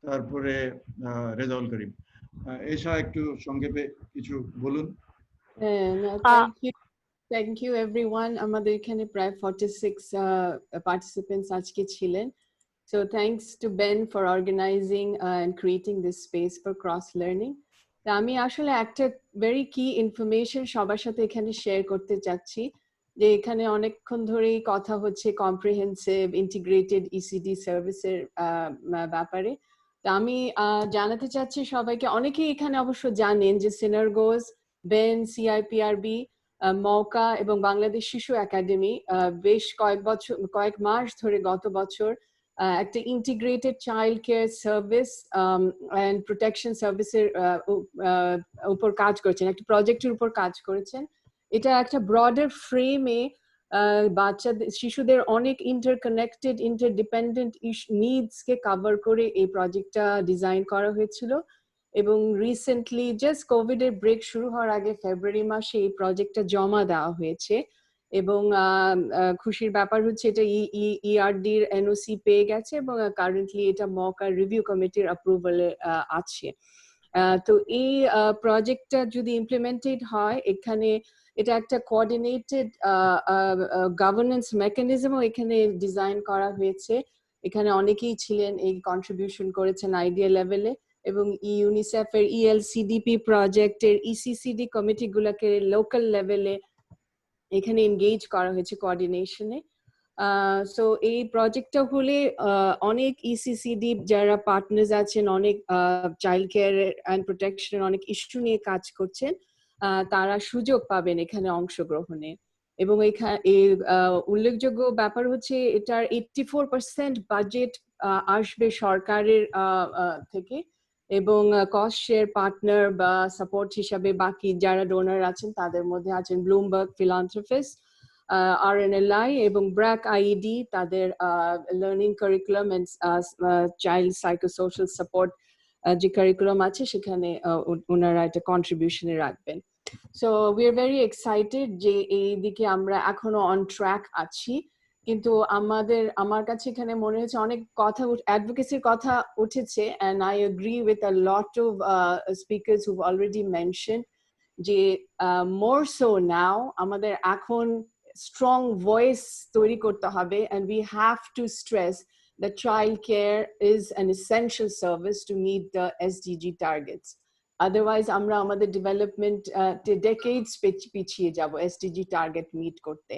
তারপরে রেজাউল করিম। এশা একটু সংক্ষেপে কিছু বলুন। Thank you everyone. আমাদের এখানে প্রায় 46 participants আজকে ছিলেন. So thanks to Ben for organizing and creating this space for cross learning. আমি আসলে একটা very key information সবার সাথে এখানে শেয়ার করতে চাচ্ছি, যে এখানে অনেকক্ষণ ধরেই কথা হচ্ছে কম্প্রিহেন্সিভ ইন্টিগ্রেটেড ইসিডি সার্ভিসের ব্যাপারে। তো আমি জানাতে চাচ্ছি সবাইকে, অনেকেই এখানে অবশ্য জানেন যে সিনারগোস, বেন, সিআইপিআরবি, মৌকা এবং বাংলাদেশ শিশু একাডেমি বেশ কয়েক মাস ধরে গত বছর একটা integrated child care service and protection সার্ভিসের উপর কাজ করেছেন, একটা প্রজেক্টের উপর কাজ করেছেন। এটা একটা ব্রডার ফ্রেমে বাচ্চাদের শিশুদের অনেক ইন্টারকানেক্টেড ইন্টারডিপেন্ডেন্ট নিডসকে কভার করে এই প্রজেক্টটা ডিজাইন করা হয়েছিল। এবং রিসেন্টলি জাস্ট কোভিড এর ব্রেক শুরু হওয়ার আগে ফেব্রুয়ারি মাসে এই প্রজেক্টটা জমা দেওয়া হয়েছে এবং খুশির ব্যাপার হচ্ছে এটা ইআরডির এনওসি পেয়ে গেছে এবং কারেন্টলি এটা মৌকা রিভিউ কমিটির অ্যাপ্রুভালে আছে। তো এই প্রজেক্টটা যদি ইমপ্লিমেন্টেড হয়, এখানে এটা একটা কোঅর্ডিনেটেড গভর্নেন্স মেকানিজমও এখানে ডিজাইন করা হয়েছে। এখানে অনেকেই ছিলেন, এই কন্ট্রিবিউশন করেছেন আইডিয়া লেভেলে, এবং ইউনিসেফ এর ইএলসিডিপি প্রজেক্টের ইসিসিডি কমিটিগুলোকে লোকাল লেভেলে এখানে এনগেজ করা হয়েছে কোঅর্ডিনেশনে। সো এই প্রজেক্টটা হলে অনেক ইসিসিডি যারা পার্টনার্স আছেন, অনেক চাইল্ড কেয়ার অ্যান্ড প্রোটেকশন অনেক ইস্যু নিয়ে কাজ করছেন, তারা সুযোগ পাবেন এখানে অংশগ্রহণে। এবং এখানে উল্লেখযোগ্য ব্যাপার হচ্ছে এটার 84% বাজেট আসবে সরকারের থেকে, এবং কস্ট শেয়ার পার্টনার বা সাপোর্ট হিসাবে বাকি যারা ডোনার আছেন তাদের মধ্যে আছেন ব্লুমবার্গ ফিলান্থ্রপিস্ট, RNLI এবং ব্র্যাক আইইডি, তাদের learning curriculum and child psychosocial support যে কারিকুলাম আছে সেখানে ওনারা একটা কন্ট্রিবিউশনে রাখবেন। So we are very excited যে এই দিকে আমরা এখনো অন ট্র্যাক আছি, কিন্তু আমার কাছে এখানে মনে হচ্ছে অনেক কথা অ্যাডভোকেসির কথা উঠেছে, and I agree with a lot of speakers who've already mentioned যে more so now আমাদের এখন strong voice তৈরি করতে হবে, and we have to stress that child care is an essential service to meet the SDG targets. Otherwise আমরা আমাদের development decades পিছিয়ে যাব SDG টার্গেট মিট করতে।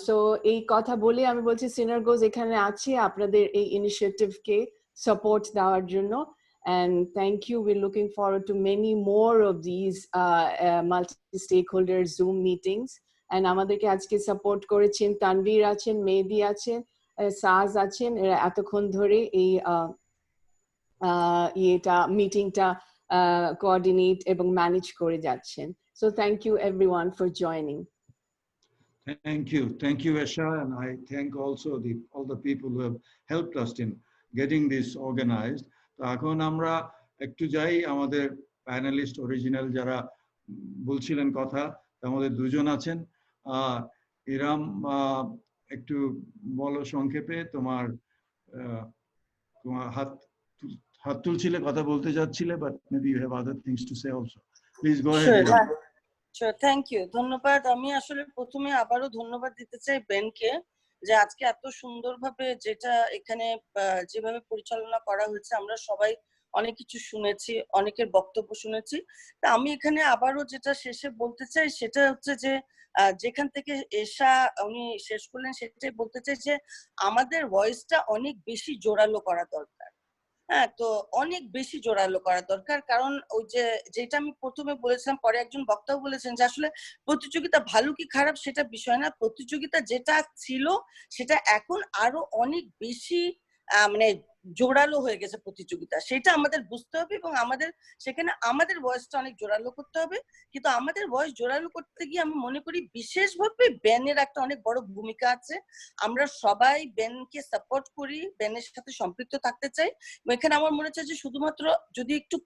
সো এই কথা বলে আমি বলছি সিনারগোস এখানে আছে আপনাদের এই ইনিশিয়েটিভকে সাপোর্ট দেওয়ার জন্য, and thank you. We're looking forward to many more of these multi-stakeholder Zoom meetings. And আমাদেরকে আজকে সাপোর্ট করেছেন তানভীর আছেন, মেহেদি আছেন, সাজ আছেন, এরা এতক্ষণ ধরে এই এটা মিটিংটা কোঅর্ডিনেট এবং ম্যানেজ করে যাচ্ছেন। So thank you everyone for joining. Thank you, Esha, and I thank also all the people who have helped us in getting this organized. তো এখন আমরা একটু যাই আমাদের প্যানেলিস্ট অরিজিনাল যারা বলছিলেন কথা, আমাদের দুজন আছেন। ইরাম, একটু বলো সংক্ষেপে, তোমার হাত তুলছিলে, কথা বলতে যাচ্ছিলে, but maybe you have other things to say also. Please go ahead. Sure, thank you. ধন্যবাদ। আমি আসলে প্রথমে আবারও ধন্যবাদ দিতে চাই বেনকে, যে আজকে এত সুন্দরভাবে যেটা এখানে যেভাবে পরিচালনা করা হয়েছে, আমরা সবাই অনেক কিছু শুনেছি, অনেকের বক্তব্য শুনেছি। তা আমি এখানে আবারও যেটা শেষে বলতে চাই সেটা হচ্ছে যে যেখান থেকে এশা উনি শেষ করলেন সেটাই বলতে চাই যে আমাদের ভয়েসটা অনেক বেশি জোরালো করা দরকার। হ্যাঁ, তো অনেক বেশি জোরালো করা দরকার, কারণ ওই যে যেটা আমি প্রথমে বলেছিলাম, পরে একজন বক্তাও বলেছেন যে আসলে প্রতিযোগিতা ভালো কি খারাপ সেটা বিষয় না, প্রতিযোগিতা যেটা ছিল সেটা এখন আরো অনেক বেশি মানে জোরালো হয়ে গেছে প্রতিযোগিতা, সেটা আমাদের বুঝতে হবে এবং আমাদের সেখানে আমাদের ভয়েসটা অনেক জোরালো করতে হবে। কিন্তু আমাদের ভয়েস জোরালো করতে গিয়ে আমি মনে করি বিশেষভাবে ব্যানের একটা অনেক বড় ভূমিকা আছে। আমরা সবাই ব্যানকে সাপোর্ট করি, ব্যানের সাথে সম্পৃক্ত থাকতে চাই। এখানে আমার মনে হচ্ছে যে শুধুমাত্র যদি একটু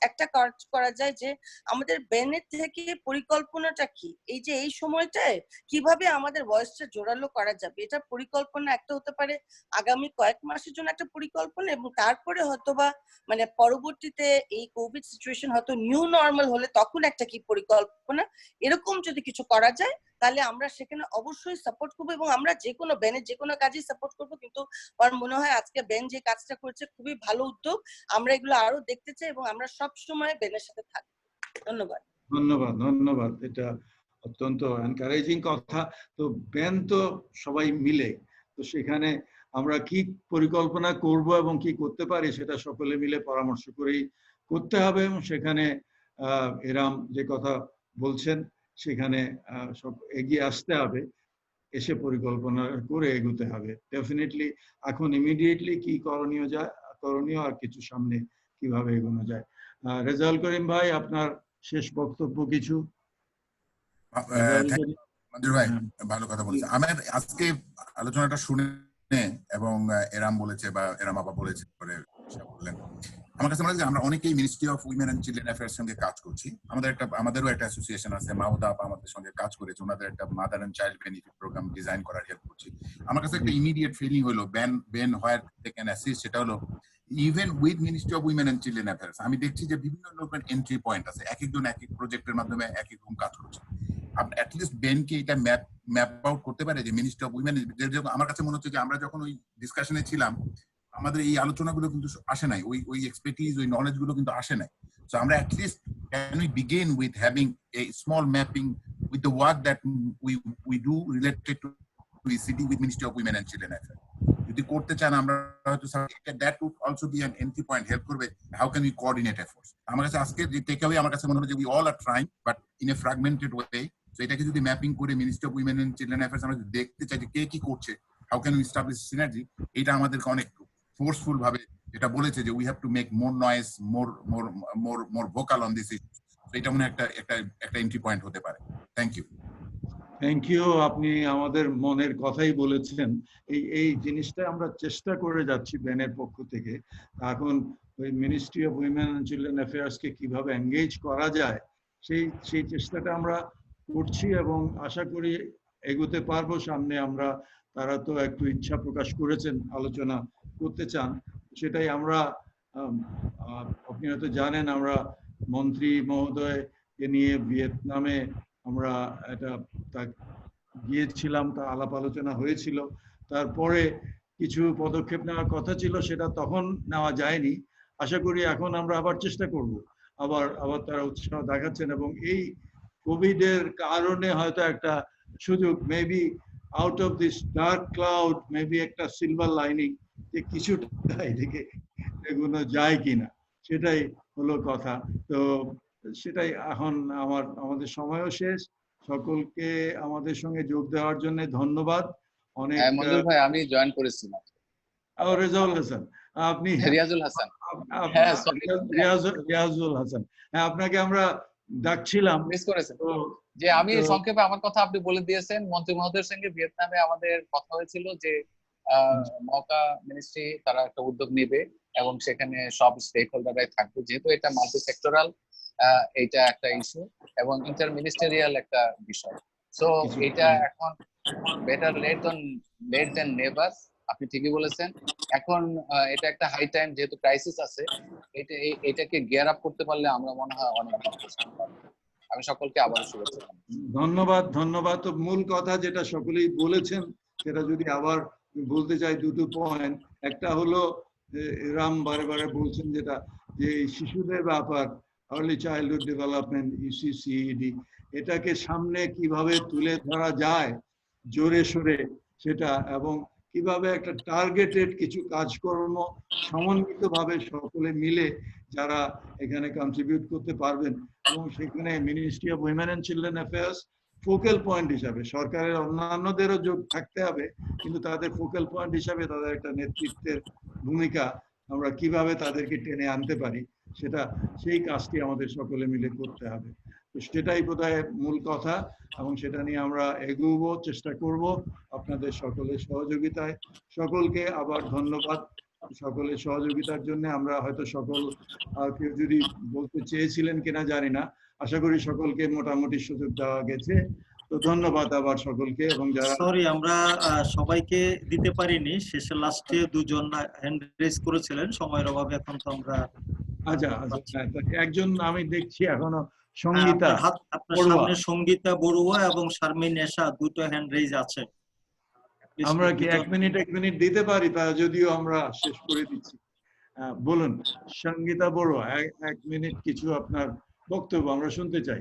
একটা কাজ করা যায় যে আমাদের ব্যানের থেকে পরিকল্পনাটা কি, এই যে এই সময়টায় কিভাবে আমাদের ভয়েসটা জোরালো করা যাবে, এটা পরিকল্পনা একটা হতে পারে আগামী কয়েক মাসের জন্য একটা পরিকল্পনা, এবং তারপরে হয়তোবা মানে পরবর্তীতে এই কোভিড সিচুয়েশন হয়তো নিউ নর্মাল হলে তখন একটা কি পরিকল্পনা, এরকম যদি কিছু করা যায় তাহলে আমরা সেখানে অবশ্যই সাপোর্ট করবো এবং আমরা যে কোনো ব্যানের যে কোনো কাজে সাপোর্ট করবো। কিন্তু আমার মনে হয় আজকে ব্যান যে কাজটা করেছে খুবই ভালো উদ্যোগ, আমরা এগুলো আরো দেখতে চাই এবং আমরা সব সময় ব্যানের সাথে থাকবো। ধন্যবাদ। ধন্যবাদ, ধন্যবাদ। এটা অত্যন্ত এনকারেজিং কথা। তো ব্যান তো সবাই মিলে, তো সেখানে আমরা কি পরিকল্পনা করব এবং কি করতে পারি সেটা সকলে মিলে পরামর্শ করেই করতে হবে এবং সেখানে এরাম যে কথা বলছেন সেখানে সব এগিয়ে আসতে হবে, এসে পরিকল্পনা করে এগোতে হবে। ডেফিনেটলি এখন ইমিডিয়েটলি কি করণীয় আর কিছু সামনে কিভাবে এগোনো যায়। রেজাউল করিম ভাই, আপনার শেষ বক্তব্য কিছু? মঞ্জুর ভাই ভালো কথা বলেছে। আমার আজকে আলোচনাটা শুনে এবং এরাম বলেছে বা এরাম আপা বলেছে করে বললেন, আমার কাছে মনে হয় যে আমরা অনেকেই ministry of women and children affairs সঙ্গে কাজ করছি। আমাদেরও একটা অ্যাসোসিয়েশন আছে, মাহুদা আপা আমাদের সঙ্গে কাজ করেছে, ওনাদের একটা mother and child benefit programme design করার হেল্প করছি। আমার কাছে একটা ইমিডিয়েট ফিলিং হলো ban where they can assist, সেটা হলো even with ministry of women and children affairs. আমি দেখছি যে বিভিন্ন রকমের এন্ট্রি পয়েন্ট আছে, এক একজন এক এক প্রজেক্টের মাধ্যমে এক এক রকম কাজ করছে। অ্যাটলিস্ট ব্যানকে এটা ম্যাপ আউট করতে পারে যে মিনিস্ট্রি অফ উইমেন। আমার কাছে মনে হচ্ছে যে আমরা যখন ওই ডিসকাশনে ছিলাম আমাদের এই আলোচনাগুলো কিন্তু আসে নাই, ওই এক্সপার্টিজ ওই নলেজ গুলো কিন্তু আসে নাই। সো আমরা at least can we begin with having a small mapping with the work that we do related to ECD with ministry of women and children affairs. যদি করতে চান আমরা হয়তো that would also be an entry point, help করবে how can we coordinate efforts. আমার কাছে আজকে যে টেক অ্যাওয়ে আমার কাছে মনে হলো যে we all are trying but in a fragmented way. তো এটাকে যদি ম্যাপিং করে ministry of women and children affairs আমরা দেখতে চাই যে কে কি করছে, how can we establish synergy, এটা আমাদেরকে অনেক ফোর্সফুল ভাবে যেটা বলেছে যে we have to make more noise, more vocal on this issue. তো এটা মনে একটা এন্ট্রি পয়েন্ট হতে পারে। Thank you. Thank you. আপনি আমাদের মনের কথাই বলেছেন। এই জিনিসটা আমরা চেষ্টা করে যাচ্ছি ব্যানের পক্ষ থেকে। এখন ওই ministry of women and children affairs কে কিভাবে এঙ্গেজ করা যায় সেই চেষ্টাটা আমরা করছি এবং আশা করি এগোতে পারবো সামনে। তারা তো একটু ইচ্ছা প্রকাশ করেছেন, আলোচনা করতে চান, সেটাই আমরা আপনি হয়তো জানেন আমরা মন্ত্রী মহোদয়কে নিয়ে ভিয়েতনামে আমরা গিয়েছিলাম, তা আলাপ আলোচনা হয়েছিল। তারপরে কিছু পদক্ষেপ নেওয়ার কথা ছিল, সেটা তখন নেওয়া যায়নি। আশা করি এখন আমরা আবার চেষ্টা করব। আবার তারা উৎসাহ দেখাচ্ছেন এবং এই কোভিড এর কারণে হয়তো একটা সুযোগ, maybe out of this dark cloud maybe একটা সিলভার লাইনিং, যে কিছুটা এদিকে এগুলো যায় কিনা, সেটাই হলো কথা। তো সেটাই এখন আমাদের সময়ও শেষ। সকলকে আমাদের সঙ্গে যোগ দেওয়ার জন্য ধন্যবাদ। অনেক মঞ্জুর ভাই, আমি জয়েন করেছিলাম। রেজাউল হাসান, আপনি? রিয়াজুল হাসান। রিয়াজুল হাসান, হ্যাঁ, আপনাকে আমরা ডাকছিলাম, মিস করেছেন। যে আমি সংক্ষেপে আমার কথা আপনি বলে দিয়েছেন। মন্ত্রী মহোদয়ের সঙ্গে ভিয়েতনামে আমাদের কথা হয়েছিল যে মৌকা মিনিস্ট্রি তারা একটা উদ্যোগ নেবে এবং সেখানে সব স্টেক হোল্ডাররাই থাকবে, যেহেতু এটা মাল্টি সেক্টরাল, এটা একটা ইস্যু এবং ইন্টার মিনিস্টেরিয়াল একটা বিষয়। সো এটা এখন বেটার লেট দেন নেভার। আপনি ঠিকই বলেছেন। এখন এটা একটা হাই টাইম, যেহেতু ক্রাইসিস আছে, এটাকে গিয়ার আপ করতে পারলে আমরা মনে হয় অনেক আমি সকলকে আবারও শুভেচ্ছা। ধন্যবাদ। তো মূল কথা যেটা সকলেই বলেছেন, সেটা যদি আবার বলতে চাই, দুটো পয়েন্ট। একটা হলো রাম বারে বলছেন যেটা, যে শিশুদের ব্যাপার, আর্লি চাইল্ডহুড ডেভেলপমেন্ট, ইউসিসিইডি, এটাকে সামনে কিভাবে তুলে ধরা যায় জোরে সোরে সেটা, এবং কিভাবে একটা টার্গেটেড কিছু কাজকর্ম সমন্বিতভাবে সকলে মিলে যারা এখানে কন্ট্রিবিউট করতে পারবেন, এবং সেখানে ministry of women and children affairs focal point হিসাবে, সরকারের অন্যান্যদেরও যোগ থাকতে হবে, কিন্তু তাদের ফোকাল পয়েন্ট হিসাবে তাদের একটা নেতৃত্বের ভূমিকা আমরা কিভাবে তাদেরকে টেনে আনতে পারি সেই কাজটি আমাদের সকলে মিলে করতে হবে। তো সেটাই বোধহয় মূল কথা, এবং সেটা নিয়ে আমরা এগোবো, চেষ্টা করব আপনাদের সকলের সহযোগিতায়। সকলকে আবার ধন্যবাদ সকলের সহযোগিতার জন্য। আমরা হয়তো কেউ যদি বলতে চেয়েছিলেন কিনা জানি না, আশা করি সকলকে মোটামুটি সুযোগ দেওয়া গেছে। তো ধন্যবাদ আবার সকলকে। এবং যারা সরি আমরা সবাইকে দিতে পারিনি, শেষে লাস্টে দুজন হ্যান্ড রেজ করেছিলেন, সময়ের অভাবে এখন তো আমরা আচ্ছা একজন আমি দেখছি এখনো সঙ্গীতা আপনার সামনে সঙ্গীতা বড়ুয়া এবং শারমিন নেশা দুটো হ্যান্ড রেজ আছে। আমরা কি এক মিনিট দিতে পারি? তা যদিও আমরা শেষ করে দিচ্ছি। বলুন সঙ্গীতা বড়ুয়া, এক মিনিট কিছু আপনার বক্তব্য আমরা শুনতে চাই।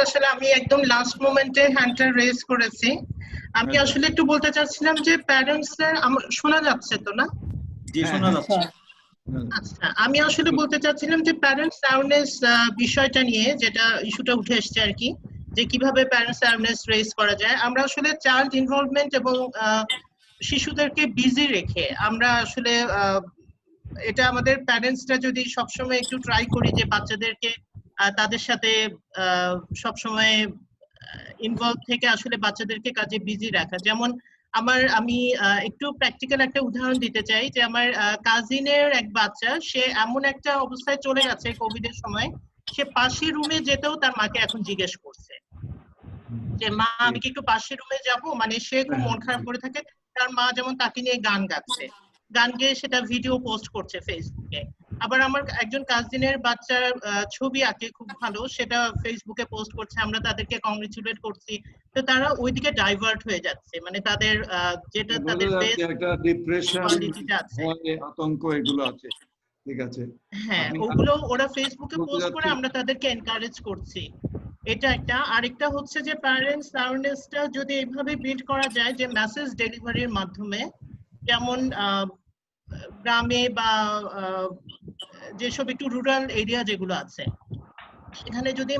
আসলে আমি একদম লাস্ট মোমেন্টে হ্যান্ডটা রেজ করেছি। আমি আসলে একটু বলতে চাচ্ছিলাম যে প্যারেন্টস শোনা যাচ্ছে তো না? জি শোনা যাচ্ছে। আচ্ছা, আমি আসলে বলতে চাচ্ছিলাম যে প্যারেন্টস অ্যাওয়ারনেস বিষয়টা নিয়ে, যেটা ইস্যুটা উঠে এসেছে আর কি, যে কিভাবে প্যারেন্টস অ্যাওয়ারনেস রেজ করা যায়। আমরা আসলে চাইল্ড ইনভলভমেন্ট এবং শিশুদেরকে বিজি রেখে আমরা আসলে এটা আমাদের প্যারেন্টসরা যদি সবসময় একটু ট্রাই করি যে বাচ্চাদেরকে তাদের সাথে সবসময় ইনভলভ থেকে আসলে বাচ্চাদেরকে কাজে বিজি রাখা। যেমন আমি একটু প্র্যাকটিক্যাল একটা উদাহরণ দিতে চাই যে আমার কাজিনের এক বাচ্চা, সে এমন একটা অবস্থায় চলে গেছে কোভিড এর সময়, সে পাশের রুমে যেতেও তার মাকে এখন জিজ্ঞেস করছে যে মা আমি কি একটু পাশের রুমে যাব, মানে সে খুব মন খারাপ করে থাকে। তার মা যেমন তাকে নিয়ে গান গাচ্ছে, গান গেয়ে সেটা ভিডিও পোস্ট করছে ফেসবুকে। আবার আমার একজন কাজিনের বাচ্চার ছবি আঁকে খুব ভালো, সেটা ফেসবুকে পোস্ট করছে, আমরা তাদেরকে কংগ্রেচুলেট করছি। তো তারা ওইদিকে ডাইভার্ট হয়ে যাচ্ছে, মানে তাদের যেটা তাদের একটা ডিপ্রেশন, আতঙ্ক এগুলো আছে। ঠিক আছে, হ্যাঁ ওগুলো ওরা ফেসবুকে পোস্ট করে আমরা তাদেরকে এনকারেজ করছি। এটা একটা। আরেকটা হচ্ছে যে প্যারেন্টস অ্যাওয়ারনেসটা যদি এইভাবে বিল্ড করা যায় যে মেসেজ ডেলিভারির মাধ্যমে, যেমন গ্রামে বা যেসব একটু রুরাল এরিয়া যেগুলো আছে সেখানে যদি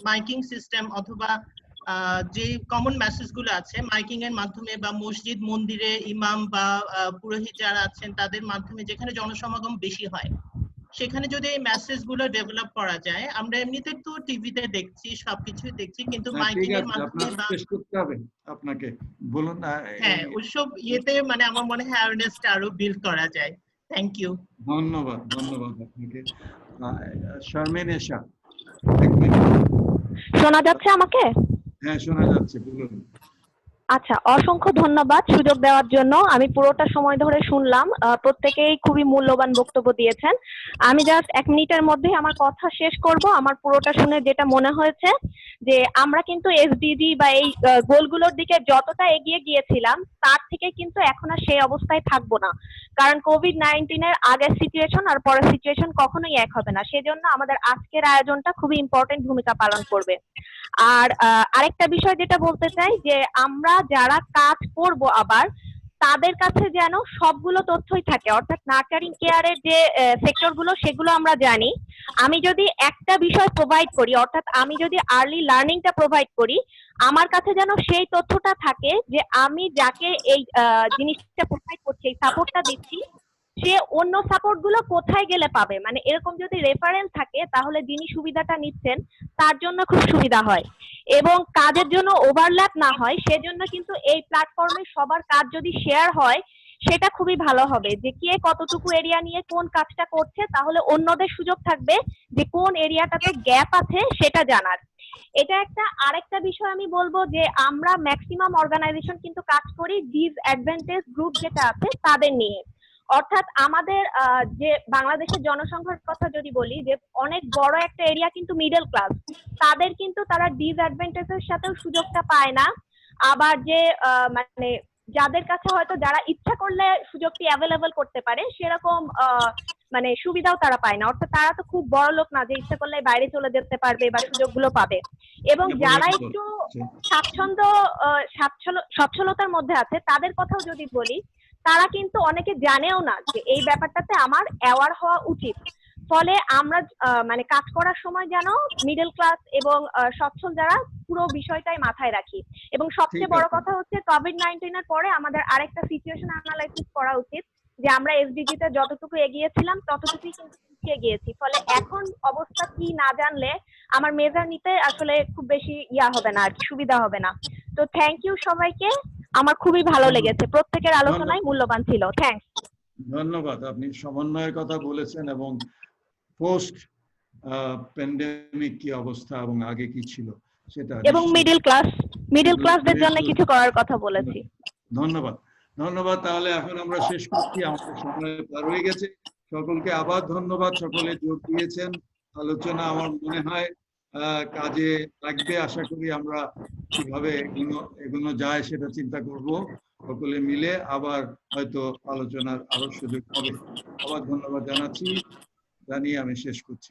মাইকিং সিস্টেম অথবা যে কমন মেসেজ গুলো আছে মাইকিং এর মাধ্যমে, বা মসজিদ মন্দিরে ইমাম বা পুরোহিত যারা আছেন তাদের মাধ্যমে, যেখানে জনসমাগম বেশি হয় সেখানে যদি এই মেসেজ গুলো ডেভেলপ করা যায়। আমরা এমনিতে তো টিভিতে দেখছি, সবকিছুই দেখছি, কিন্তু মাইকিং এর মাধ্যমে আপনাকে বলুন না, হ্যাঁ ওইসব ইয়েতে মানে আমার মনে হয় অ্যাওয়ারনেসটা আরো বিল্ড করা যায়। Thank you. ধন্যবাদ আপনাকে। শারমিন নেশা, শোনা যাচ্ছে আমাকে? হ্যাঁ শোনা যাচ্ছে, বলুন। আচ্ছা, অসংখ্য ধন্যবাদ সুযোগ দেওয়ার জন্য। আমি পুরোটা সময় ধরে শুনলাম, প্রত্যেকেই খুবই মূল্যবান বক্তব্য দিয়েছেন। আমি জাস্ট 1 মিনিটের মধ্যে আমার কথা শেষ করব। আমার পুরোটা শুনে যেটা মনে হয়েছে যে আমরা কিন্তু এসডিজি বা এই গোলগুলোর দিকে যতটা এগিয়ে গিয়েছিলাম তার থেকে কিন্তু এখন আর সেই অবস্থায় থাকবো না, কারণ কোভিড-19 এর আগের সিচুয়েশন আর পরের সিচুয়েশন কখনোই এক হবে না। সেজন্য আমাদের আজকের আয়োজনটা খুবই ইম্পর্টেন্ট ভূমিকা পালন করবে। আর আরেকটা বিষয় যেটা বলতে চাই যে আমরা যারা কাজ করব আবার তাদের কাছে যেন সবগুলো তথ্যই থাকে, অর্থাৎ নার্চারিং কেয়ারের যে সেক্টরগুলো সেগুলো আমরা জানি। আমি যদি একটা বিষয় প্রোভাইড করি, অর্থাৎ আমি যদি আর্লি লার্নিংটা প্রোভাইড করি, আমার কাছে যেন সেই তথ্যটা থাকে যে আমি যাকে এই জিনিসটা প্রোভাইড করছি, এই সাপোর্টটা দিচ্ছি, সে অন্য সাপোর্ট গুলো কোথায় গেলে পাবে। মানে এরকম যদি রেফারেন্স থাকে তাহলে যিনি সুবিধাটা নিচ্ছেন তার জন্য খুব সুবিধা হয় এবং কাজের জন্য ওভারল্যাপ না হয়। সেজন্য কিন্তু এই প্ল্যাটফর্মে সবার কাজ যদি শেয়ার হয় সেটা খুবই ভালো হবে, যে কে কতটুকু এরিয়া নিয়ে কোন কাজটা করছে, তাহলে অন্যদের সুযোগ থাকবে যে কোন এরিয়াটাতে গ্যাপ আছে সেটা জানার। এটা একটা। আরেকটা বিষয় আমি বলবো যে আমরা ম্যাক্সিমাম অর্গানাইজেশন কিন্তু কাজ করি ডিসঅ্যাডভান্টেজ গ্রুপ যেটা আছে তাদের নিয়ে, অর্থাৎ আমাদের যে বাংলাদেশের জনসংখ্যার কথা যদি বলি যে অনেক বড় একটা এরিয়া কিন্তু মিডল ক্লাস, তাদের কিন্তু তারা ডিসঅ্যাডভান্টেজের সাথেও সুযোগটা পায় না। আবার যে মানে যাদের কাছে হয়তো যারা ইচ্ছা করলে সুযোগটি অ্যাভেলেবল করতে পারে সেরকম মানে সুবিধাও তারা পায় না, অর্থাৎ তারা তো খুব বড় লোক না যে ইচ্ছা করলে বাইরে চলে যেতে পারবে বা সুযোগগুলো পাবে। এবং যারা একটু সচ্ছলতার মধ্যে আছে তাদের কথাও যদি বলি, তারা কিন্তু অনেকে জানেও না যে এই ব্যাপারটাতে আমার অ্যাওয়ার হওয়া উচিত। ফলে আমরা মানে কাজ করার সময় যেন মিডল ক্লাস এবং সচ্ছল যারা পুরো বিষয়টাই মাথায় রাখি। এবং সবচেয়ে বড় কথা হচ্ছে কোভিড-19 এর পরে আমাদের আরেকটা সিচুয়েশন অ্যানালাইসিস করা উচিত যে আমরা এসডিজি তে যতটুকু এগিয়েছিলাম ততটুকুই কিন্তু পিছিয়ে গিয়েছি। ফলে এখন অবস্থা কি না জানলে আমার মেজার নিতে আসলে খুব বেশি হবে না আর কি, সুবিধা হবে না। তো থ্যাংক ইউ সবাইকে, আমার খুবই ভালো লেগেছে, প্রত্যেকের আলোচনায় মূল্যবান ছিল। থ্যাঙ্কস। ধন্যবাদ। আপনি সমন্বয়ের কথা বলেছেন এবং পোস্ট প্যান্ডেমিক কি অবস্থা এবং আগে কি ছিল সেটা, এবং মিডল ক্লাসদের জন্য কিছু করার কথা বলেছি। ধন্যবাদ। ধন্যবাদ। তাহলে এখন আমরা শেষ করছি, আমাদের সময় পার হয়ে গেছে। সকলকে আবার ধন্যবাদ, সকলে যোগ দিয়েছেন। আলোচনা আমার মনে হয় কাজে লাগবে। আশা করি আমরা কিভাবে এগোনো যায় সেটা চিন্তা করব সকলে মিলে। আবার হয়তো আলোচনার আরো সুযোগ হবে। আবার ধন্যবাদ জানিয়ে আমি শেষ করছি।